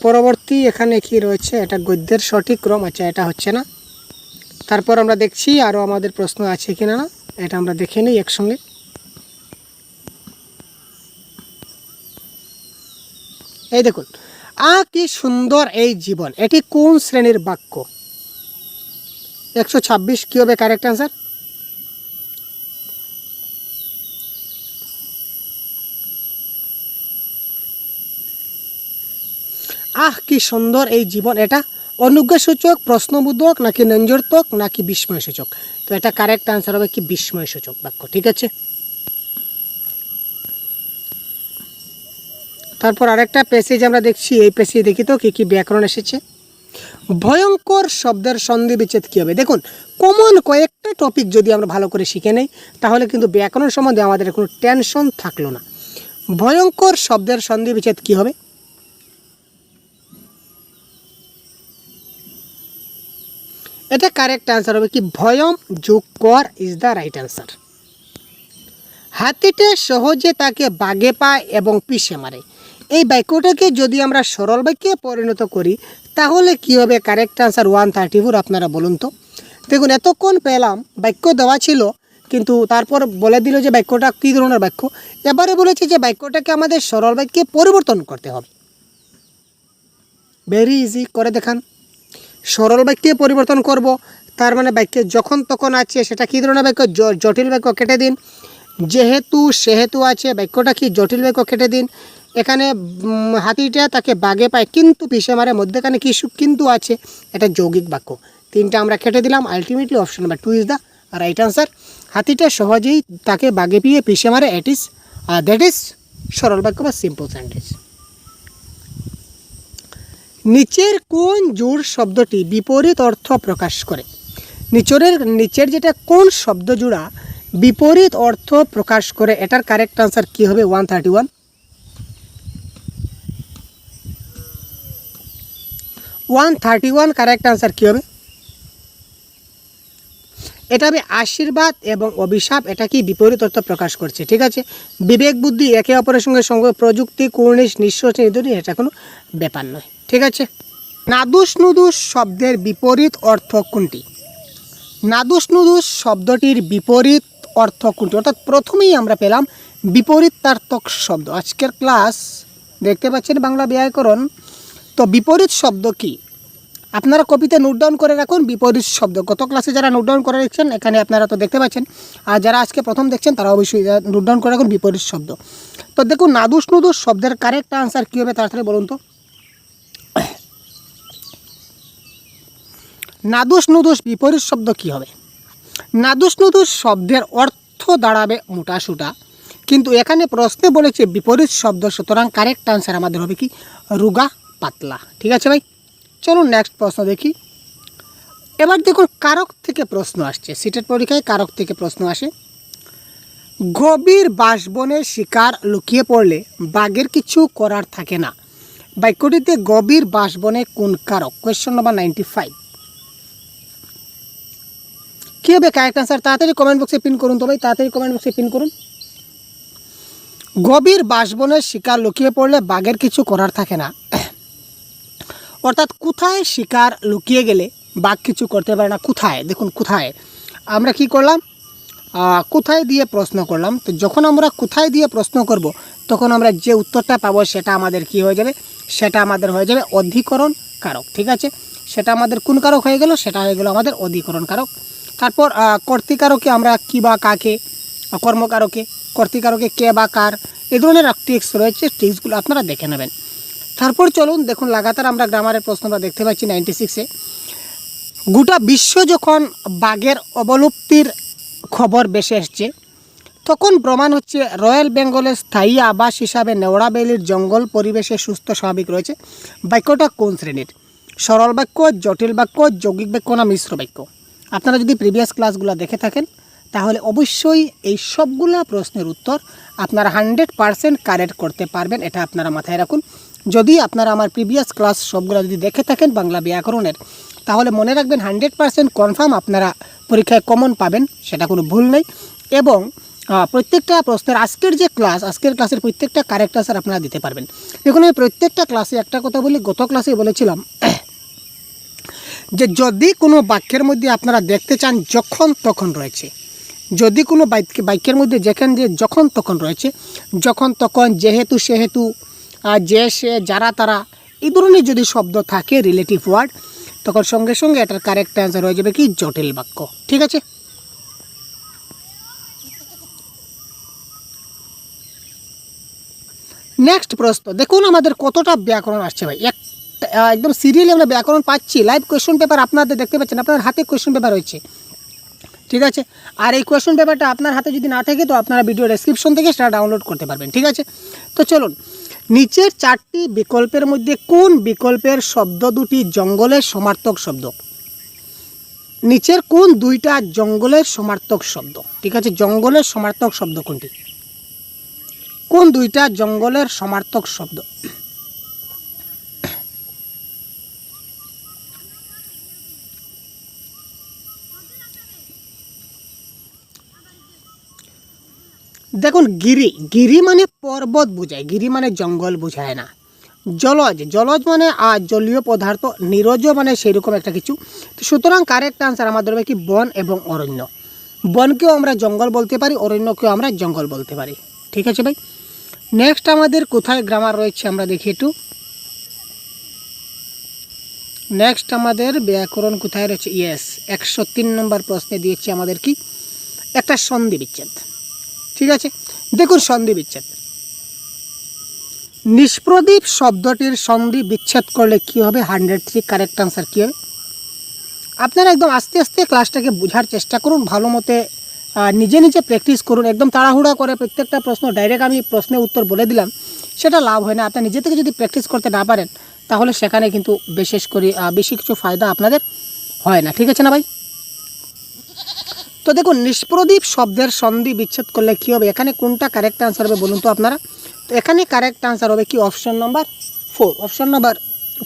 S1: পরবর্তী এখানে কি রয়েছে, এটা গদ্যের সঠিক ক্রম, আচ্ছা এটা হচ্ছে না। তারপর আমরা দেখছি আরও আমাদের প্রশ্ন আছে কিনা না, এটা আমরা দেখে নিই একসঙ্গে। এই দেখুন, কি সুন্দর এই জীবন, এটি কোন শ্রেণীর বাক্য, 126 কি হবে কারেক্ট আনসার। কি সুন্দর এই জীবন, এটা অনুজ্ঞাসূচক, প্রশ্নবোধক নাকি নঞ্জরতক নাকি বিস্ময়সূচক, তো এটা কারেক্ট আনসার হবে কি বিস্ময়সূচক বাক্য। ঠিক আছে, তারপর আরেকটা প্যাসেজ আমরা দেখছি, এই প্যাসেজ দেখি তো কী ব্যাকরণ এসেছে। ভয়ঙ্কর শব্দের সন্ধি বিচ্ছেদ কী হবে, দেখুন কমন কয়েকটা টপিক যদি আমরা ভালো করে শিখে নেই তাহলে কিন্তু ব্যাকরণ সম্বন্ধে আমাদের কোনো টেনশন থাকলো না। ভয়ঙ্কর শব্দের সন্ধি বিচ্ছেদ কী হবে, এটা কারেক্ট আনসার হবে কি ভয়ম যোগ কর ইজ দ্য রাইট আনসার। হাতিটা সহজে তাকে বাগে পায় এবং পিষে মারে, এই বাক্যটাকে যদি আমরা সরল বাক্যে পরিণত করি তাহলে কি হবে কারেক্ট আনসার 134। আপনারা বলুন তো, দেখুন এতক্ষণ পেলাম বাক্য দেওয়া ছিল কিন্তু তারপর বলে দিল যে বাক্যটা কী ধরনের বাক্য, এবারে বলেছে যে বাক্যটাকে আমাদের সরল বাক্যে পরিবর্তন করতে হবে। ভেরি ইজি, করে দেখান। সরল বাক্যে পরিবর্তন করব, তার মানে বাক্যে যখন তখন আছে সেটা কী ধরনের বাক্য, জটিল বাক্য কেটে দিন। যেহেতু সেহেতু আছে, বাক্যটা কি জটিল বাক্য কেটে দিন। এখানে হাতিটা তাকে বাগে পায় কিন্তু পিষে মারে, মধ্যেখানে কি কিন্তু আছে, এটা যৌগিক বাক্য। তিনটা আমরা কেটে দিলাম, ultimately option number 2 is the right answer. হাতিটা সহজেই তাকে বাগে পিয়ে পিষে মারে, দ্যাট ইজ সরল বাক্য বা সিম্পল সেন্টেন্স। নিচের কোন জোড় শব্দটি বিপরীত অর্থ প্রকাশ করে, নিচের যেটা কোন শব্দ জোড়া বিপরীত অর্থ প্রকাশ করে, এটার কারেক্ট আনসার কি হবে 131। 131 কারেক্ট আনসার কি হবে, এটা হবে আশীর্বাদ এবং অভিশাপ, এটা কি বিপরীত অর্থ প্রকাশ করছে। ঠিক আছে, বিবেক বুদ্ধি একে অপরের সঙ্গে প্রযুক্তি কুর্নিশ নিঃশ্বাস নিধনি, এটা কোনো ব্যাপার নয়। ঠিক আছে, নাদুস নুদুস শব্দের বিপরীত অর্থ কোনটি, নাদুস নুদুস শব্দটির বিপরীত অর্থ কোনটি, অর্থাৎ প্রথমেই আমরা পেলাম বিপরীতার্থক শব্দ। আজকের ক্লাস দেখতে পাচ্ছেন বাংলা ব্যাকরণ, তো বিপরীত শব্দ কি আপনারা কপিতে নোট ডাউন করে রাখুন। বিপরীত শব্দ গত ক্লাসে যারা নোট ডাউন করে রেখেছেন এখানে আপনারা তো দেখতে পাচ্ছেন, আর যারা আজকে প্রথম দেখছেন তারা অবশ্যই নোট ডাউন করে রাখুন বিপরীত শব্দ। তো দেখুন নাদুস নুদুস শব্দের কারেক্ট আনসার কী হবে তাড়াতাড়ি বলুন তো। নাদুস নুদুস বিপরীত শব্দ কী হবে, নাদুস নুদুস শব্দের অর্থ দাঁড়াবে মোটাসুটা, কিন্তু এখানে প্রশ্নে বলেছে বিপরীত শব্দ, সুতরাং কারেক্ট আনসার আমাদের হবে কি রুগা পাতলা। ঠিক আছে ভাই, চলুন নেক্সট প্রশ্ন দেখি। এবার দেখুন কারক থেকে প্রশ্ন আসছে, সিটেট পরীক্ষায় কারক থেকে প্রশ্ন আসে। গভীর বাঁশবনের শিকার লুকিয়ে পড়লে বাঘের কিছু করার থাকে না, বাক্যটিতে গভীর বাঁশবনে কোন কারক, কোয়েশ্চন নাম্বার 95। কী হবে কারেক্ট আনসার, তাড়াতাড়ি কমেন্ট বক্সে পিন করুন তো ভাই, তাড়াতাড়ি কমেন্ট বক্সে পিন করুন। গভীর বাঁশবনের শিকার লুকিয়ে পড়লে বাঘের কিছু করার থাকে না, অর্থাৎ কোথায় শিকার লুকিয়ে গেলে বাঘ কিছু করতে পারে না, কোথায়, দেখুন কোথায় আমরা কি করলাম, কোথায় দিয়ে প্রশ্ন করলাম। তো যখন আমরা কোথায় দিয়ে প্রশ্ন করব তখন আমরা যে উত্তরটা পাবো সেটা আমাদের কি হয়ে যাবে, সেটা আমাদের হয়ে যাবে অধিকরণ কারক। ঠিক আছে, সেটা আমাদের কোন কারক হয়ে গেল, সেটা হয়ে গেল আমাদের অধিকরণ কারক। তারপর কর্তৃকারকে আমরা কী বা কাকে কর্মকারকে, কর্তৃকারকে, কে বা কার, এই ধরনের ট্রিক্স রয়েছে, ট্রিক্সগুলো আপনারা দেখে নেবেন। তারপর চলুন দেখুন, লাগাতার আমরা গ্রামারের প্রশ্ন আমরা দেখতে পাচ্ছি 96-এ। গোটা বিশ্ব যখন বাঘের অবলুপ্তির খবর বেশি এসছে, তখন প্রমাণ হচ্ছে রয়্যাল বেঙ্গলের স্থায়ী আবাস হিসাবে নেওড়াবেলির জঙ্গল পরিবেশে সুস্থ স্বাভাবিক রয়েছে। বাক্যটা কোন শ্রেণীর? সরল বাক্য, জটিল বাক্য, যৌগিক বাক্য না মিশ্র বাক্য? আপনারা যদি প্রিভিয়াস ক্লাসগুলো দেখে থাকেন তাহলে অবশ্যই এই সবগুলা প্রশ্নের উত্তর আপনারা 100% কারেক্ট করতে পারবেন, এটা আপনারা মাথায় রাখুন। যদি আপনারা আমার প্রিভিয়াস ক্লাস সবগুলো যদি দেখে থাকেন বাংলা ব্যাকরণের, তাহলে মনে রাখবেন 100% কনফার্ম আপনারা পরীক্ষায় কমন পাবেন, সেটা কোনো ভুল নেই। এবং প্রত্যেকটা প্রশ্নের আজকের ক্লাসের প্রত্যেকটা কারেক্ট আনসার আপনারা দিতে পারবেন। দেখুন, আমি প্রত্যেকটা ক্লাসে একটা কথা বলি, গত ক্লাসে বলেছিলাম যে যদি কোনো বাক্যের মধ্যে আপনারা দেখতে চান যখন তখন রয়েছে, যদি কোনো বাক্যের মধ্যে দেখেন যে যখন তখন রয়েছে, যখন তখন, যেহেতু সেহেতু, যে সে, যারা তারা, এই ধরনের যদি শব্দ থাকে রিলেটিভ ওয়ার্ড, তখন সঙ্গে সঙ্গে এটার কারেক্ট অ্যান্সার হয়ে যাবে কি জটিল বাক্য। ঠিক আছে? নেক্সট প্রশ্ন দেখুন, আমাদের কতটা ব্যাকরণ আসছে ভাই, একদম সিরিয়ালি আমরা ব্যাকরণ পাচ্ছি। লাইভ কোয়েশ্চন পেপার আপনাদের দেখতে পাচ্ছেন, আপনার হাতে কোয়েশ্চন পেপার রয়েছে। ঠিক আছে? আর এই কোয়েশ্চন পেপারটা আপনার হাতে যদি না থাকে তো আপনারা ভিডিও ডেসক্রিপশন থেকে সেটা ডাউনলোড করতে পারবেন। ঠিক আছে? তো চলুন, নিচের 4টি বিকল্পের মধ্যে কোন বিকল্পের শব্দ দুটি জঙ্গলের সমার্থক শব্দ? নিচের কোন 2টা জঙ্গলের সমার্থক শব্দ? ঠিক আছে, জঙ্গলের সমার্থক শব্দ কোনটি? কোন 2টা জঙ্গলের সমার্থক শব্দ? দেখুন, গিরি মানে পর্বত বোঝায়, গিরি মানে জঙ্গল বোঝায় না। জলজ মানে জলীয় পদার্থ, নিরজ মানে সেরকম একটা কিছু। তো সুতরাং কারেক্ট আনসার আমাদের হবে কি বন এবং অরণ্য। বনকেও আমরা জঙ্গল বলতে পারি, অরণ্যকেও আমরা জঙ্গল বলতে পারি। ঠিক আছে ভাই? নেক্সট আমাদের কোথায় গ্রামার রয়েছে আমরা দেখি একটু। নেক্সট আমাদের ব্যাকরণ কোথায় রয়েছে? ইয়েস, 103 নম্বর প্রশ্নে দিয়েছি আমাদের কি একটা সন্ধি বিচ্ছেদ। ঠিক আছে, দেখুন সন্ধি বিচ্ছেদ। নিষ্প্রদীপ শব্দটির সন্ধি বিচ্ছেদ করলে কি হবে? 103 কারেক্ট আনসার কি হবে? আপনারা একদম আস্তে আস্তে ক্লাসটাকে বোঝার চেষ্টা করুন, ভালো মতে নিজে নিজে প্র্যাকটিস করুন। একদম তাড়াহুড়া করে প্রত্যেকটা প্রশ্ন ডাইরেক্ট আমি প্রশ্নের উত্তর বলে দিলাম, সেটা লাভ হয় না। আপনার নিজে থেকে যদি প্র্যাকটিস করতে না পারেন তাহলে সেখানে কিন্তু বিশেষ করে বেশি কিছু ফায়দা আপনাদের হয় না। ঠিক আছে না ভাই? তো দেখুন, নিষ্প্রদীপ শব্দের সন্ধি বিচ্ছেদ করলে কী হবে? এখানে কোনটা কারেক্ট আনসার হবে বলুন তো আপনারা? তো এখানে কারেক্ট আনসার হবে কি option number 4। Option number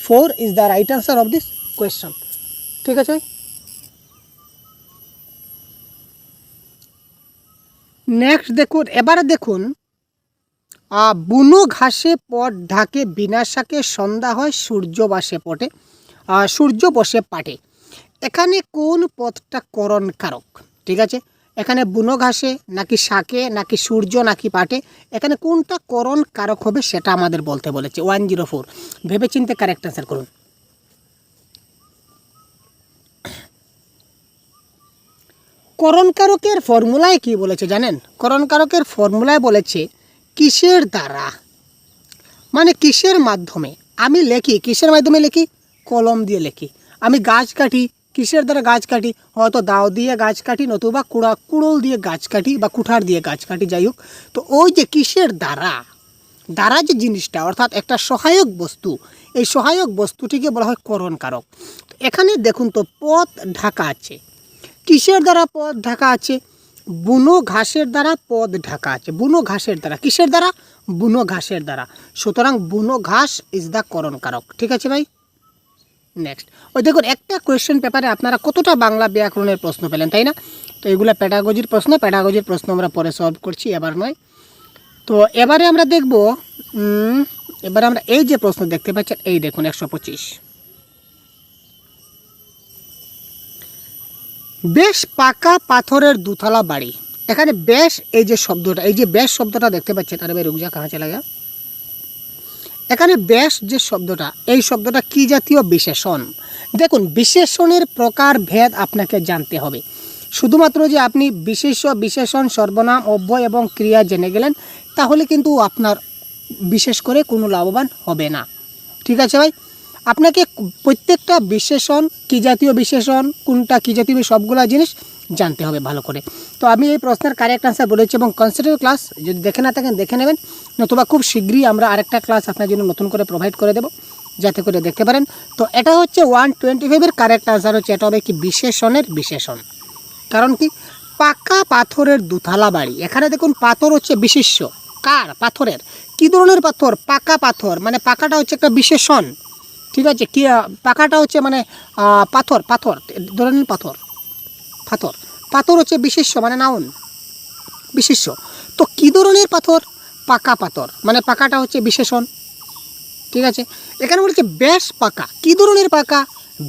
S1: 4 is the right answer of this question. ঠিক আছে ভাই? নেক্সট দেখুন, এবারে দেখুন, বুনো ঘাসে পট ঢাকে বিনাশাকে সন্ধ্যা হয় সূর্য বাসে পটে, সূর্য বসে পাটে। এখানে কোন পদটা করণ কারক? ঠিক আছে, এখানে বুনো ঘাসে নাকি শাকে নাকি সূর্য নাকি পাটে, এখানে কোনটা করণ কারক হবে সেটা আমাদের বলতে বলেছে। 104, ভেবে চিন্তে কারেক্ট অ্যান্সার করুন। করণ কারকের ফর্মুলায় কি বলেছে জানেন? করণ কারকের ফর্মুলায় বলেছে কিসের দ্বারা, মানে কিসের মাধ্যমে। আমি লেখি কিসের মাধ্যমে লিখি? কলম দিয়ে লিখি। আমি গাছ কাটি কিসের দ্বারা গাছ কাটি? হয়তো দাও দিয়ে গাছ কাটি, নতুবা কুড়োল দিয়ে গাছ কাটি বা কুঠার দিয়ে গাছ কাটি, যাই হোক। তো ওই যে কিসের দ্বারা, দ্বারা যে জিনিসটা অর্থাৎ একটা সহায়ক বস্তু, এই সহায়ক বস্তুটিকে বলা হয় করণ কারক। তো এখানে দেখুন তো পথ ঢাকা আছে, কিসের দ্বারা পথ ঢাকা আছে? বুনো ঘাসের দ্বারা পথ ঢাকা আছে। বুনো ঘাসের দ্বারা, কিসের দ্বারা? বুনো ঘাসের দ্বারা। সুতরাং বুনো ঘাস ইজ দ্য করণ কারক। ঠিক আছে ভাই? নেক্সট, ওই দেখুন একটা কোয়েশ্চেন পেপারে আপনারা কতটা বাংলা ব্যাকরণের প্রশ্ন পেলেন, তাই না? তো এগুলো প্যাডাগজির প্রশ্ন আমরা পরে সলভ করছি, এবার নয়। তো এবারে আমরা দেখব, এবারে আমরা এই যে প্রশ্ন দেখতে পাচ্ছেন, এই দেখুন 125, বেশ পাকা পাথরের দুতলা বাড়ি। এখানে বেশ, এই যে শব্দটা, এই যে বেশ শব্দটা দেখতে পাচ্ছেন, আরে ভাই রুক যা, কাহা চলে গেল। এখানে বেশ যে শব্দটা, এই শব্দটা কি জাতীয় বিশেষণ? দেখুন, বিশেষণের প্রকার ভেদ আপনাকে জানতে হবে। শুধুমাত্র যে আপনি বিশেষ্য, বিশেষণ, সর্বনাম, অব্যয় এবং ক্রিয়া জেনে গেলেন তাহলে কিন্তু আপনার বিশেষ করে কোনো লাভবান হবে না। ঠিক আছে ভাই, আপনাকে প্রত্যেকটা বিশেষণ, কী জাতীয় বিশেষণ, কোনটা কী জাতীয়, সবগুলা জিনিস জানতে হবে ভালো করে। তো আমি এই প্রশ্নের কারেক্ট আনসার বলেছি এবং কনসেপ্টের ক্লাস যদি দেখে না থাকেন দেখে নেবেন, নতুবা খুব শীঘ্রই আমরা আরেকটা ক্লাস আপনার জন্য নতুন করে প্রোভাইড করে দেবো যাতে করে দেখতে পারেন। তো এটা হচ্ছে 125-এর কারেক্ট আনসার হচ্ছে, এটা হবে কি বিশেষণের বিশেষণ। কারণ কি, পাকা পাথরের দুতলা বাড়ি। এখানে দেখুন পাথর হচ্ছে বিশেষ্য, কার? পাথরের। কী ধরনের পাথর? পাকা পাথর, মানে পাকাটা হচ্ছে একটা বিশেষণ। ঠিক আছে, কি পাকাটা হচ্ছে মানে পাথর, পাথর ধরনের পাথর, পাথর পাথর হচ্ছে বিশেষ্য মানে নাউন, বিশেষ্য। তো কী ধরনের পাথর? পাকা পাথর, মানে পাকাটা হচ্ছে বিশেষণ। ঠিক আছে, এখানে বলছে বেশ পাকা। কী ধরনের পাকা?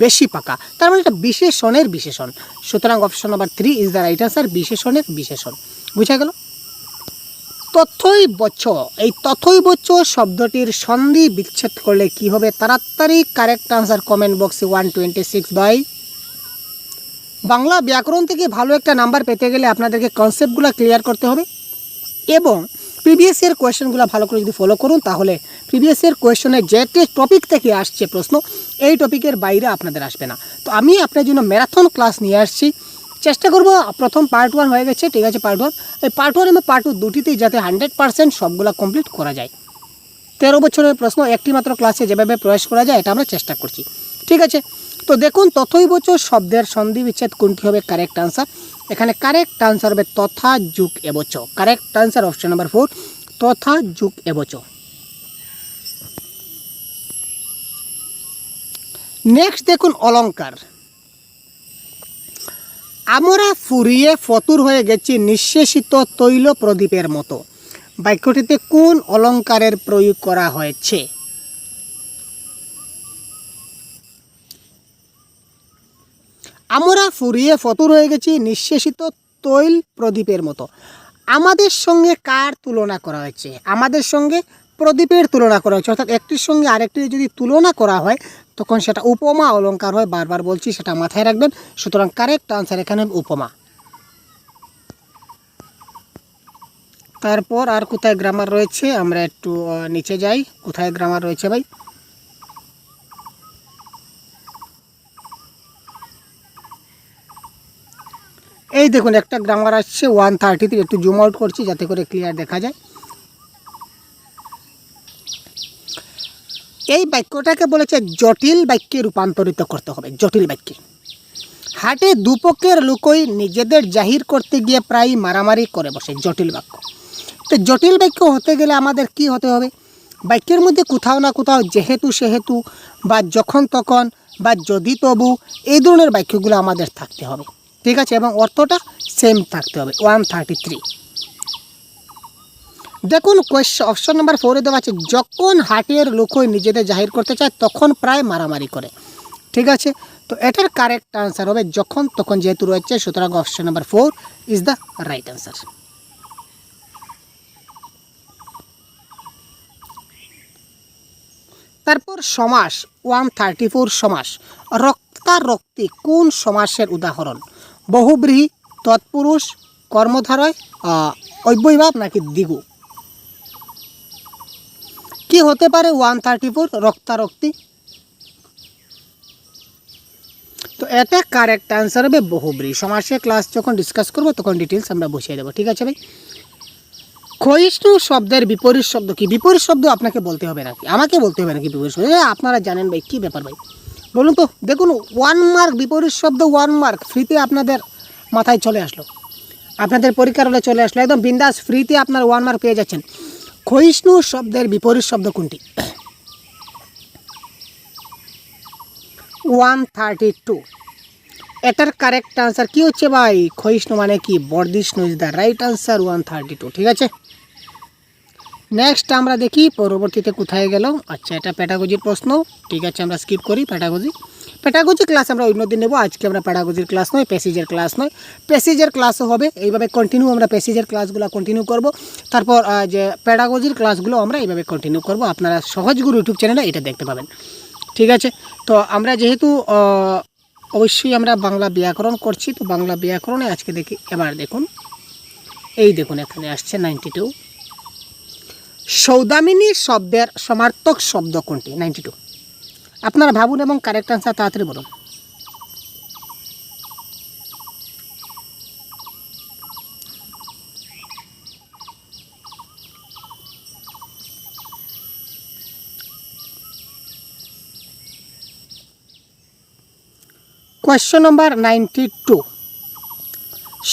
S1: বেশি পাকা, তার মানে এটা বিশেষণের বিশেষণ। সুতরাং option number 3 is the right answer, বিশেষণের বিশেষণ। বুঝা গেল? তথৈবচ, এই তথৈবচ শব্দটির সন্ধি বিচ্ছেদ করলে কি হবে? তাড়াতাড়ি কারেক্ট আনসার কমেন্ট বক্সে 126 ভাই। বাংলা ব্যাকরণ থেকে ভালো একটা নাম্বার পেতে গেলে আপনাদেরকে কনসেপ্টগুলো ক্লিয়ার করতে হবে এবং প্রিভিয়াস ইয়ার কোয়েশ্চেনগুলো ভালো করে যদি ফলো করুন তাহলে প্রিভিয়াস ইয়ার কোয়েশ্চনে যে টপিক থেকে আসছে প্রশ্ন, এই টপিকের বাইরে আপনাদের আসবে না। তো আমি আপনার জন্য ম্যারাথন ক্লাস নিয়ে আসছি। চেষ্টা করব, প্রথম পার্ট 1 হয়ে গেছে, ঠিক আছে, পার্ট 1, এই পার্ট 1 এবং পার্ট 2 দুটিতেই যাতে 100% সবগুলো কমপ্লিট করা যায়। 13 বছরের প্রশ্ন একটি মাত্র ক্লাসে যেভাবে প্রয়াস করা যায় এটা আমরা চেষ্টা করছি। ঠিক আছে, তো দেখুন তথৈবচ শব্দের সন্ধি বিচ্ছেদ কোনটি হবে কারেক্ট আনসার? এখানে কারেক্ট আনসার হবে তথা যুগ এবচ। কারেক্ট আনসার অপশন নাম্বার 4, তথা যুগ এবচ। নেক্সট দেখুন অলঙ্কার। আমরা ফুরিয়ে ফতুর হয়ে গেছি নিঃশেষিত তৈল প্রদীপের মতো। বাক্যটিতে কোন অলঙ্কারের প্রয়োগ করা হয়েছে? আমরা ফুরিয়ে ফতুর হয়ে গেছি নিঃশেষিত তৈল প্রদীপের মতো। আমাদের সঙ্গে কার তুলনা করা হয়েছে? আমাদের সঙ্গে প্রদীপের তুলনা করা হয়েছে, অর্থাৎ একটির সঙ্গে আরেকটির যদি তুলনা করা হয় তখন সেটা উপমা অলঙ্কার হয়। বারবার বলছি, সেটা মাথায় রাখবেন। সুতরাং কারেক্ট আনসার এখানে উপমা। তারপর আর কোথায় গ্রামার রয়েছে আমরা একটু নিচে যাই। কোথায় গ্রামার রয়েছে ভাই? এই দেখুন একটা গ্রামার আসছে 133, একটু জুম আউট করছি যাতে করে ক্লিয়ার দেখা যায়। এই বাক্যটাকে বলেছে জটিল বাক্যে রূপান্তরিত করতে হবে। জটিল বাক্যে। হাটে দুপক্ষের লোকই নিজেদের জাহির করতে গিয়ে প্রায় মারামারি করে বসে। জটিল বাক্য। তো জটিল বাক্য হতে গেলে আমাদের কি হতে হবে? বাক্যের মধ্যে কোথাও না কোথাও যেহেতু সেহেতু বা যখন তখন বা যদি তবু এই ধরনের বাক্যগুলো আমাদের থাকতে হবে। ঠিক আছে, এবং অর্থটা সেম থাকতে হবে। 133 দেখুন অপশন নাম্বার 4-এ দেওয়া আছে, যখন হাটের লোকই নিজেদের জাহির করতে চায় তখন প্রায় মারামারি করে। ঠিক আছে, তো এটার কারেক্ট আনসার হবে যখন তখন, যেহেতু রয়েছে সুতরাং option number 4 is the right answer. তারপর সমাস 134 সমাস। রক্তারক্তি কোন সমাসের উদাহরণ? বহুব্রীহি, তৎপুরুষ, কর্মধারয়, অব্যয়ভাব নাকি দ্বিগু? কি হতে পারে 134 রক্তারক্তি? তো এটা কারেক্ট আনসার হবে বহুব্রীহি। সমাসের ক্লাস যখন ডিসকাস করবো তখন ডিটেলস আমরা বসিয়ে দেবো। ঠিক আছে ভাই। ক্ষয়িষ্ণু শব্দের বিপরীত শব্দ কি? বিপরীত শব্দ আপনাকে বলতে হবে নাকি? আমাকে বলতে হবে নাকি বিপরীত শব্দ? আপনারা জানেন ভাই, কী ব্যাপার ভাই বলুন তো। দেখুন 1 মার্ক বিপরীত শব্দ, 1 মার্ক ফ্রিতে আপনাদের মাথায় চলে আসলো, আপনাদের পরীক্ষার হলে চলে আসলো একদম বিন্দাস ফ্রিতে আপনার 1 মার্ক পেয়ে যাচ্ছেন। ক্ষয়িষ্ণু শব্দের বিপরীত শব্দ কোনটি? 132 এটার কারেক্ট আনসার কি হচ্ছে ভাই? ক্ষয়িষ্ণু মানে কি? বর্ধিষ্ণু ইজ দ্য রাইট আনসার 132। ঠিক আছে, নেক্সট আমরা দেখি পরবর্তীতে কোথায় গেল। আচ্ছা, এটা প্যাডাগজির প্রশ্ন। ঠিক আছে, আমরা স্কিপ করি প্যাডাগজি ক্লাস আমরা অন্যদিন নেব। আজকে আমরা প্যাডাগজির ক্লাস নয়, প্যাসেজের ক্লাস নয়, প্যাসেজের ক্লাসও হবে। এইভাবে কন্টিনিউ আমরা প্যাসেজের ক্লাসগুলো কন্টিনিউ করব। তারপর যে প্যাডাগজির ক্লাসগুলো আমরা এইভাবে কন্টিনিউ করব। আপনারা সহজ গুরু ইউটিউব চ্যানেলে এটা দেখতে পাবেন। ঠিক আছে, তো আমরা যেহেতু অবশ্যই আমরা বাংলা ব্যাকরণ করছি, তো বাংলা ব্যাকরণে আজকে দেখি। এবার দেখুন, এই দেখুন এখানে আসছে 92। সৌদামিনী শব্দের সমার্থক শব্দ কোনটি? 92। আপনারা ভাবুন এবং কারেক্ট আনসার তাড়াতাড়ি বলুন। কোয়েশ্চন নম্বর 92।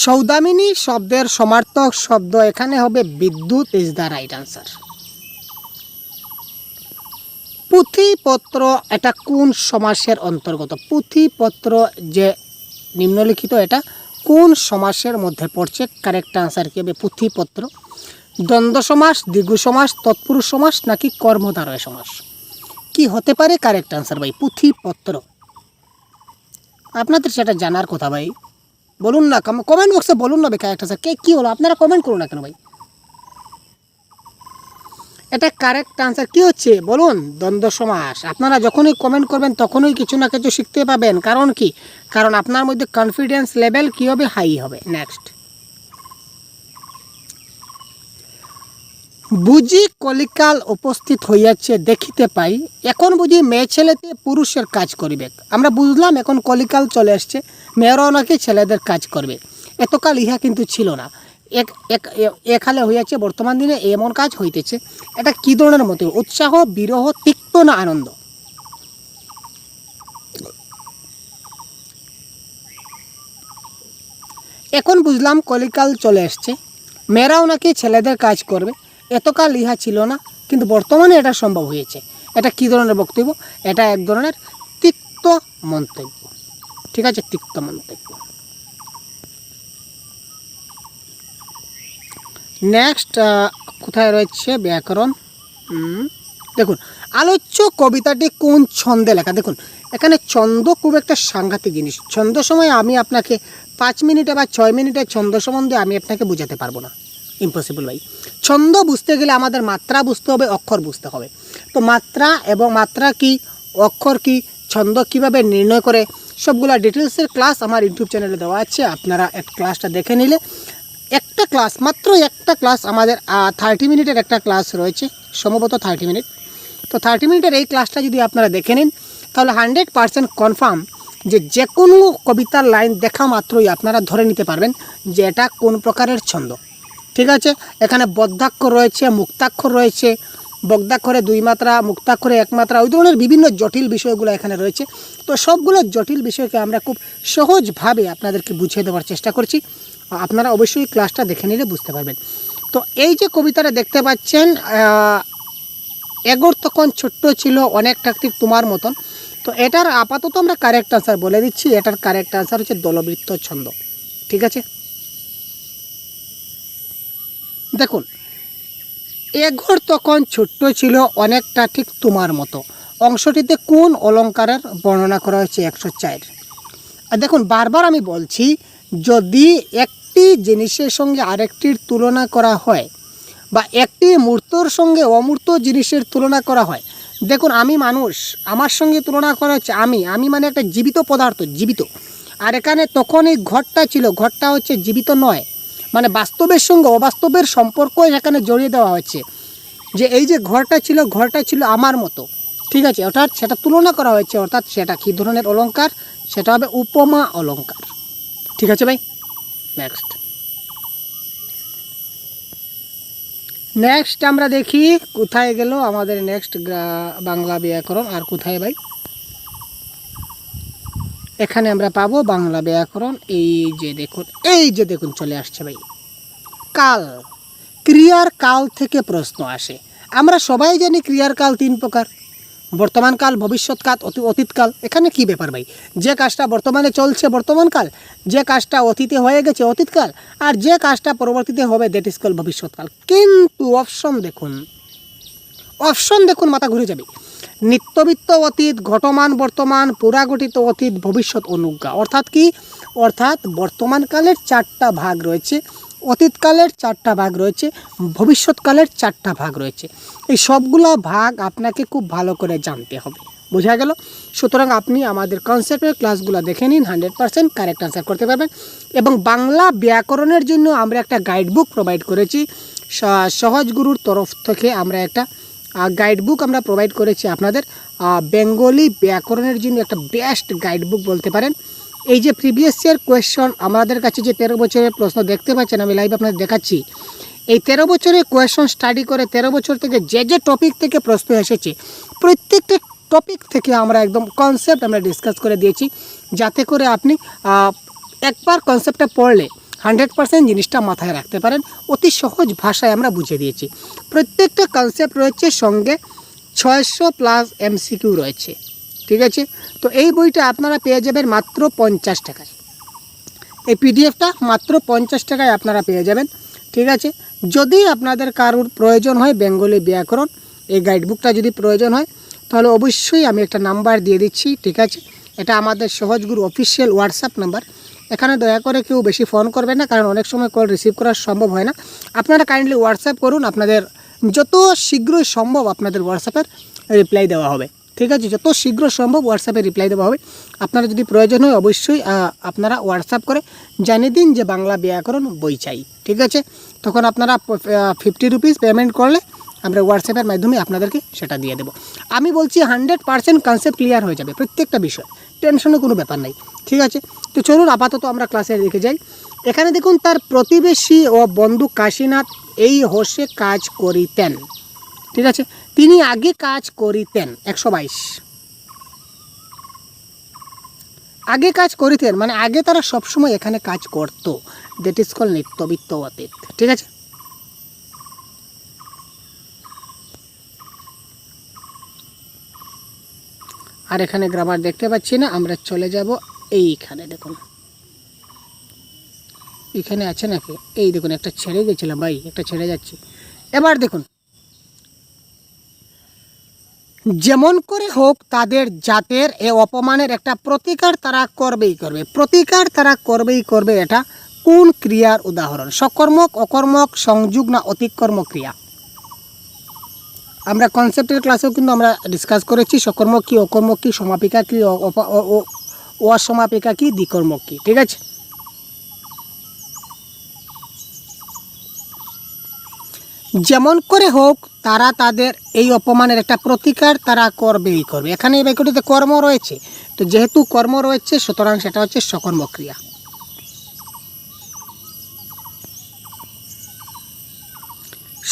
S1: সৌদামিনী শব্দের সমার্থক শব্দ এখানে হবে বিদ্যুৎ, ইজ দ্য রাইট আনসার। পুঁথিপত্র এটা কোন সমাসের অন্তর্গত? পুঁথিপত্র যে নিম্নলিখিত এটা কোন সমাসের মধ্যে পড়ছে? কারেক্ট আনসার কী হবে? পুঁথিপত্র। দ্বন্দ্ব সমাস, দ্বিগু সমাস, তৎপুরুষ সমাস নাকি কর্মধারয় সমাস? কি হতে পারে কারেক্ট আনসার ভাই? পুঁথিপত্র। আপনাদের সেটা জানার কথা ভাই, বলুন না, কমেন্ট বক্সে বলুন না ভাই কারেক্ট আনসার। কী হলো আপনারা কমেন্ট করুন না কেন ভাই? এটা কারেক্ট আনসার কী হচ্ছে বলুন? দ্বন্দ্ব সমাস। আপনারা যখনই কমেন্ট করবেন তখনই কিছু না কিছু শিখতে পাবেন। কারণ কি? কারণ আপনার মধ্যে কনফিডেন্স লেভেল কী হবে? হাই হবে। নেক্সট, বুঝি কলিকাল উপস্থিত হইয়াছে দেখিতে পাই, এখন বুঝি মেয়ে ছেলেতে পুরুষের কাজ করিবে। আমরা বুঝলাম এখন কলিকাল চলে আসছে, মেয়েরাও নাকি ছেলেদের কাজ করবে। এতকাল ইহা কিন্তু ছিল না। একালে হইয়াছে, বর্তমান দিনে এমন কাজ হইতেছে। এটা কী ধরনের মতো? উৎসাহ, বিরহ, তিক্ত না আনন্দ? এখন বুঝলাম কলিকাল চলে আসছে, মেয়েরাও নাকি ছেলেদের কাজ করবে। এতকাল ইহা ছিল না, কিন্তু বর্তমানে এটা সম্ভব হয়েছে। এটা কী ধরনের বক্তব্য? এটা এক ধরনের তিক্ত মন্তব্য। ঠিক আছে, তিক্ত মন্তব্য। নেক্সট কোথায় রয়েছে ব্যাকরণ? দেখুন, আলোচ্য কবিতাটি কোন ছন্দে লেখা? দেখুন এখানে ছন্দ খুব একটা সাংঘাতিক জিনিস। ছন্দ সময় আমি আপনাকে 5 মিনিটে বা 6 মিনিটের ছন্দ সম্বন্ধে আমি আপনাকে বোঝাতে পারবো না, ইম্পসিবল ভাই। ছন্দ বুঝতে গেলে আমাদের মাত্রা বুঝতে হবে, অক্ষর বুঝতে হবে। তো মাত্রা এবং মাত্রা কি, অক্ষর কি, ছন্দ কিভাবে নির্ণয় করে, সবগুলা ডিটেলসের ক্লাস আমার ইউটিউব চ্যানেলে দেওয়া আছে। আপনারা এক ক্লাসটা দেখে নিলে, একটা ক্লাস, মাত্র একটা ক্লাস আমাদের 30 মিনিটের একটা ক্লাস রয়েছে, সম্ভবত 30 মিনিট। তো 30 মিনিটের এই ক্লাসটা যদি আপনারা দেখে নিন তাহলে 100% কনফার্ম যে কোনো কবিতার লাইন দেখা মাত্রই আপনারা ধরে নিতে পারবেন যে এটা কোন প্রকারের ছন্দ। ঠিক আছে, এখানে বদ্ধাক্ষর রয়েছে, মুক্তাক্ষর রয়েছে, বদ্ধাক্ষরে 2 মাত্রা, মুক্তাক্ষরে 1 মাত্রা, ওই ধরনের বিভিন্ন জটিল বিষয়গুলো এখানে রয়েছে। তো সবগুলো জটিল বিষয়কে আমরা খুব সহজভাবে আপনাদেরকে বুঝিয়ে দেওয়ার চেষ্টা করছি। আপনারা অবশ্যই ক্লাসটা দেখে নিলে বুঝতে পারবেন। তো এই যে কবিতাটা দেখতে পাচ্ছেন, এগোর তখন ছোট্ট ছিল অনেকটা ঠিক তোমার মতন। তো এটার আপাতত আমরা কারেক্ট আনসার বলে দিচ্ছি। এটার কারেক্ট আনসার হচ্ছে দলবৃত্ত ছন্দ। ঠিক আছে, দেখুন, এগোর তখন ছোট্ট ছিল অনেকটা ঠিক তোমার মতো অংশটিতে কোন অলঙ্কারের বর্ণনা করা হয়েছে? 104। আর দেখুন, বারবার আমি বলছি, যদি একটি জিনিসের সঙ্গে আরেকটির তুলনা করা হয় বা একটি মূর্তর সঙ্গে অমূর্ত জিনিসের তুলনা করা হয়, দেখুন আমি মানুষ, আমার সঙ্গে তুলনা করা হচ্ছে আমি মানে একটা জীবিত পদার্থ, জীবিত। আর এখানে তখন এই ঘরটা ছিল, ঘরটা হচ্ছে জীবিত নয়, মানে বাস্তবের সঙ্গে অবাস্তবের সম্পর্ক এখানে জড়িয়ে দেওয়া হচ্ছে। যে এই যে ঘরটা ছিল আমার মতো। ঠিক আছে, অর্থাৎ সেটা তুলনা করা হয়েছে, অর্থাৎ সেটা কী ধরনের অলঙ্কার? সেটা হবে উপমা অলঙ্কার। ঠিক আছে ভাই, নেক্সট আমরা দেখি কোথায় গেল আমাদের নেক্সট বাংলা ব্যাকরণ। আর কোথায় ভাই? এখানে আমরা পাবো বাংলা ব্যাকরণ। এই যে দেখুন চলে আসছে ভাই। কাল, ক্রিয়ার কাল থেকে প্রশ্ন আসে। আমরা সবাই জানি ক্রিয়ার কাল 3 প্রকার: বর্তমান কাল, ভবিষ্যৎকাল, অতীতকাল। এখানে কি ব্যাপার ভাই? যে কাজটা বর্তমানে চলছে বর্তমানকাল, যে কাজটা অতীতে হয়ে গেছে অতীতকাল, আর যে কাজটা পরবর্তীতে হবে দ্যাট ইজ কল ভবিষ্যৎকাল। কিন্তু অপশন দেখুন, মাথা ঘুরে যাবে। নিত্যবিত্ত অতীত, ঘটমান বর্তমান, পুরাগঠিত অতীত, ভবিষ্যৎ অনুজ্ঞা। অর্থাৎ কি? অর্থাৎ বর্তমানকালের 4টা ভাগ রয়েছে, অতীতকালের 4টা ভাগ রয়েছে, ভবিষ্যৎকালের 4টা ভাগ রয়েছে। এই সবগুলো ভাগ আপনাকে খুব ভালো করে জানতে হবে। বোঝা গেল? সুতরাং আপনি আমাদের কনসেপ্টের ক্লাসগুলো দেখে নিন, 100% কারেক্ট আনসার করতে পারবেন। এবং বাংলা ব্যাকরণের জন্য আমরা একটা গাইডবুক প্রোভাইড করেছি, সহজ গুরুর তরফ থেকে আমরা একটা গাইডবুক আমরা প্রোভাইড করেছি আপনাদের। বেঙ্গলি ব্যাকরণের জন্য একটা বেস্ট গাইডবুক বলতে পারেন। এই যে প্রিভিয়াস ইয়ার কোয়েশ্চন আমাদের কাছে যে 13 বছরের প্রশ্ন দেখতে পাচ্ছেন, আমি লাইভ আপনাদের দেখাচ্ছি, এই 13 বছরের কোয়েশ্চন স্টাডি করে 13 বছর থেকে যে টপিক থেকে প্রশ্ন এসেছে প্রত্যেকটা টপিক থেকে আমরা একদম কনসেপ্ট আমরা ডিসকাস করে দিয়েছি, যাতে করে আপনি একবার কনসেপ্টটা পড়লে 100% জিনিসটা মাথায় রাখতে পারেন। অতি সহজ ভাষায় আমরা বুঝিয়ে দিয়েছি। প্রত্যেকটা কনসেপ্ট রয়েছে, সঙ্গে 600+ MCQ রয়েছে, ঠিক আছে? তো এই বইটা আপনারা পেয়ে যাবেন মাত্র 50 টাকায়। এই পিডিএফটা মাত্র 50 টাকায় আপনারা পেয়ে যাবেন, ঠিক আছে? যদি আপনাদের কারোর প্রয়োজন হয় বেঙ্গলি ব্যাকরণ এই গাইডবুকটা যদি প্রয়োজন হয়, তাহলে অবশ্যই আমি একটা নাম্বার দিয়ে দিচ্ছি, ঠিক আছে? এটা আমাদের সহজগুরু অফিসিয়াল হোয়াটসঅ্যাপ নাম্বার। এখানে দয়া করে কেউ বেশি ফোন করবেন না, কারণ অনেক সময় কল রিসিভ করা সম্ভব হয় না। আপনারা কাইন্ডলি হোয়াটসঅ্যাপ করুন, আপনাদের যত শীঘ্রই সম্ভব আপনাদের হোয়াটসঅ্যাপের রিপ্লাই দেওয়া হবে, ঠিক আছে? যত শীঘ্র সম্ভব হোয়াটসঅ্যাপে রিপ্লাই দেওয়া হবে। আপনারা যদি প্রয়োজন হয় অবশ্যই আপনারা হোয়াটসঅ্যাপ করে জানিয়ে দিন যে বাংলা ব্যাকরণ বই চাই, ঠিক আছে? তখন আপনারা 50 রুপিস পেমেন্ট করলে আমরা হোয়াটসঅ্যাপের মাধ্যমে আপনাদেরকে সেটা দিয়ে দেবো। আমি বলছি 100% কনসেপ্ট ক্লিয়ার হয়ে যাবে প্রত্যেকটা বিষয়, টেনশনের কোনো ব্যাপার নাই, ঠিক আছে? তো চলুন আপাতত আমরা ক্লাসে দেখে যাই। এখানে দেখুন, তার প্রতিবেশী ও বন্ধু কাশীনাথ এই হোসে কাজ করিতেন, ঠিক আছে? তিনি আগে কাজ করিতেন 122, আগে কাজ করিতেন মানে আগে তারা সবসময় এখানে কাজ করতো, দ্যাট ইজ কল নিত্যবিত্ত অতীত, ঠিক আছে? আর এখানে গ্রামার দেখতে পাচ্ছি না, আমরা চলে যাব এইখানে। দেখুন এখানে আছে নাকি, এই দেখুন একটা ছেড়ে গেছিলাম ভাই, একটা ছেড়ে যাচ্ছি। এবার দেখুন, যেমন করে হোক তাদের জাতের এ অপমানের একটা প্রতিকার তারা করবেই করবে, প্রতিকার তারা করবেই করবে। এটা কোন ক্রিয়ার উদাহরণ? সকর্মক, অকর্মক, সংযোগ না অতিকর্ম ক্রিয়া? আমরা কনসেপ্টের ক্লাসেও কিন্তু আমরা ডিসকাস করেছি সকর্মক কি, অকর্মক কি, সমাপিকা কি, অসমাপিকা কি, দ্বিকর্মক কি, ঠিক আছে? যেমন করে হোক তারা তাদের এই অপমানের একটা প্রতিকার তারা করবেই করবে। এখানে এই বাক্যটিতে কর্ম রয়েছে, তো যেহেতু কর্ম রয়েছে সুতরাং সেটা হচ্ছে সকর্মক্রিয়া।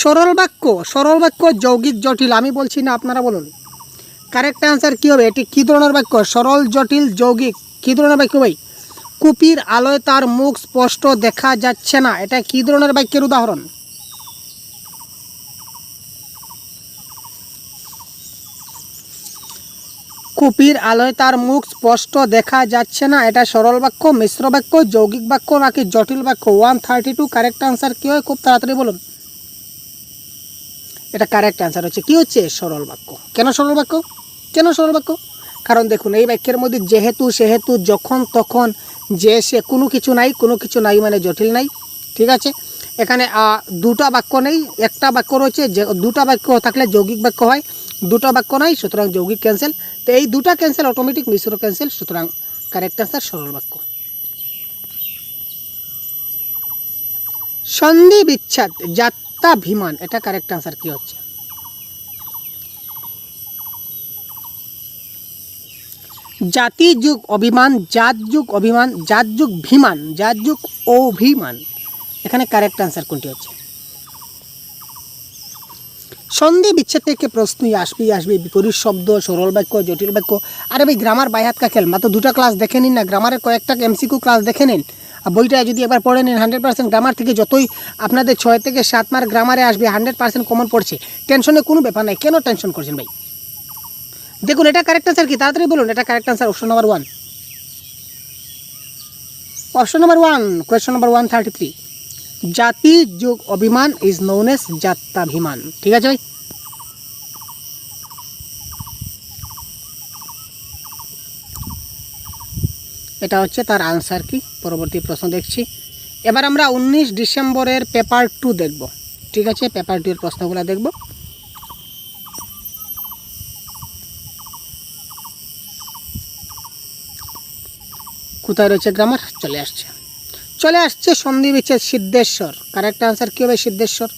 S1: সরল বাক্য, সরল বাক্য যৌগিক জটিল, আমি বলছি না, আপনারা বলুন কারেক্ট অ্যান্সার কী হবে। এটি কী ধরনের বাক্য? সরল, জটিল, যৌগিক, কী ধরনের বাক্য ভাই? কুপির আলোয় তার মুখ স্পষ্ট দেখা যাচ্ছে না, এটা কী ধরনের বাক্যের উদাহরণ? কুপির আলোয় তার মুখ স্পষ্ট দেখা যাচ্ছে না, এটা সরল বাক্য, মিশ্র বাক্য, যৌগিক বাক্য নাকি জটিল বাক্য? 132 কারেক্ট আনসার কী হয়? খুব তাড়াতাড়ি বলুন। এটা কারেক্ট আনসার হচ্ছে কি হচ্ছে? সরল বাক্য। কেন সরল বাক্য? কেন সরল বাক্য? কারণ দেখুন এই বাক্যের মধ্যে যেহেতু, সেহেতু, যখন, তখন, যে, সে, কোনো কিছু নাই, কোনো কিছু নাই মানে জটিল নাই, ঠিক আছে? এখানে দুটা বাক্য নেই, একটা বাক্য রয়েছে। যে দুটা বাক্য থাকলে যৌগিক বাক্য হয়, দুটা বাক্য নাই সুতরাং যৌগিক ক্যান্সেল। তো এই দুটা ক্যান্সেল, অটোমেটিক মিশ্র ক্যান্সেল, সুতরাং কারেক্ট আনসার সরল বাক্য। সন্ধি বিচ্ছেদ, যাত্রাভিমান, এটা কারেক্ট আনসার কি হচ্ছে? জাতি যুগ অভিমান, জাত যুগ অভিমান, জাত যুগ ভিমান, জাত যুগ অভিমান, এখানে কারেক্ট আনসার কোনটি হচ্ছে? সন্ধি বিচ্ছেদ থেকে প্রশ্নই আসবেই আসবে, বিপরীত শব্দ, সরল বাক্য, জটিল বাক্য। আরে ভাই গ্রামার বাইহাত কা খেল, মাত্র দুটা ক্লাস দেখে নিন না, গ্রামারের কয়েকটা MCQ ক্লাস দেখে নিন। আর বইটা যদি একবার পড়ে নিন 100% গ্রামার থেকে যতই আপনাদের 6 থেকে 7 মার্ক গ্রামারে আসবে 100% কমন পড়ছে, টেনশনের কোনো ব্যাপার নাই। কেন টেনশন করছেন ভাই? দেখুন এটা কারেক্ট আনসার কি, তাড়াতাড়ি বলুন। এটা correct answer option number 1, option number 1, question number 133। জাতি যুগ অভিমান ইজ নোন এস যাত্রাভিমান, ঠিক আছে ভাই? এটা হচ্ছে তার আনসার কি। পরবর্তী প্রশ্ন দেখছি। এবার আমরা 19 ডিসেম্বরের পেপার 2 দেখব, ঠিক আছে? পেপার 2 এর প্রশ্নগুলো দেখব। কোথায় রয়েছে গ্রামার, চলে আসছে সন্ধি বিচ্ছেদ সিদ্ধেশ্বর। কারেক্ট আনসার কী হবে? সিদ্ধেশ্বর।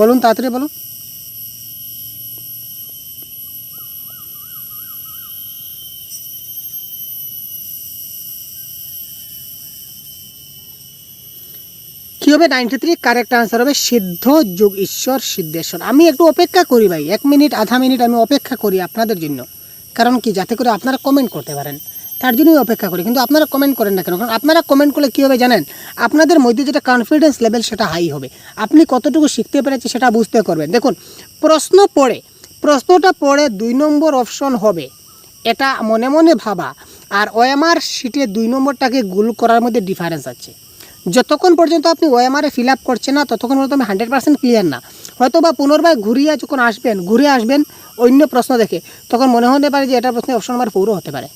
S1: বলুন, তাড়াতাড়ি বলুন। কী হবে? 93 কারেক্ট আনসার হবে সিদ্ধ যোগ ঈশ্বর সিদ্ধেশ্বর। আমি একটু অপেক্ষা করি ভাই, 1 মিনিট আধা মিনিট আমি অপেক্ষা করি আপনাদের জন্য। কারণ কি, যাতে করে আপনারা কমেন্ট করতে পারেন, তার জন্যই অপেক্ষা করি। কিন্তু আপনারা কমেন্ট করেন না কেন? কারণ আপনারা কমেন্ট করলে কী হবে জানেন? আপনাদের মধ্যে যেটা কনফিডেন্স লেভেল সেটা হাই হবে, আপনি কতটুকু শিখতে পেরেছেন সেটা বুঝতে পারবেন। দেখুন, প্রশ্নটা পড়ে 2 নম্বর অপশন হবে, এটা মনে মনে ভাবা। আর ওএমআর শিটে 2 নম্বরটাকে গুল করার মধ্যে ডিফারেন্স আছে। যতক্ষণ পর্যন্ত আপনি ওএমআরে ফিল আপ করছেন না, ততক্ষণ পর্যন্ত আমি 100% ক্লিয়ার না। হয়তো বা পুনর্বার ঘুরে আসবেন অন্য প্রশ্ন দেখে, তখন মনে হতে পারে যে এটা প্রশ্নে অপশন নাম্বার 4 হতে পারে।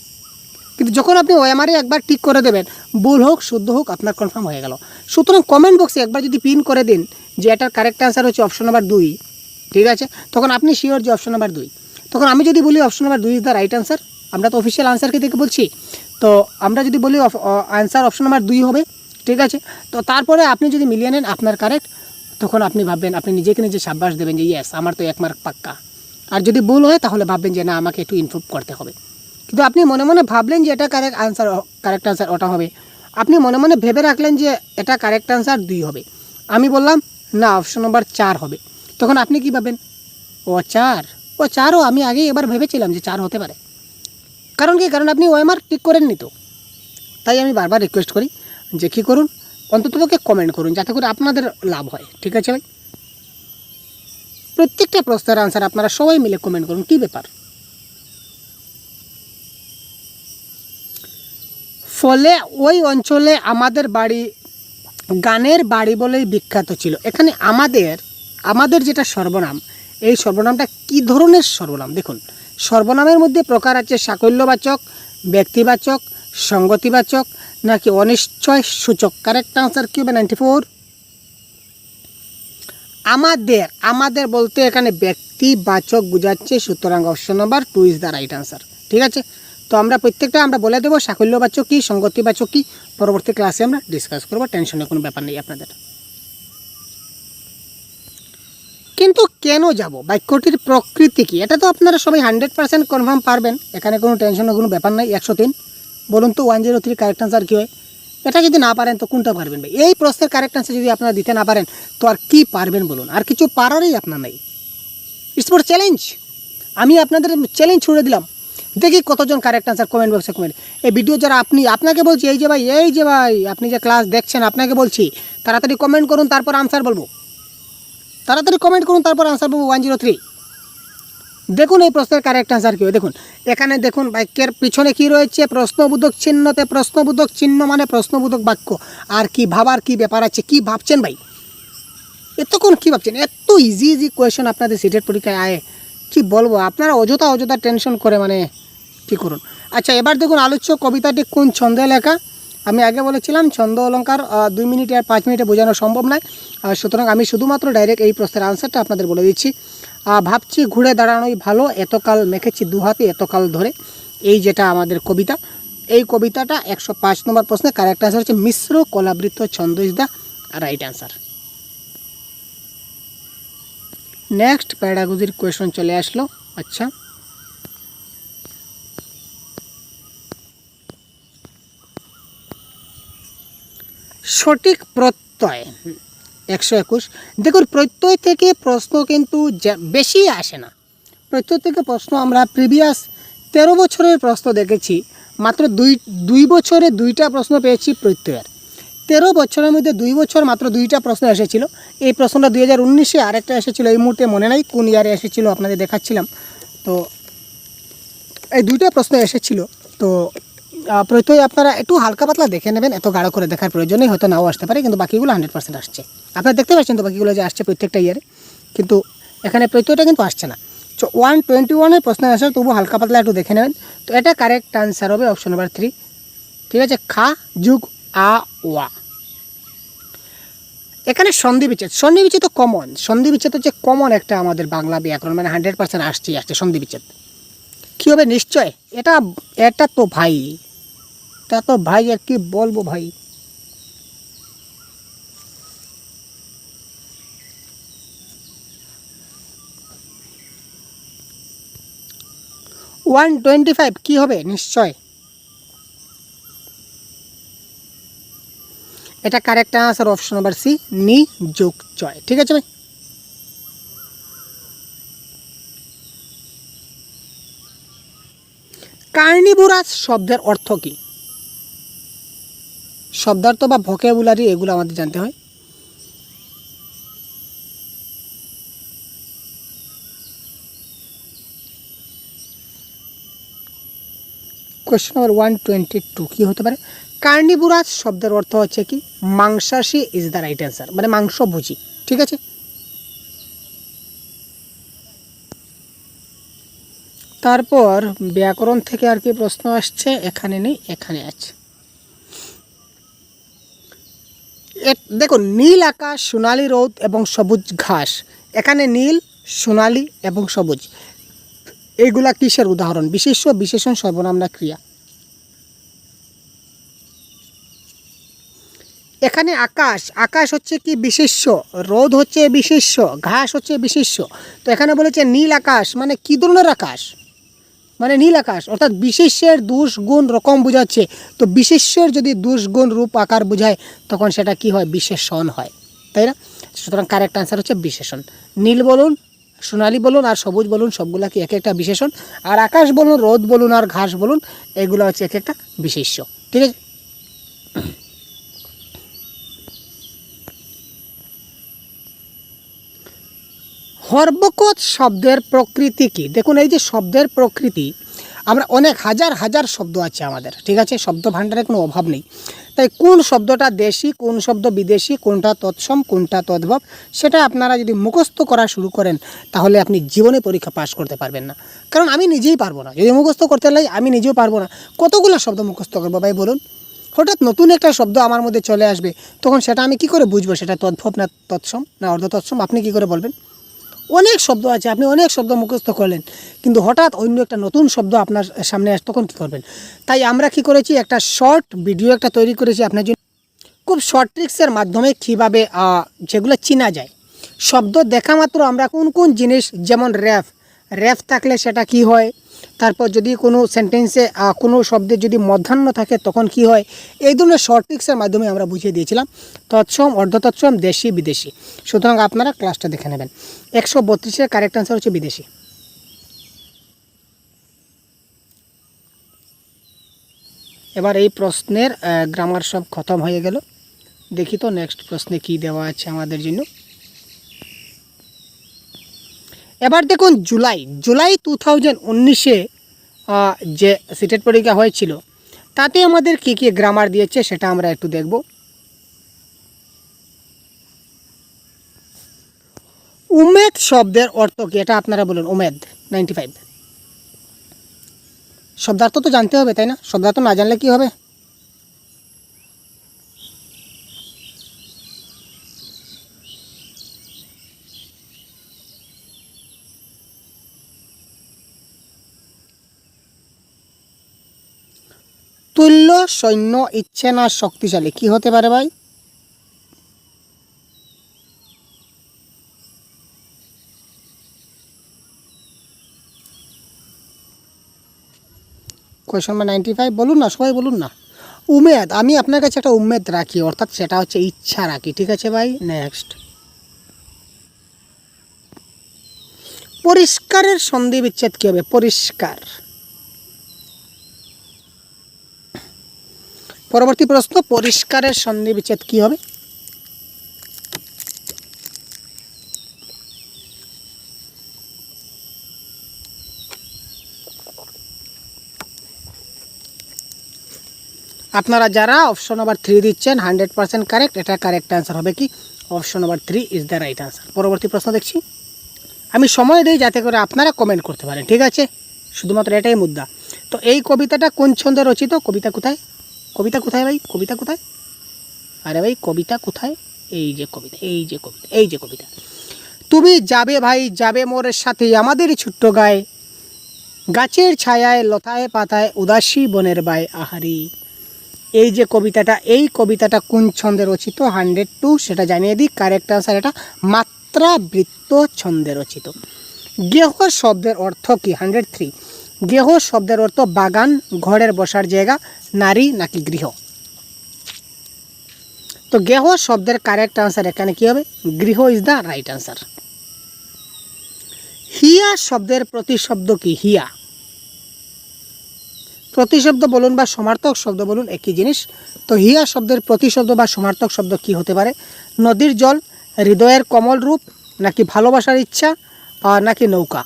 S1: কিন্তু যখন আপনি ওএমআরে একবার টিক করে দেবেন, ভুল হোক শুদ্ধ হোক, আপনার কনফার্ম হয়ে গেল। সুতরাং কমেন্ট বক্সে একবার যদি পিন করে দিন যে এটার কারেক্ট অ্যান্সার হচ্ছে অপশন নাম্বার 2, ঠিক আছে, তখন আপনি শিওর যে অপশন নাম্বার 2। তখন আমি যদি বলি option number 2 is the right answer, আমরা তো অফিসিয়াল আনসারকে থেকে বলছি, তো আমরা যদি বলি অ্যান্সার অপশন নাম্বার 2 হবে, ঠিক আছে, তো তারপরে আপনি যদি মিলিয়ে নেন আপনার কারেক্ট, তখন আপনি ভাববেন, আপনি নিজে সাব্বাস দেবেন যে ইয়েস আমার তো 1 মার্ক পাক্কা। আর যদি ভুল হয় তাহলে ভাববেন যে না, আমাকে একটু ইমপ্রুভ করতে হবে। কিন্তু আপনি মনে মনে ভাবলেন যে এটা কারেক্ট আনসার ওটা হবে, আপনি মনে মনে ভেবে রাখলেন যে এটা কারেক্ট আনসার 2 হবে, আমি বললাম না অপশন নাম্বার 4 হবে, তখন আপনি কি ভাবেন? ও 4ও আমি আগেই এবার ভেবেছিলাম যে 4 হতে পারে। কারণ কি? কারণ আপনি ওএমআর ঠিক করেননি তো। তাই আমি বারবার রিকোয়েস্ট করি যে কী করুন, অন্ততপক্ষে কমেন্ট করুন, যাতে করে আপনাদের লাভ হয়, ঠিক আছে ভাই? প্রত্যেকটা প্রশ্নের আনসার আপনারা সবাই মিলে কমেন্ট করুন, কী ব্যাপার? ফলে ওই অঞ্চলে আমাদের বাড়ি গানের বাড়ি বলেই বিখ্যাত ছিল। এখানে আমাদের যেটা সর্বনাম, এই সর্বনামটা কী ধরনের সর্বনাম? দেখুন, সর্বনামের মধ্যে প্রকার আছে সাকল্যবাচক, ব্যক্তিবাচক, সঙ্গতিবাচক, নাকি অনিশ্চয় সূচক। কারেক্ট আনসার কী হবে? 94। আমাদের বলতে এখানে ব্যক্তিবাচক বোঝাচ্ছে, সুতরাং option number 2 is the right answer, ঠিক আছে। তো আমরা প্রত্যেকটা বলে দেবো সাকল্যবাচক কী, সঙ্গতিবাচক কী, পরবর্তী ক্লাসে আমরা ডিসকাস করবো, টেনশনের কোনো ব্যাপার নেই আপনাদের। কিন্তু কেন যাব, বাক্যটির প্রকৃতি কী, এটা তো আপনারা সবাই 100% কনফার্ম পারবেন, এখানে কোনো টেনশনের কোনো ব্যাপার নাই। 103 বলুন তো 103 কারেক্ট আনসার কী হয়? এটা যদি না পারেন তো কোনটা পারবেন ভাই? এই প্রশ্নের কারেক্ট আনসার যদি আপনারা দিতে না পারেন তো আর কি পারবেন বলুন? আর কিছু পারারই আপনার নেই। It's for challenge. আমি আপনাদের চ্যালেঞ্জ ছুড়ে দিলাম, দেখি কতজন কারেক্ট আনসার কমেন্ট বক্সে কমেন্ট। এই ভিডিও যারা আপনাকে বলছি, এই যে ভাই আপনি যে ক্লাস দেখছেন, আপনাকে বলছি তাড়াতাড়ি কমেন্ট করুন, তারপর আনসার বলবো। তাড়াতাড়ি কমেন্ট করুন, তারপর আনসার বলবো। 103 দেখুন এই প্রশ্নের কারেক্ট আনসার কী হয়। দেখুন এখানে দেখুন বাক্যের পিছনে কি রয়েছে, প্রশ্নবোধক চিহ্নতে। প্রশ্নবোধক চিহ্ন মানে প্রশ্নবোধক বাক্য। আর কি ভাবার কি ব্যাপার আছে? কি ভাবছেন ভাই? এতক্ষণ কী ভাবছেন? এত ইজি কোয়েশন আপনাদের সিটের পরীক্ষায় আয়, কি বলবো? আপনারা অযথা টেনশন করে কী করুন। আচ্ছা, এবার দেখুন আলোচ্য কবিতাটি কোন ছন্দে লেখা। আমি আগে বলেছিলাম ছন্দ অলঙ্কার 2 মিনিটে আর 5 মিনিটে বোঝানো সম্ভব নয়, সুতরাং আমি শুধুমাত্র ডাইরেক্ট এই প্রশ্নের আনসারটা আপনাদের বলে দিচ্ছি। ভাবছি ঘুরে দাঁড়ানোই ভালো, এতকাল মেখেছি দুহাতে এতকাল ধরে। এই যেটা আমাদের কবিতা, এই কবিতাটা 105 নম্বর প্রশ্নে কারেক্ট আনসার হচ্ছে মিশ্র কলাবৃত ছন্দ is the right answer. Next প্যাডাগজির কোয়েশন চলে আসলো। আচ্ছা, সঠিক প্রত্যয় 121। দেখুন প্রত্যয় থেকে প্রশ্ন কিন্তু বেশি আসে না। প্রত্যয় থেকে প্রশ্ন আমরা প্রিভিয়াস 13 বছরের প্রশ্ন দেখেছি, মাত্র দুই বছরে 2টা প্রশ্ন পেয়েছি প্রত্যয়ের। 13 বছরের মধ্যে 2 বছর মাত্র 2টা প্রশ্ন এসেছিল। এই প্রশ্নটা 2019-এ আরেকটা এসেছিলো, এই মুহূর্তে মনে নাই কোন ইয়ারে এসেছিলো, আপনাদের দেখাচ্ছিলাম। তো এই 2টা প্রশ্ন এসেছিল। তো প্রত্যয় আপনারা একটু হালকা পাতলা দেখে নেবেন, এত গাঢ় করে দেখার প্রয়োজনেই হয়তো নাও আসতে পারে, কিন্তু বাকিগুলো 100% আসছে। আপনারা দেখতে পাচ্ছেন তো বাকিগুলো যে আসছে প্রত্যেকটা ইয়ারে, কিন্তু এখানে প্রত্যয়টা কিন্তু আসছে না। তো 121-এর প্রশ্নের আনসার তবু হালকা পাতলা একটু দেখে নেবেন। তো এটা কারেক্ট আনসার হবে অপশন নাম্বার 3, ঠিক আছে। খা যুগ আ ওয়া। এখানে সন্ধি বিচ্ছেদ, সন্ধি বিচ্ছেদ তো কমন, সন্ধি বিচ্ছেদ হচ্ছে কমন একটা আমাদের বাংলা ব্যাকরণ, মানে 100% আসছে সন্ধি বিচ্ছেদ। কী হবে নিশ্চয়, এটা এটা তো ভাই, এটা তো ভাই আর কি বলবো ভাই। ওয়ান 25 কী হবে নিশ্চয়, এটা correct answer option number C, নি যোগ চয়। ঠিক আছে ভাই। কার্নিভোরাস শব্দের অর্থ কী? শব্দার্থ বা ভোকাবুলারি এগুলো আমাদের জানতে হয়। কোয়েশ্চেন নাম্বার 122 কী হতে পারে? কার্নিভোরাস শব্দের অর্থ হচ্ছে কি মাংসাশী ইজ দ্য রাইট অ্যান্সার, মানে মাংসভোজী। ঠিক আছে। তারপর ব্যাকরণ থেকে আর কি প্রশ্ন আসছে, এখানে নেই, এখানে আছে। দেখুন, নীল আকাশ, সোনালি রোদ এবং সবুজ ঘাস। এখানে নীল, সোনালি এবং সবুজ এইগুলা কিসের উদাহরণ? বিশেষ্য, বিশেষণ, সর্বনাম না ক্রিয়া? এখানে আকাশ, আকাশ হচ্ছে কি বিশেষ্য, রোদ হচ্ছে বিশেষ্য, ঘাস হচ্ছে বিশেষ্য। তো এখানে বলেছে নীল আকাশ, মানে কী ধরনের আকাশ? মানে নীল আকাশ, অর্থাৎ বিশেষ্যের দোষ গুণ রকম বোঝাচ্ছে। তো বিশেষ্যের যদি দোষ গুণ রূপ আকার বোঝায় তখন সেটা কি হয়? বিশেষণ হয়, তাই না? সুতরাং কারেক্ট আনসার হচ্ছে বিশেষণ। নীল বলুন, সোনালি বলুন আর সবুজ বলুন, সবগুলা কি এক একটা বিশেষণ। আর আকাশ বলুন, রোদ বলুন আর ঘাস বলুন, এগুলো হচ্ছে এক একটা বিশেষ্য। ঠিক আছে। হর্বকোচ শব্দের প্রকৃতি কি? দেখুন, এই যে শব্দের প্রকৃতি, আমরা অনেক হাজার হাজার শব্দ আছে আমাদের, ঠিক আছে, শব্দ ভাণ্ডারের কোনো অভাব নেই। তাই কোন শব্দটা দেশি, কোন শব্দ বিদেশি, কোনটা তৎসম, কোনটা তদ্ভব, সেটা আপনারা যদি মুখস্থ করা শুরু করেন তাহলে আপনি জীবনে পরীক্ষা পাস করতে পারবেন না। কারণ আমি নিজেই পারবো না, যদি মুখস্থ করতে লাগে আমি নিজেও পারবো না। কতগুলো শব্দ মুখস্থ করবো ভাই বলুন? হঠাৎ নতুন একটা শব্দ আমার মধ্যে চলে আসবে, তখন সেটা আমি কি করে বুঝবো সেটা তদ্ভব না তৎসম না অর্ধ তৎসম? আপনি কি করে বলবেন? অনেক শব্দ আছে, আপনি অনেক শব্দ মুখস্থ করলেন, কিন্তু হঠাৎ অন্য একটা নতুন শব্দ আপনার সামনে আসে, তখন কী করবেন? তাই আমরা কি করেছি, একটা শর্ট ভিডিও একটা তৈরি করেছি আপনার জন্য, খুব শর্ট ট্রিক্সের মাধ্যমে কীভাবে যেগুলো চেনা যায়। শব্দ দেখা মাত্র আমরা কোন কোন জিনিস, যেমন র্যাফ, র্যাফ থাকলে সেটা কি হয়, তারপর যদি কোনো সেন্টেন্সে কোনো শব্দের যদি মধ্যাহ্ন থাকে তখন কি হয়, এই ধরনের শর্ট ট্রিক্সের মাধ্যমে আমরা বুঝিয়ে দিয়েছিলাম তৎসম, অর্ধতৎসম, দেশি, বিদেশি। সুতরাং আপনারা ক্লাসটা দেখে নেবেন। 132-এর কারেক্ট আনসার হচ্ছে বিদেশি। এবার এই প্রশ্নের গ্রামার সব খতম হয়ে গেল। দেখি তো নেক্সট প্রশ্নে কি দেওয়া আছে আমাদের জন্য। এবার দেখুন, জুলাই 2019-এ যে সিটেট পরীক্ষা হয়েছিল তাতে আমাদের কী কী গ্রামার দিয়েছে সেটা আমরা একটু দেখব। উমেদ শব্দের অর্থ কী? এটা আপনারা বলুন। উমেদ 95। শব্দার্থ তো জানতে হবে, তাই না? শব্দার্থ না জানলে কি হবে? তুল্য, সৈন্য, ইচ্ছে না শক্তিশালী, কি হতে পারে ভাই? কোয়েশ্চন নাম্বার 95 বলুন না, সবাই বলুন না। উমেদ, আমি আপনার কাছে একটা উমেদ রাখি, অর্থাৎ সেটা হচ্ছে ইচ্ছা রাখি। ঠিক আছে ভাই, নেক্সট। পরিষ্কারের সন্ধি বিচ্ছেদ কী হবে? পরিষ্কার। পরবর্তী প্রশ্ন, পরিষ্কারের সন্ধি বিচ্ছেদ কী হবে? আপনারা যারা অপশন নাম্বার 3 দিচ্ছেন 100% কারেক্ট, এটা কারেক্ট অ্যান্সার হবে কি? Option number 3 is the right answer. পরবর্তী প্রশ্ন দেখছি। আমি সময় দিই যাতে করে আপনারা কমেন্ট করতে পারেন, ঠিক আছে? শুধুমাত্র এটাই মুদ্রা। তো এই কবিতাটা কোন ছন্দে রচিত? কবিতা কোথায়? কবিতা কোথায় ভাই? কবিতা কোথায়? আরে ভাই, কবিতা কোথায়? এই যে কবিতা, এই যে কবিতা, এই যে কবিতা। তুমি যাবে ভাই যাবে মোরের সাথে আমাদেরই ছোট্ট গায়ে, গাছের ছায়ায় লতায় পাতায় উদাসী বনের বায় আহারি। এই যে কবিতাটা, এই কবিতাটা কোন ছন্দে রচিত? 102 সেটা জানিয়ে দিই। কারেক্ট আনসার এটা মাত্রাবৃত্ত ছন্দে রচিত। গেহ শব্দের অর্থ কি? 103। গেহ শব্দের অর্থ বাগান, ঘরের বসার জায়গা, নারী নাকি গৃহ। তো গেহ শব্দের কারেক্ট আনসার এখানে কি হবে? গৃহ ইজ দ্য রাইট আনসার। হিয়া শব্দের প্রতিশব্দ কি? হিয়া প্রতিশব্দ বলুন বা সমার্থক শব্দ বলুন একই জিনিস। তো হিয়া শব্দের প্রতিশব্দ বা সমার্থক শব্দ কি হতে পারে? নদীর জল, হৃদয়ের কোমল রূপ, নাকি ভালোবাসার ইচ্ছা, আর নাকি নৌকা।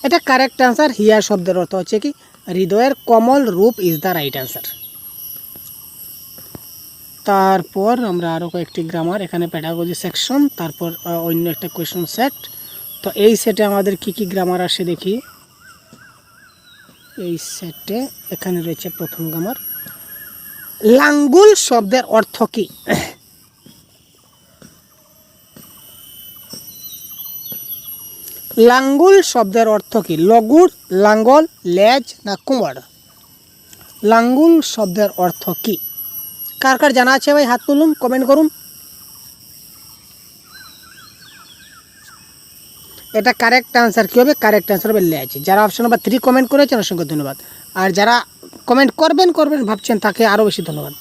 S1: এটা কারেক্ট আনসার। হিয়া শব্দের অর্থ হচ্ছে কি? হৃদয়ের কোমল রূপ ইজ দ্য রাইট আনসার। তারপর আমরা আরও কয়েকটি গ্রামার, এখানে প্যাডাগজি সেকশন, তারপর অন্য একটা কোয়েশন সেট। তো এই সেটে আমাদের কি কি গ্রামার আসে দেখি। এই সেটে এখানে রয়েছে প্রথম গ্রামার, লাঙ্গুল শব্দের অর্থ কি? লাঙ্গুল শব্দের অর্থ কি? লগুড়, লাঙ্গল, লেজ না কুমড়। লাঙ্গুল শব্দের অর্থ কি? কার কার জানা আছে ভাই হাত তুলুন, কমেন্ট করুন। এটা কারেক্ট আনসার কী হবে? কারেক্ট আনসার হবে লেজ। যারা অপশন নাম্বার 3 কমেন্ট করেছেন অসংখ্য ধন্যবাদ। আর যারা কমেন্ট করবেন ভাবছেন তাকে আরও বেশি ধন্যবাদ,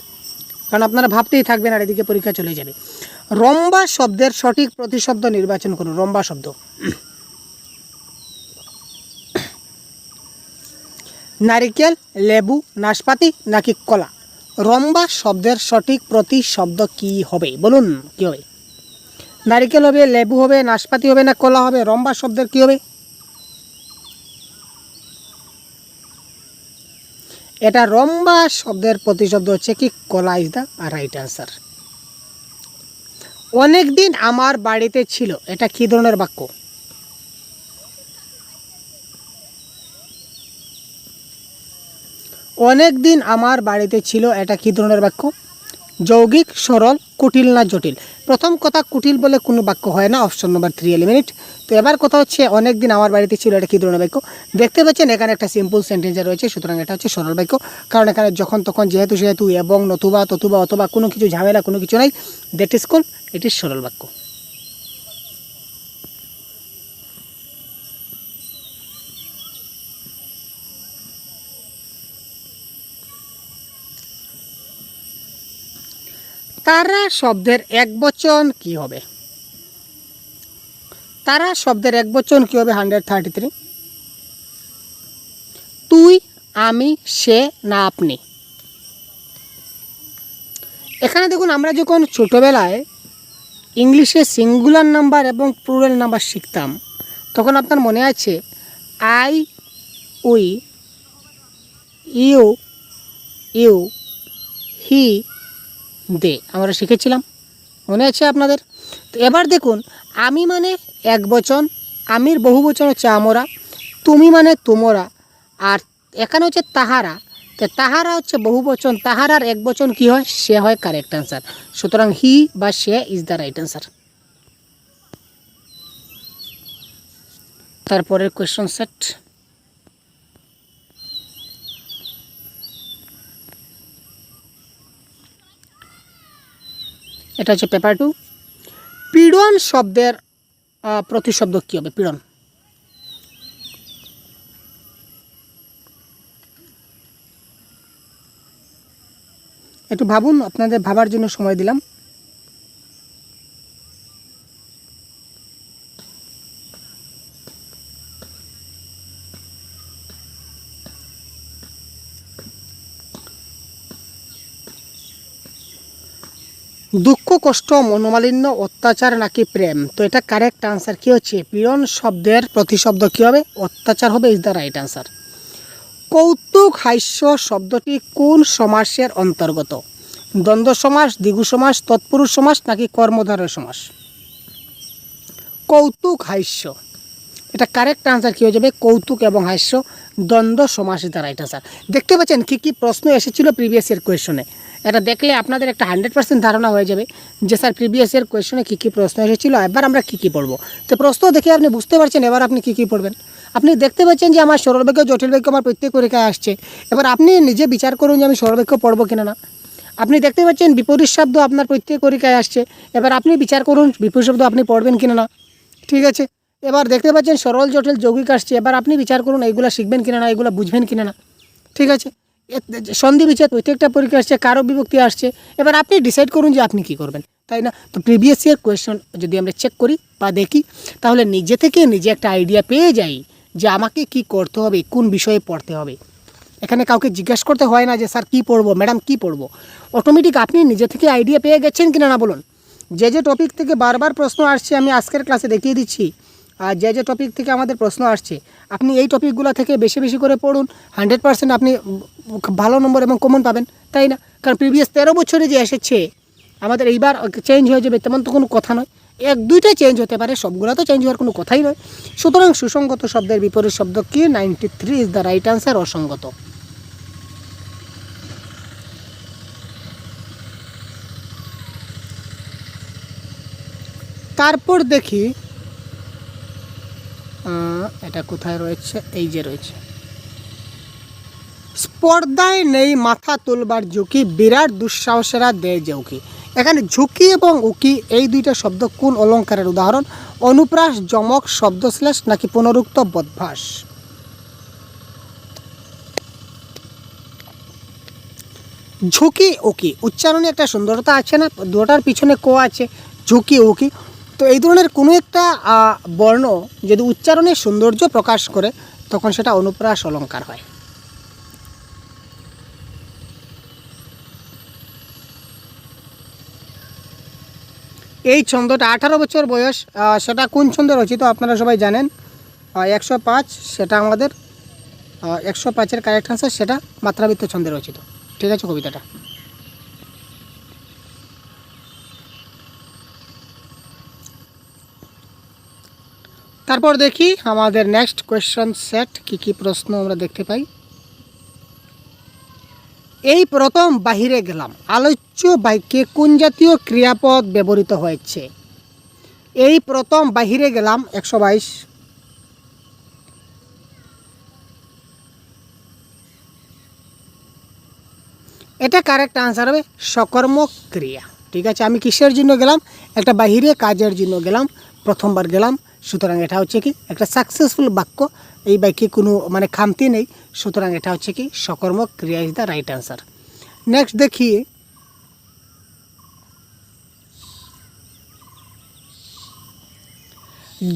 S1: কারণ আপনারা ভাবতেই থাকবেন আর এদিকে পরীক্ষা চলে যাবে। রম্বা শব্দের সঠিক প্রতিশব্দ নির্বাচন করুন। রম্বা শব্দ, নারিকেল, লেবু, নাশপাতি নাকি কলা। রম্বা শব্দের সঠিক প্রতিশব্দ কি হবে? বলুন কি হবে? নারিকেল হবে, লেবু হবে, নাশপাতি হবে না কলা হবে? রম্বা শব্দের কি হবে? এটা রম্বা শব্দের প্রতিশব্দ হচ্ছে কি? কলা ইজ দ্য রাইট আনসার। অনেক দিন আমার বাড়িতে ছিল, এটা কি ধরনের বাক্য? অনেক দিন আমার বাড়িতে ছিল, এটা কি ধরনের বাক্য? যৌগিক, সরল, কুটিল না জটিল। প্রথম কথা, কুটিল বলে কোনো বাক্য হয় না, অপশন নম্বর 3 এলিমিনেট। তো এবার কথা হচ্ছে অনেক দিন আমার বাড়িতে ছিল, এটা কী ধরনের বাক্য? দেখতে পাচ্ছেন এখানে একটা সিম্পল সেন্টেন্সে রয়েছে, সুতরাং এটা হচ্ছে সরল বাক্য। কারণ এখানে যখন তখন যেহেতু সেহেতু এবং নতুবা ততুবা অথবা কোনো কিছু ঝামেলা কোনো কিছু নাই, that is called it is সরল বাক্য। তারা শব্দের একবচন কি হবে? তারা শব্দের একবচন কি হবে? 133। তুই, আমি, সে না আপনি। এখানে দেখুন, আমরা যখন ছোটোবেলায় ইংলিশে সিঙ্গুলার নাম্বার এবং প্লুরাল নাম্বার শিখতাম, তখন আপনার মনে আছে আই, উই, ইউ, ইউ, হি, দে আমরা শিখেছিলাম, মনে আছে আপনাদের? তো এবার দেখুন, আমি মানে এক বচন, আমির বহু বচন হচ্ছে আমরা, তুমি মানে তোমরা, আর এখানে হচ্ছে তাহারা। তো তাহারা হচ্ছে বহু বচন, তাহারার এক বচন কী হয়? সে হয়। Correct answer. সুতরাং হি বা সে ইজ দ্য রাইট অ্যান্সার। তারপরের কোয়েশ্চন সেট, এটা হচ্ছে পেপার 2। পীড়ন শব্দের প্রতিশব্দ কী হবে? পীড়ন, একটু ভাবুন, আপনাদের ভাবার জন্য সময় দিলাম। দুঃখ, কষ্ট, মনোমালিন্য, অত্যাচার নাকি প্রেম। তো এটা কারেক্ট আনসার কী হচ্ছে? পীড়ন শব্দের প্রতিশব্দ কী হবে? অত্যাচার হবে, ইজ দ্য রাইট আনসার। কৌতুক হাস্য শব্দটি কোন সমাসের অন্তর্গত? দ্বন্দ্ব সমাস, দ্বিগু সমাস, তৎপুরুষ সমাস নাকি কর্মধারয় সমাস? কৌতুক হাস্য, এটা কারেক্ট আনসার কী হয়ে যাবে? কৌতুক এবং হাস্য দ্বন্দ্ব সমাসিত, রাইট আনসার। দেখতে পাচ্ছেন কী কী প্রশ্ন এসেছিল প্রিভিয়াস ইয়ার কোয়েশনে। এটা দেখলে আপনাদের একটা 100% ধারণা হয়ে যাবে যে স্যার প্রিভিয়াস ইয়ার কোয়েশনে কী কী প্রশ্ন এসেছিলো, এবার আমরা কী কী পড়বো। তো প্রশ্ন দেখে আপনি বুঝতে পারছেন এবার আপনি কী কী পড়বেন। আপনি দেখতে পাচ্ছেন যে আমার সরল বাক্য জটিল বাক্য আমার প্রত্যেক পরীক্ষায় আসছে। এবার আপনি নিজে বিচার করুন যে আমি সরল বাক্য পড়বো কিনা না। আপনি দেখতে পাচ্ছেন বিপরীত শব্দ আপনার প্রত্যেক পরীক্ষায় আসছে। এবার আপনি বিচার করুন বিপরীত শব্দ আপনি পড়বেন কিনা না। ঠিক আছে, এবার দেখতে পাচ্ছেন সরল জটিল যৌগিক আসছে। এবার আপনি বিচার করুন এইগুলো শিখবেন কিনা না, এগুলো বুঝবেন কিনা না। ঠিক আছে, সন্ধি বিচ্ছেদ প্রত্যেকটা পরীক্ষা আসছে, কারো বিভক্তি আসছে। এবার আপনি ডিসাইড করুন যে আপনি কী করবেন, তাই না? তো প্রিভিয়াস ইয়ার কোয়েশ্চন যদি আমরা চেক করি বা দেখি, তাহলে নিজে থেকে নিজে একটা আইডিয়া পেয়ে যাই যে আমাকে কি করতে হবে, কোন বিষয়ে পড়তে হবে। এখানে কাউকে জিজ্ঞাসা করতে হয় না যে স্যার কী পড়বো, ম্যাডাম কী পড়বো। অটোমেটিক আপনি নিজে থেকে আইডিয়া পেয়ে গেছেন কিনা না বলুন। যে টপিক থেকে বারবার প্রশ্ন আসছে আমি আজকের ক্লাসে দেখিয়ে দিচ্ছি, আর যে টপিক থেকে আমাদের প্রশ্ন আসছে আপনি এই টপিকগুলো থেকে বেশি বেশি করে পড়ুন। 100% আপনি ভালো নম্বর এবং কমন পাবেন, তাই না? কারণ প্রিভিয়াস 13 বছরে যে এসেছে আমাদের এইবার চেঞ্জ হয়ে যাবে তেমন তো কোনো কথা নয়। 1-2টা চেঞ্জ হতে পারে, সবগুলো তো চেঞ্জ হওয়ার কোনো কথাই নয়। সুতরাং সুসংগত শব্দের বিপরীত শব্দ কি? 93 ইজ দ্য রাইট আনসার, অসঙ্গত। তারপর দেখি এটা কোথায় রয়েছে, এই যে রয়েছে, স্পর্ধায় নেই মাথা তুলবার ঝুঁকি, বিরাট দুঃসাহসেরা দেয় যে উকি। এখানে ঝুঁকি এবং উকি এই দুইটা শব্দ কোন অলঙ্কারের উদাহরণ? অনুপ্রাস, যমক, শব্দশ্লেষ নাকি পুনরুক্ত বদভাস? ঝুঁকি উকি উচ্চারণে একটা সুন্দরতা আছে না, দুটার পিছনে ক আছে, ঝুঁকি উকি। তো এই ধরনের কোনো একটা বর্ণ যদি উচ্চারণে সৌন্দর্য প্রকাশ করে তখন সেটা অনুপ্রাস অলঙ্কার হয়। এই ছন্দটা 18 বছর বয়স, সেটা কোন ছন্দে রচিত আপনারা সবাই জানেন। 105 সেটা আমাদের 105-এর কারেক্ট আনসার, সেটা মাত্রাবৃত্ত ছন্দে রচিত। ঠিক আছে কবিতাটা। তারপর দেখি আমাদের নেক্সট কোয়েশ্চন সেট কি কি প্রশ্ন আমরা দেখতে পাই। এই প্রথম বাহিরে গেলাম আলোচ্য বাক্যে কোন জাতীয় ক্রিয়াপদ ব্যবহৃত হয়েছে? এই প্রথম বাহিরে গেলাম 122। এটা কারেক্ট আনসার হবে সকর্মক ক্রিয়া। ঠিক আছে, আমি কিসের জন্য গেলাম? একটা বাহিরে কাজের জন্য গেলাম, প্রথমবার গেলাম, সুতরাং এটা হচ্ছে কি একটা সাকসেসফুল বাক্য। এই বাক্যে কোনো খামতি নেই, সুতরাং এটা হচ্ছে কি সকর্মক ক্রিয়া is the right answer. Next দেখি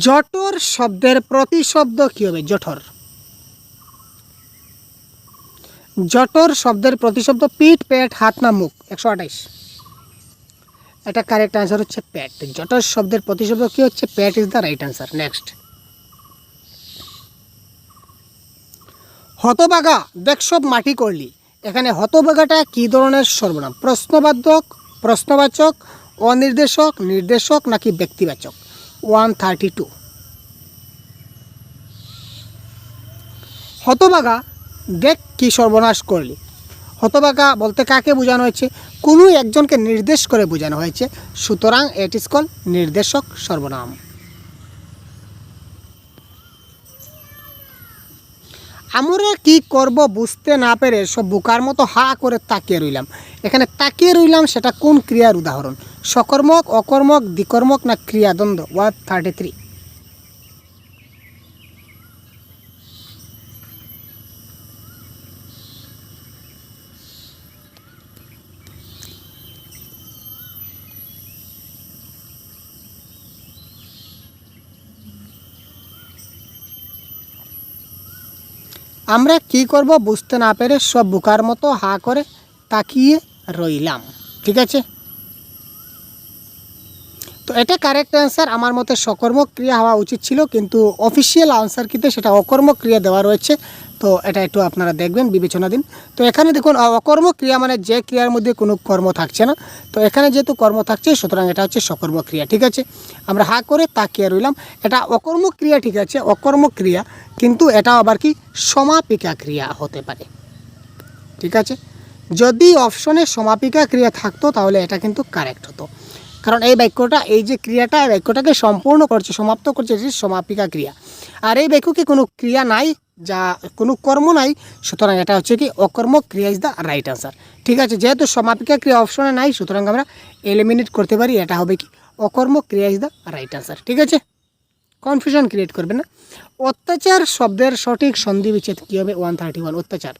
S1: জঠর শব্দের প্রতিশব্দ কী হবে? জঠর। জঠর শব্দের প্রতিশব্দ পিঠ, পেট, হাত না মুখ? 128। এটা কারেক্ট আনসার হচ্ছে পেট। জঠর শব্দের প্রতিশব্দ কী হচ্ছে? পেট is the right answer. Next, হতবাগা দেখ সব মাটি করলি। এখানে হতবাগাটা কী ধরনের সর্বনাম? প্রশ্নবাচক, প্রশ্নবাচক, অনির্দেশক, নির্দেশক নাকি ব্যক্তিবাচক? 132। হতবাগা দেখ কি সর্বনাশ করলি। হতবাগা বলতে কাকে বোঝানো হয়েছে? কোনো একজনকে নির্দেশ করে বোঝানো হয়েছে, সুতরাং ইট ইজ কল নির্দেশক সর্বনাম। আমরা কি করব বুঝতে না পেরে সব বোকার মতো হা করে তাকিয়ে রইলাম। এখানে তাকিয়ে রইলাম সেটা কোন ক্রিয়ার উদাহরণ? সকর্মক, অকর্মক, দ্বিকর্মক না ক্রিয়াদ্বন্দ্ব? 133। আমরা কি করব বুঝতে না পেরে সব বোকার মতো হা করে তাকিয়ে রইলাম। ঠিক আছে, তো এটা কারেক্ট অ্যান্সার। আমার মতে সকর্মক ক্রিয়া হওয়া উচিত ছিল, কিন্তু অফিসিয়াল আনসার কিন্তু সেটা অকর্মক ক্রিয়া দেওয়া রয়েছে। তো এটা একটু আপনারা দেখবেন, বিবেচনা দিন। তো এখানে দেখুন অকর্মক ক্রিয়া মানে যে ক্রিয়ার মধ্যে কোনো কর্ম থাকছে না। তো এখানে যেহেতু কর্ম থাকছে, সুতরাং এটা হচ্ছে সকর্মক ক্রিয়া। ঠিক আছে, আমরা হা করে তাকিয়ে রইলাম। এটা অকর্মক ক্রিয়া, ঠিক আছে, অকর্মক ক্রিয়া, কিন্তু এটা আবার কি সমাপিকা ক্রিয়া হতে পারে। ঠিক আছে, যদি অপশনে সমাপিকা ক্রিয়া থাকতো তাহলে এটা কিন্তু কারেক্ট হতো, কারণ এই বাক্যটা, এই যে ক্রিয়াটা, এই বাক্যটাকে সম্পূর্ণ করছে, সমাপ্ত করছে, এটি সমাপিকা ক্রিয়া। আর এই বাক্যকে কোনো ক্রিয়া নাই, যা কোনো কর্ম নাই, সুতরাং এটা হচ্ছে কি অকর্মক ক্রিয়া ইজ দ্য রাইট আনসার। ঠিক আছে, যেহেতু সমাপিকা ক্রিয়া অপশনে নাই, সুতরাং আমরা এলিমিনেট করতে পারি, এটা হবে কি অকর্মক ক্রিয়া ইজ দ্য রাইট আনসার। ঠিক আছে, কনফিউশন ক্রিয়েট করবে না। অত্যাচার শব্দের সঠিক সন্ধি বিচ্ছেদ কী হবে? 131, অত্যাচার।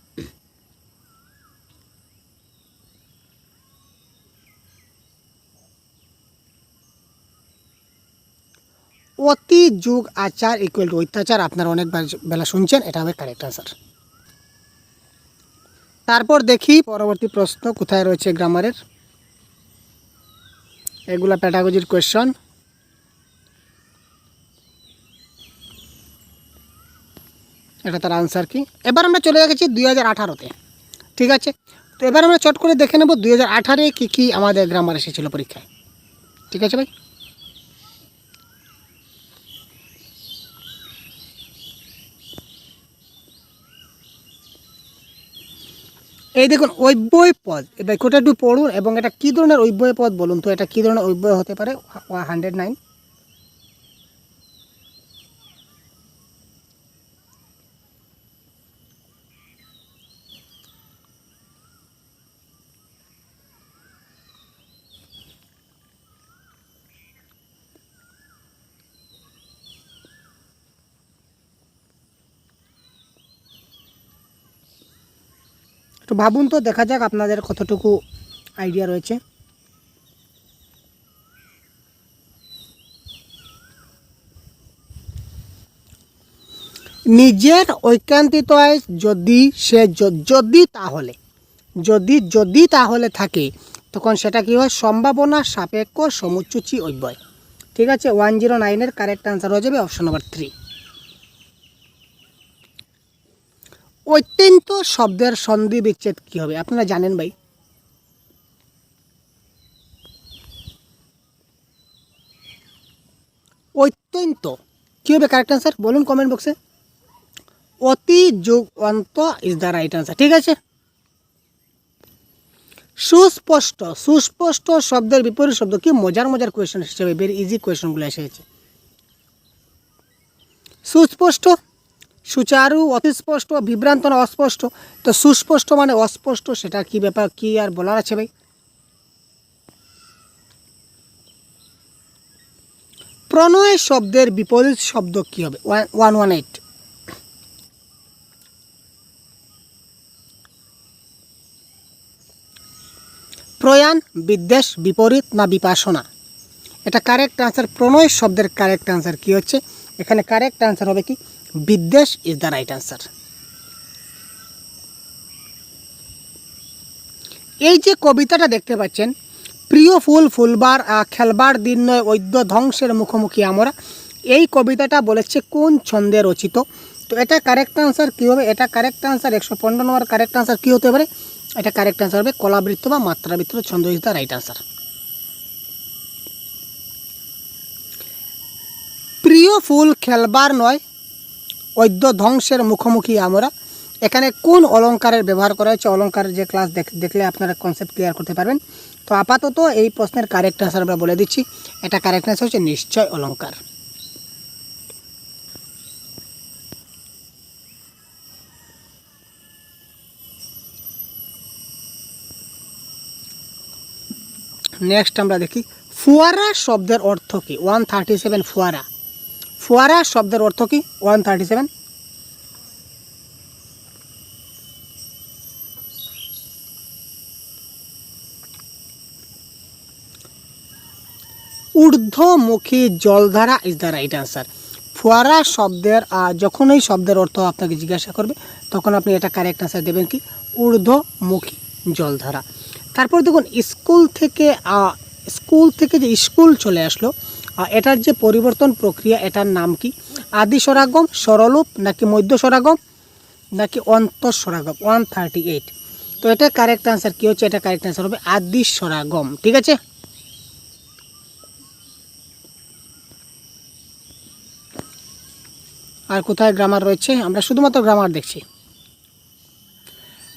S1: অতি যুগ আচার ইকুয়াল টু অত্যাচার। আপনারা অনেক বেলা শুনছেন, এটা হবে কারেক্ট আনসার। তারপর দেখি পরবর্তী প্রশ্ন কোথায় রয়েছে গ্রামারের। এগুলা প্যাডাগজির কোয়েশ্চন। এটা তার আনসার কি? এবার আমরা চলে গেছি 2018-তে। ঠিক আছে, তো এবার আমরা চট করে দেখে নেব 2018-এ কী কী আমাদের গ্রামার এসেছিল পরীক্ষায়। ঠিক আছে ভাই, এই দেখুন অব্যয় পদ, এই বাক্যটা একটু পড়ুন এবং এটা কী ধরনের অব্যয় পদ বলুন তো, এটা কী ধরনের অব্যয় হতে পারে? 109। একটু ভাবুন তো, দেখা যাক আপনাদের কতটুকু আইডিয়া রয়েছে। নিজের ঐকান্তিকতায় যদি সে যদি তাহলে থাকে, তখন সেটা কী হয়? সম্ভাবনা সাপেক্ষ সমুচ্চুচি অব্যয়। ঠিক আছে, 109-এর কারেক্ট আনসার হয়ে যাবে অপশন নম্বর 3। অত্যন্ত শব্দের সন্ধি বিচ্ছেদ কী হবে? আপনারা জানেন ভাই? অত্যন্ত কী হবে কারেক্ট আনসার? বলুন কমেন্ট বক্সে। অতি যোগ অন্ত ইজ দ্য রাইট আনসার। ঠিক আছে, সুস্পষ্ট শব্দের বিপরীত শব্দ কি? মজার কোয়েশ্চেন হিসেবে, ভেরি ইজি কোয়েশ্চনগুলো এসেছে। সুস্পষ্ট, সুচারু, অতিস্পষ্ট, বিভ্রান্ত না অস্পষ্ট। তো সুস্পষ্ট মানে অস্পষ্ট, সেটা কি ব্যাপার, কি আর বলার আছে ভাই? প্রণয় শব্দের বিপরীত শব্দ কি হবে? 118। প্রয়াণ, বিদ্বেষ, বিপরীত না বিপাসনা? এটা কারেক্ট আনসার। প্রণয় শব্দের কারেক্ট আনসার কি হচ্ছে? এখানে কারেক্ট আনসার হবে কি? বিদ্বেষ ইজ দ্য রাইট আনসার। এই যে কবিতাটা দেখতে পাচ্ছেন, প্রিয় ফুল ফুলবার খেলবার দিন নয় ঐদ্য ধ্বংসের মুখোমুখি আমরা, এই কবিতাটা বলেছে কোন ছন্দে রচিত? তো এটা কারেক্ট আনসার কী হবে? এটা কারেক্ট আনসার 115 নম্বর কারেক্ট আনসার কী হতে পারে? এটা কারেক্ট আনসার হবে কলাবৃত্ত বা মাত্রাবৃত্ত ছন্দ ইজ দ্য রাইট আনসার। প্রিয় ফুল খেলবার নয় ঐদ্য ধ্বংসের মুখোমুখি আমরা, এখানে কোন অলঙ্কারের ব্যবহার করা হয়েছে? অলঙ্কারের যে ক্লাস দেখলে আপনারা কনসেপ্ট ক্লিয়ার করতে পারবেন। তো আপাতত এই প্রশ্নের কারেক্ট আনসার আমরা বলে দিচ্ছি। এটা কারেক্ট আনসার হচ্ছে নিশ্চয় অলঙ্কার। নেক্সট আমরা দেখি ফুয়ারা শব্দের অর্থ কী? 137। ফুয়ারা শব্দের অর্থ কী? 137। ঊর্ধ্বমুখী জলধারা ইজ দ্য রাইট আনসার। ফোয়ারা শব্দের যখনই শব্দের অর্থ আপনাকে জিজ্ঞাসা করবে, তখন আপনি এটা কারেক্ট আনসার দেবেন কি? ঊর্ধ্বমুখী জলধারা। তারপর দেখুন স্কুল থেকে স্কুল থেকে যে স্কুল চলে আসলো, এটার যে পরিবর্তন প্রক্রিয়া, এটার নাম কি? আদি স্বরাগম, স্বরলোপ, নাকি মধ্য স্বরাগম, নাকি অন্তঃস্বরাগম? 138। তো এটা কারেক্ট আনসার কী হচ্ছে? এটা কারেক্ট আনসার হবে আদি স্বরাগম। ঠিক আছে। আর কোথায় গ্রামার রয়েছে? আমরা শুধুমাত্র গ্রামার দেখছি।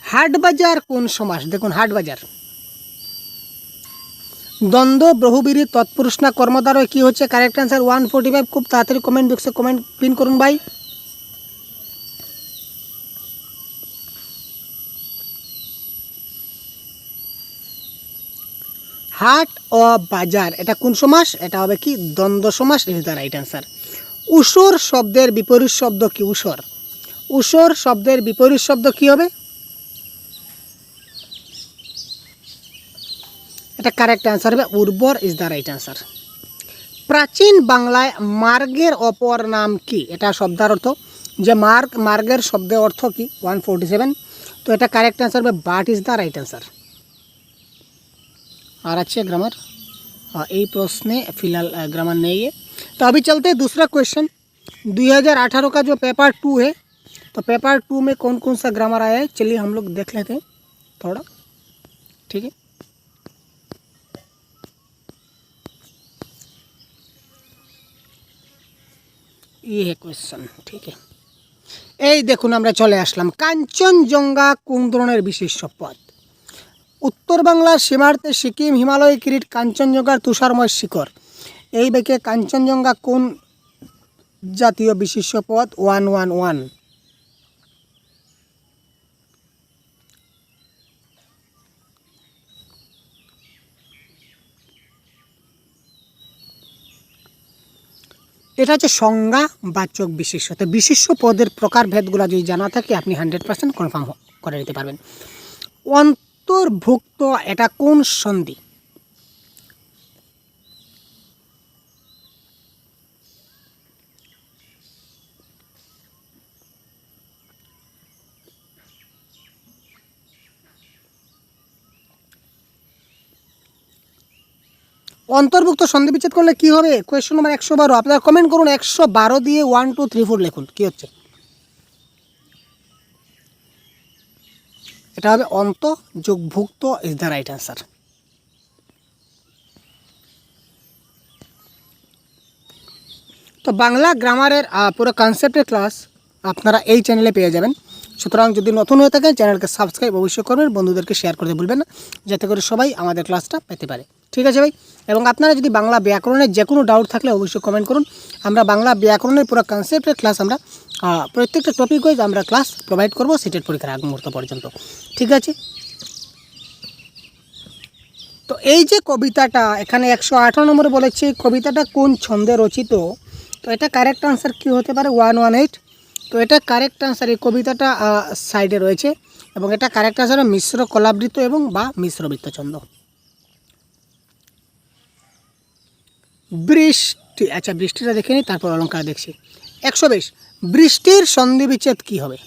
S1: হাটবাজার কোন সমাস? দেখুন, হাটবাজার দ্বন্দ্ব, বহুব্রীহি, তৎপুরুষ না কর্মদ্বারয়? কী হচ্ছে কারেক্ট আনসার? 145। খুব তাড়াতাড়ি কমেন্ট বক্সে কমেন্ট পিন করুন ভাই। হাট ও বাজার এটা কোন সমাস? এটা হবে কি? দ্বন্দ্ব সমাস। Is the right answer. ঊষর শব্দের বিপরীত শব্দ কি? ঊষর, ঊষর শব্দের বিপরীত শব্দ কি হবে? এটা কারেক্ট আনসার হবে উর্বর। Is the right answer. প্রাচীন বাংলায় মার্গের অপর নাম কি? এটা শব্দার্থ, যে মার্গ, মার্গের শব্দের অর্থ কি? 147। তো এটা কারেক্ট আনসার হবে but. Is the right answer. और अच्छे ग्रामर यही प्रश्न फिलहाल ग्रामर नहीं है। तो अभी चलते हैं दूसरा क्वेश्चन। 2018 का जो पेपर 2 है, तो पेपर 2 में कौन कौन सा ग्रामर आया है, चलिए हम लोग देख लेते हैं थोड़ा। ठीक है, ये है क्वेश्चन। ठीक है, এই দেখুন আমরা চলে আসলাম। কাঞ্চনজঙ্ঘা কোন ধরনের বিশেষ্য পদ? উত্তর বাংলার সীমান্তে সিকিম হিমালয় কিরিট কাঞ্চনজঙ্ঘার তুষারময় শিখর। এই বেকে কাঞ্চনজঙ্ঘা কোন জাতীয় বিশেষ্য পদ? 111। এটা হচ্ছে সংজ্ঞাবাচক বিশেষ্য। তো বিশেষ্য পদের প্রকারভেদগুলো যদি জানা থাকে আপনি 100% কনফার্ম করে নিতে পারবেন। অন্তর্ভুক্ত এটা কোন সন্ধি? অন্তর্ভুক্ত সন্ধি বিচ্ছেদ করলে কি হবে? Question number 112। আপনারা কমেন্ট করুন 112 দিয়ে 1 2 3 4 লিখুন কি হচ্ছে। এটা হবে অন্ত যোগ ভুক্ত। Is the right answer. তো বাংলা গ্রামারের পুরো কনসেপ্টের ক্লাস আপনারা এই চ্যানেলে পেয়ে যাবেন। সুতরাং যদি নতুন হয়ে থাকেন চ্যানেলকে সাবস্ক্রাইব অবশ্যই করবেন, বন্ধুদেরকে শেয়ার করতে ভুলবেন না, যাতে করে সবাই আমাদের ক্লাসটা পেতে পারে। ঠিক আছে ভাই। এবং আপনারা যদি বাংলা ব্যাকরণের যে কোনো ডাউট থাকলে অবশ্যই কমেন্ট করুন। আমরা বাংলা ব্যাকরণের পুরো কনসেপ্টের ক্লাস আমরা প্রত্যেকটা টপিক ওয়াইজ আমরা ক্লাস প্রোভাইড করব সিটের পরীক্ষার আগ মুহূর্ত পর্যন্ত। ঠিক আছে। তো এই যে কবিতাটা এখানে 118 নম্বরে বলেছে, কবিতাটা কোন ছন্দে রচিত? তো এটা কারেক্ট আনসার কী হতে পারে? 118। তো এটা কারেক্ট আনসার। এই কবিতাটা সাইডে রয়েছে এবং এটা কারেক্ট আনসার মিশ্র কলাবৃত এবং বা মিশ্রবৃত্ত ছন্দ। বৃষ্টি, আচ্ছা বৃষ্টিটা দেখে নিই, তারপর অলঙ্কার দেখছি। 120। বৃষ্টির সন্ধি বিচ্ছেদ কী হবে?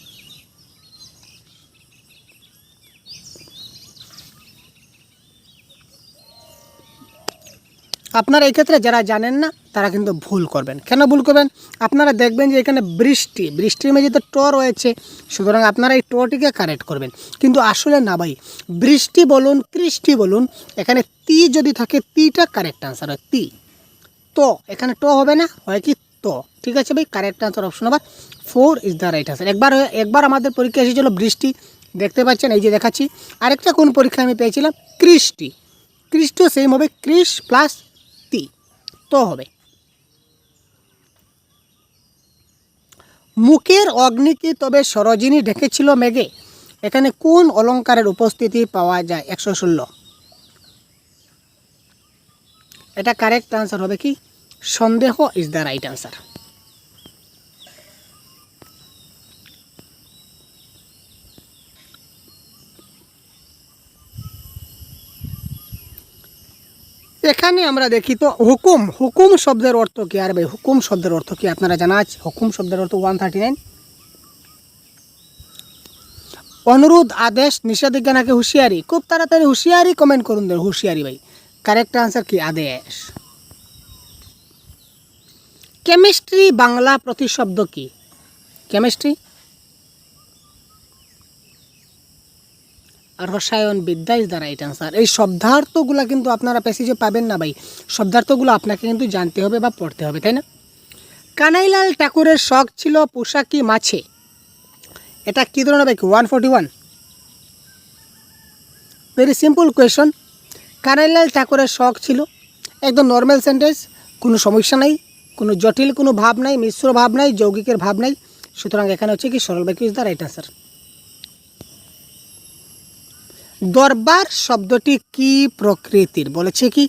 S1: আপনারা এই ক্ষেত্রে যারা জানেন না তারা কিন্তু ভুল করবেন। কেন ভুল করবেন? আপনারা দেখবেন যে এখানে বৃষ্টি, বৃষ্টির মধ্যে তো ট রয়েছে, সুতরাং আপনারা এই টটিকে কারেক্ট করবেন, কিন্তু আসলে না ভাই। বৃষ্টি বলুন, কৃষ্টি বলুন, এখানে তি যদি থাকে তিটা কারেক্ট আনসার হয় তি। তো এখানে ট হবে না, হয় কি তো। ঠিক আছে ভাই, correct answer option number 4 is the right answer. একবার আমাদের পরীক্ষা এসেছিল বৃষ্টি, দেখতে পাচ্ছেন এই যে দেখাচ্ছি। আরেকটা কোন পরীক্ষা আমি পেয়েছিলাম? কৃষ্টি। কৃষ্টি সেম হবে, কৃষ প্লাস তি, তো হবে। মুখের অগ্নিকে তবে সরোজিনী ঢেকেছিল মেঘে, এখানে কোন অলঙ্কারের উপস্থিতি পাওয়া যায়? 116। এটা কারেক্ট আনসার হবে কি? সন্দেহ ইজ দ্য রাইট আনসার। এখানে আমরা দেখি তো হুকুম, হুকুম শব্দের অর্থ কি? আর ভাই হুকুম শব্দের অর্থ কি আপনারা জানা আছে? হুকুম শব্দের অর্থ 139। অনুরোধ, আদেশ, নিষেধাজ্ঞা নাকি হুঁশিয়ারি? খুব তাড়াতাড়ি হুঁশিয়ারি কমেন্ট করুন, হুঁশিয়ারি ভাই। কারেক্ট আনসার কি আদেশ। কেমিস্ট্রি বাংলা প্রতিশব্দ কি? কেমিস্ট্রি রসায়ন বিদ্যা ইজ দ্য রাইট আনসার। এই শব্দার্থগুলো কিন্তু আপনারা প্যাসেজে পাবেন না ভাই, শব্দার্থগুলো আপনাকে কিন্তু জানতে হবে বা পড়তে হবে, তাই না? কানাইলাল ঠাকুরের শখ ছিল পোশাকি মাছে, এটা কী ধরনের ভাই? 141। Very simple question. কানাইলাল ঠাকুরের শখ ছিল, একদম নর্মাল সেন্টেন্স, কোনো সমস্যা নাই, কোনো জটিল কোনো ভাব নাই, মিশ্র ভাব নাই, যৌগিকের ভাব নাই, সুতরাং এখানে হচ্ছে কি সরল বাক্য ইজ দ্য রাইট আনসার। দরবার শব্দটি কি প্রকৃতির? বলেছে কি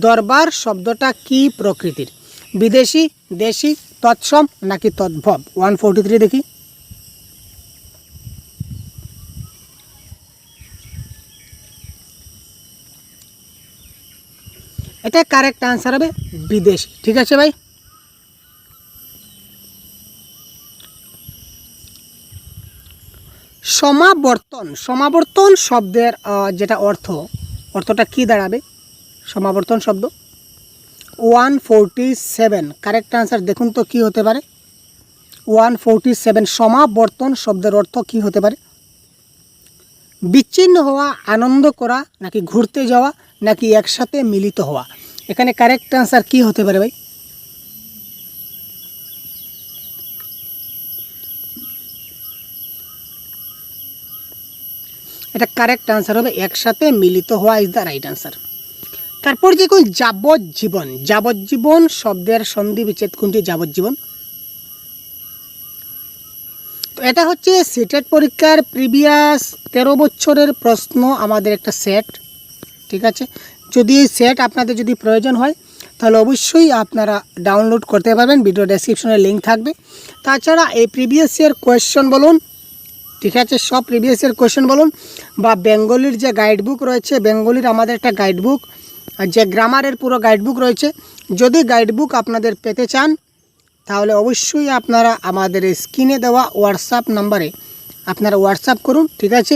S1: দরবার শব্দটা কি প্রকৃতির? বিদেশি, দেশি, তৎসম নাকি তদ্ভব? 143 দেখি। এটা কারেক্ট আনসার হবে বিদেশি। ঠিক আছে ভাই। সমাবর্তন, সমাবর্তন শব্দের যেটা অর্থটা কি দাঁড়াবে? সমাবর্তন শব্দ 147 কারেক্ট আনসার দেখুন তো কি হতে পারে? 147 সমাবর্তন শব্দের অর্থ কি হতে পারে? বিচ্ছিন্ন হওয়া, আনন্দ করা নাকি ঘুরতে যাওয়া নাকি একসাথে মিলিত হওয়া? এখানে কারেক্ট আনসার কি হতে পারে ভাই? এটা কারেক্ট আনসার হবে একসাথে মিলিত হওয়া ইজ দ্য রাইট আনসার। তারপর দেখুন যাবজ্জীবন, যাবজ্জীবন শব্দের সন্ধি বিচ্ছেদ কোনটি? যাবজ্জীবন তো এটা হচ্ছে সিটেট পরীক্ষার প্রিভিয়াস 13 বছরের প্রশ্ন, আমাদের একটা সেট। ঠিক আছে, যদি এই সেট আপনাদের যদি প্রয়োজন হয় তাহলে অবশ্যই আপনারা ডাউনলোড করতে পারবেন, ভিডিও ডেসক্রিপশনে লিঙ্ক থাকবে। তাছাড়া এই প্রিভিয়াস ইয়ার কোয়েশ্চন বলুন, ঠিক আছে, সব প্রিভিয়াস ইয়ার কোয়েশ্চন বলুন, বা বেঙ্গলির যে গাইডবুক রয়েছে, বেঙ্গলির আমাদের একটা গাইডবুক, যে গ্রামারের পুরো গাইডবুক রয়েছে, যদি গাইডবুক আপনাদের পেতে চান তাহলে অবশ্যই আপনারা আমাদের স্ক্রিনে দেওয়া হোয়াটসঅ্যাপ নাম্বারে আপনারা হোয়াটসঅ্যাপ করুন। ঠিক আছে,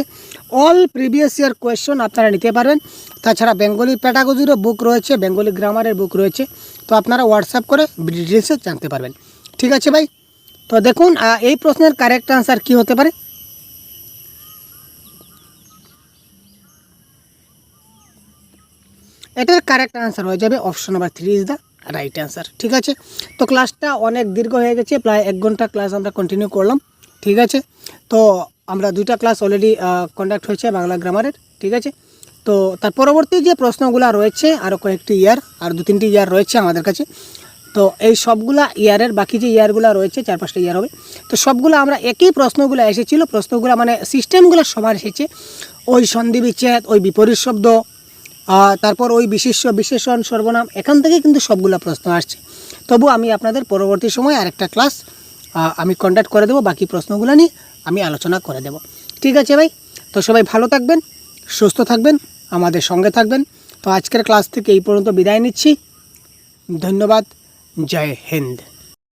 S1: অল প্রিভিয়াস ইয়ার কোয়েশ্চন আপনারা নিতে পারবেন। তাছাড়া বেঙ্গলি প্যাডাগজিরও বুক রয়েছে, বেঙ্গলি গ্রামারের বুক রয়েছে, তো আপনারা হোয়াটসঅ্যাপ করে ডিটেলসে জানতে পারবেন। ঠিক আছে ভাই, তো দেখুন এই প্রশ্নের কারেক্ট আনসার কি হতে পারে? এটার কারেক্ট আনসার হয়ে যাবে option number 3 is the right answer. ঠিক আছে, তো ক্লাসটা অনেক দীর্ঘ হয়ে গেছে, প্রায় 1 ঘন্টা ক্লাস আমরা কন্টিনিউ করলাম। ঠিক আছে, তো আমরা 2টা ক্লাস অলরেডি কন্ডাক্ট হয়েছে বাংলা গ্রামারের। ঠিক আছে, তো তার পরবর্তী যে প্রশ্নগুলো রয়েছে আরও কয়েকটি ইয়ার, আর 2-3টি ইয়ার রয়েছে আমাদের কাছে, তো এই সবগুলা ইয়ারের বাকি যে ইয়ারগুলো রয়েছে 4-5টা ইয়ার হবে, তো সবগুলো আমরা একই প্রশ্নগুলো এসেছিল, প্রশ্নগুলো মানে সিস্টেমগুলো সবার এসেছে, ওই সন্ধি বিচ্ছেদ, ওই বিপরীত শব্দ, তারপর ওই বিশেষণ সর্বনাম, এখান থেকে কিন্তু সবগুলো প্রশ্ন আসছে। তবু আমি আপনাদের পরবর্তী সময় আরেকটা ক্লাস আমি কন্ডাক্ট করে দেবো, বাকি প্রশ্নগুলো নিয়ে আমি আলোচনা করে দেব। ঠিক আছে ভাই, তো সবাই ভালো থাকবেন, সুস্থ থাকবেন, আমাদের সঙ্গে থাকবেন। তো আজকের ক্লাস থেকে এই পর্যন্ত বিদায় নিচ্ছি। ধন্যবাদ, জয় হিন্দ।